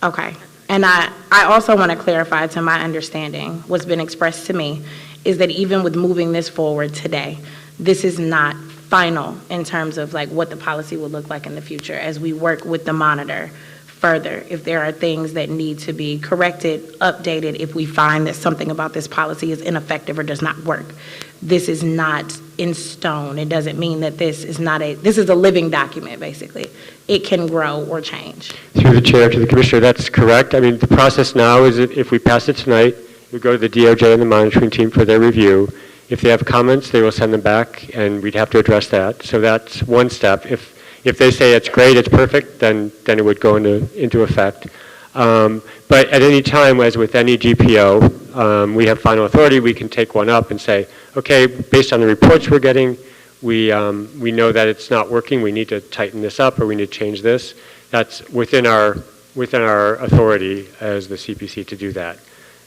Okay. And I also want to clarify, to my understanding, what's been expressed to me is that even with moving this forward today, this is not final in terms of like what the policy will look like in the future as we work with the monitor further. If there are things that need to be corrected, updated, if we find that something about this policy is ineffective or does not work, this is not in stone. It doesn't mean that this is a living document, basically. It can grow or change. Through the chair to the commissioner, that's correct. I mean, the process now is that if we pass it tonight, we go to the DOJ and the monitoring team for their review. If they have comments, they will send them back, and we'd have to address that. So that's one step. If they say it's great, it's perfect, then it would go into effect. But at any time, as with any GPO, we have final authority. We can take one up and say, okay, based on the reports we're getting, we know that it's not working. We need to tighten this up, or we need to change this. That's within our authority as the CPC to do that.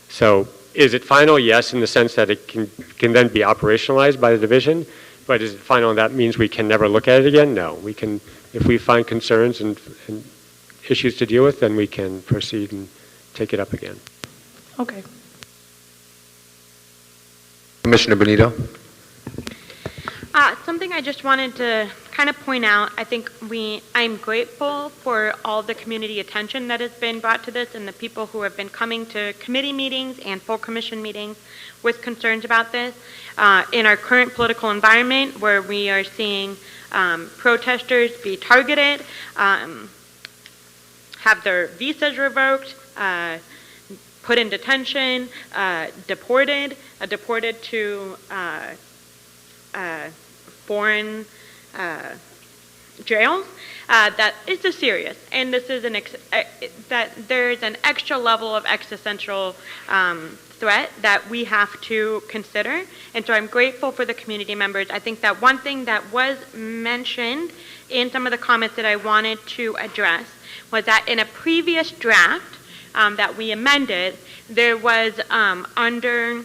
So is it final? Yes, in the sense that it can then be operationalized by the division. But is it final, and that means we can never look at it again? No. We can, if we find concerns and issues to deal with, then we can proceed and take it up again. Okay. Commissioner Benito? Something I just wanted to kind of point out, I think I'm grateful for all the community attention that has been brought to this and the people who have been coming to committee meetings and full commission meetings with concerns about this. In our current political environment, where we are seeing protesters be targeted, have their visas revoked, put in detention, deported to foreign jails, that is just serious. And this is that there's an extra level of existential threat that we have to consider. And so I'm grateful for the community members. I think that one thing that was mentioned in some of the comments that I wanted to address was that in a previous draft that we amended, there was under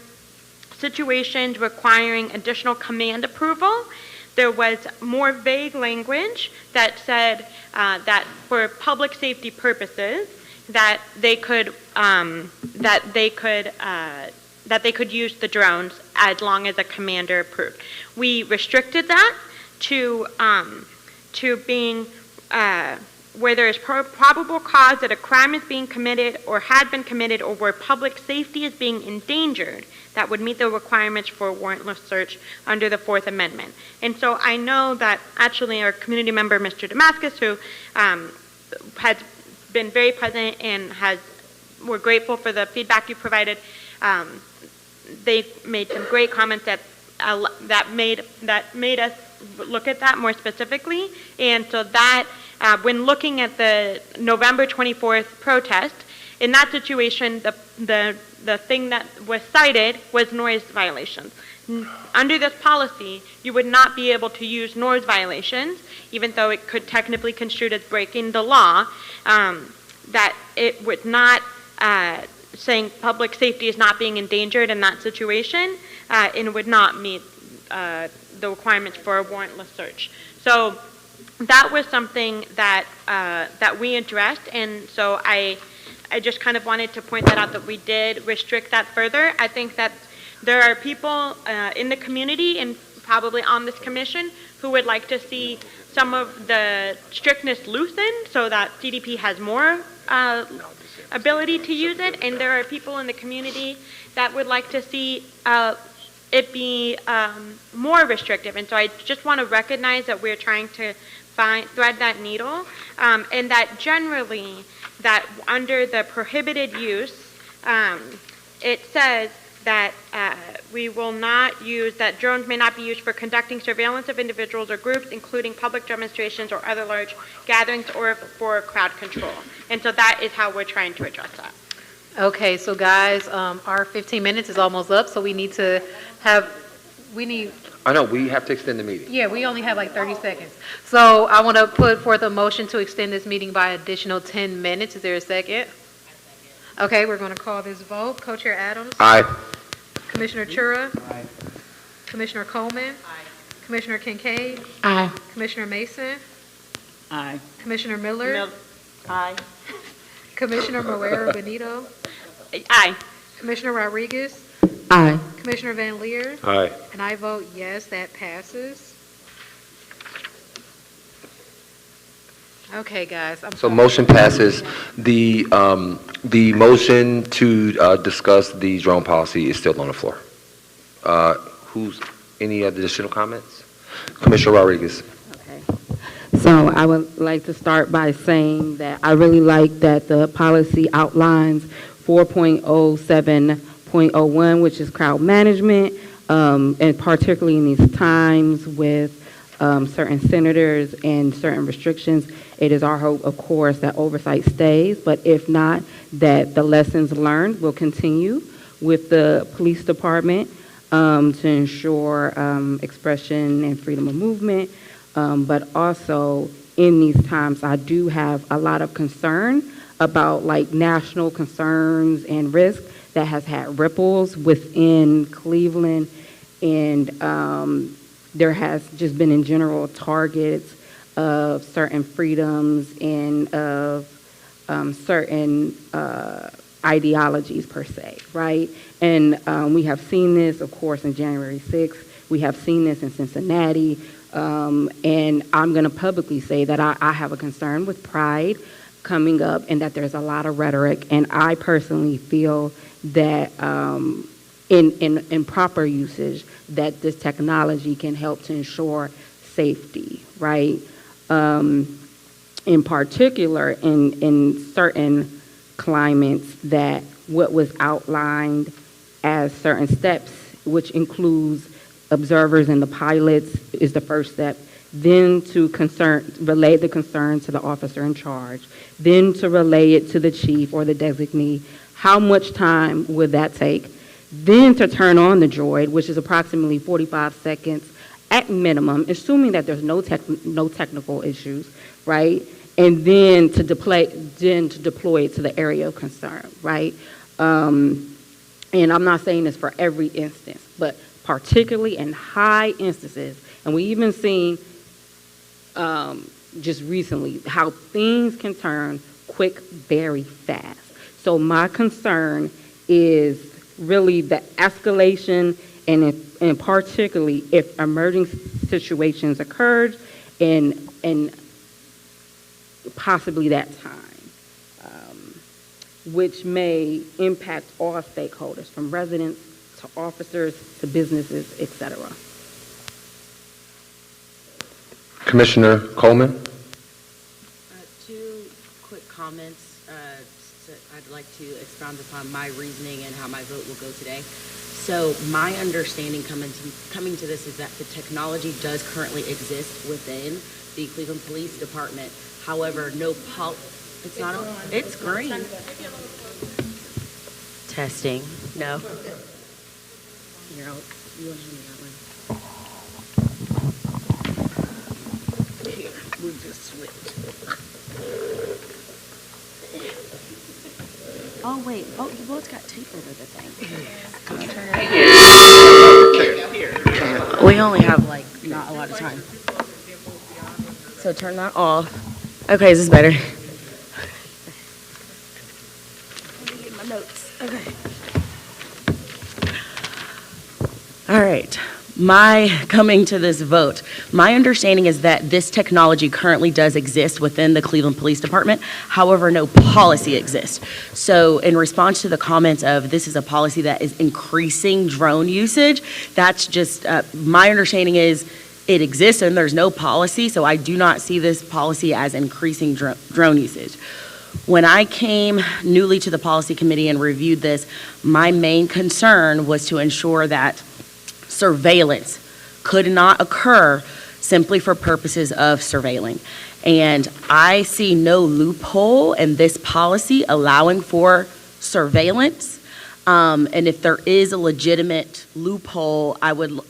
situations requiring additional command approval, there was more vague language that said that for public safety purposes, that they could use the drones as long as a commander approved. We restricted that to being where there is probable cause that a crime is being committed or had been committed, or where public safety is being endangered, that would meet the requirements for a warrantless search under the Fourth Amendment. And so I know that actually our community member, Mr. Damascus, who has been very present and we're grateful for the feedback you provided. They made some great comments that made us look at that more specifically. And so that when looking at the November 24th protest, in that situation, the thing that was cited was noise violations. Under this policy, you would not be able to use noise violations, even though it could technically construed as breaking the law, that it would not, saying public safety is not being endangered in that situation, and would not meet the requirements for a warrantless search. So that was something that we addressed, and so I just kind of wanted to point that out, that we did restrict that further. I think that there are people in the community and probably on this commission who would like to see some of the strictness loosened so that CDP has more ability to use it, and there are people in the community that would like to see it be more restrictive. And so I just want to recognize that we're trying to thread that needle, and that generally, that under the prohibited use, it says that we will not use, that drones may not be used for conducting surveillance of individuals or groups, including public demonstrations or other large gatherings, or for crowd control. And so that is how we're trying to address that. Okay, so guys, our 15 minutes is almost up, so we need, I know, we have to extend the meeting. yeah, we only have like 30 seconds. So I want to put forth a motion to extend this meeting by additional 10 minutes. Is there a second? Okay, we're going to call this vote. Co-Chair Adams? Aye. Commissioner Chura? Aye. Commissioner Coleman? Aye. Commissioner Kincaid? Aye. Commissioner Mason? Aye. Commissioner Miller? Aye. Commissioner Moreira Benito? Aye. Commissioner Rodriguez? Aye. Commissioner Van Leer? Aye. And I vote yes, that passes. Okay, guys. So motion passes. The motion to discuss the drone policy is still on the floor. Any additional comments? Commissioner Rodriguez. So I would like to start by saying that I really like that the policy outlines 4.07.01, which is crowd management, and particularly in these times with certain senators and certain restrictions. It is our hope, of course, that oversight stays, but if not, that the lessons learned will continue with the police department to ensure expression and freedom of movement. But also in these times, I do have a lot of concern about like national concerns and risk that has had ripples within Cleveland, and there has just been in general targets of certain freedoms and of certain ideologies per se, right? And we have seen this, of course, in January 6th. We have seen this in Cincinnati. And I'm going to publicly say that I have a concern with Pride coming up, and that there's a lot of rhetoric. And I personally feel that in proper usage, that this technology can help to ensure safety, right? In particular, in certain climates, that what was outlined as certain steps, which includes observers and the pilots, is the first step. Then to relay the concern to the officer in charge. Then to relay it to the chief or the designee. How much time would that take? Then to turn on the droid, which is approximately 45 seconds at minimum, assuming that there's no technical issues, right? And then to deploy it to the area of concern, right? And I'm not saying this for every instance, but particularly in high instances, and we even seen just recently how things can turn quick very fast. So my concern is really the escalation, and particularly if emerging situations occurred, and possibly that time, which may impact all stakeholders, from residents to officers to businesses, etc. Commissioner Coleman. Two quick comments. I'd like to expound upon my reasoning and how my vote will go today. So my understanding coming to this is that the technology does currently exist within the Cleveland Police Department. However, it's not on. It's green. Testing. No. Here, you want to hand me that one? Here, we'll just switch. Oh, wait. Oh, well, it's got tape over the thing. Can I turn it on? We only have, not a lot of time. So turn that off. Okay, is this better? Let me get my notes. Okay. All right. coming to this vote, my understanding is that this technology currently does exist within the Cleveland Police Department. However, no policy exists. So in response to the comments of this is a policy that is increasing drone usage, that's just, my understanding is it exists and there's no policy, so I do not see this policy as increasing drone usage. When I came newly to the policy committee and reviewed this, my main concern was to ensure that surveillance could not occur simply for purposes of surveilling. And I see no loophole in this policy allowing for surveillance. And if there is a legitimate loophole, I would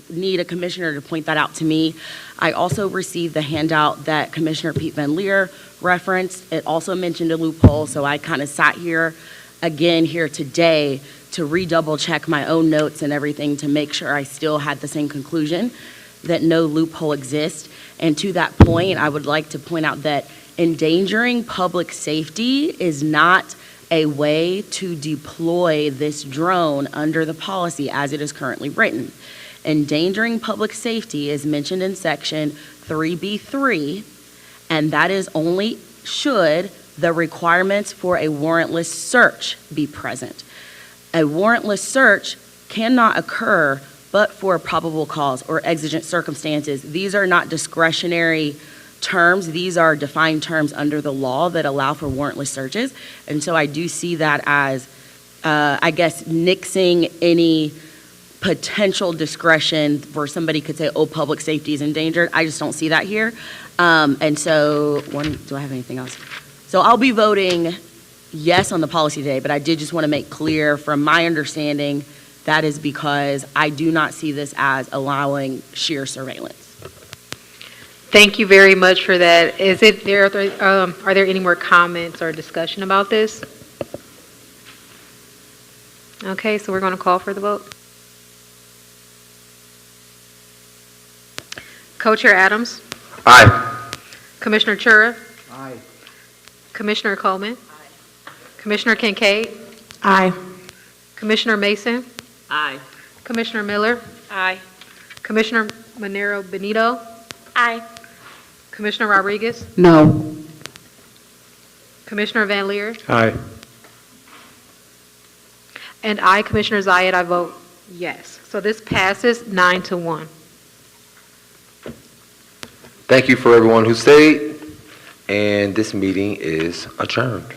need a commissioner to point that out to me. I also received the handout that Commissioner Pete Van Leer referenced. It also mentioned a loophole, so I kind of sat here again here today to redouble check my own notes and everything to make sure I still had the same conclusion, that no loophole exists. And to that point, I would like to point out that endangering public safety is not a way to deploy this drone under the policy as it is currently written. Endangering public safety is mentioned in section 3B3, and that is only should the requirements for a warrantless search be present. A warrantless search cannot occur but for a probable cause or exigent circumstances. These are not discretionary terms. These are defined terms under the law that allow for warrantless searches. And so I do see that as, I guess, nixing any potential discretion where somebody could say, oh, public safety is endangered. I just don't see that here. And so, do I have anything else? So I'll be voting yes on the policy today, but I did just want to make clear from my understanding that is because I do not see this as allowing sheer surveillance. Thank you very much for that. Are there any more comments or discussion about this? Okay, so we're going to call for the vote. Co-Chair Adams? Aye. Commissioner Chura? Aye. Commissioner Coleman? Aye. Commissioner Kincaid? Aye. Commissioner Mason? Aye. Commissioner Miller? Aye. Commissioner Monero Benito? Aye. Commissioner Rodriguez? No. Commissioner Van Leer? Aye. And I, Commissioner Zayed, I vote yes. So this passes 9-1. Thank you for everyone who stayed, and this meeting is adjourned.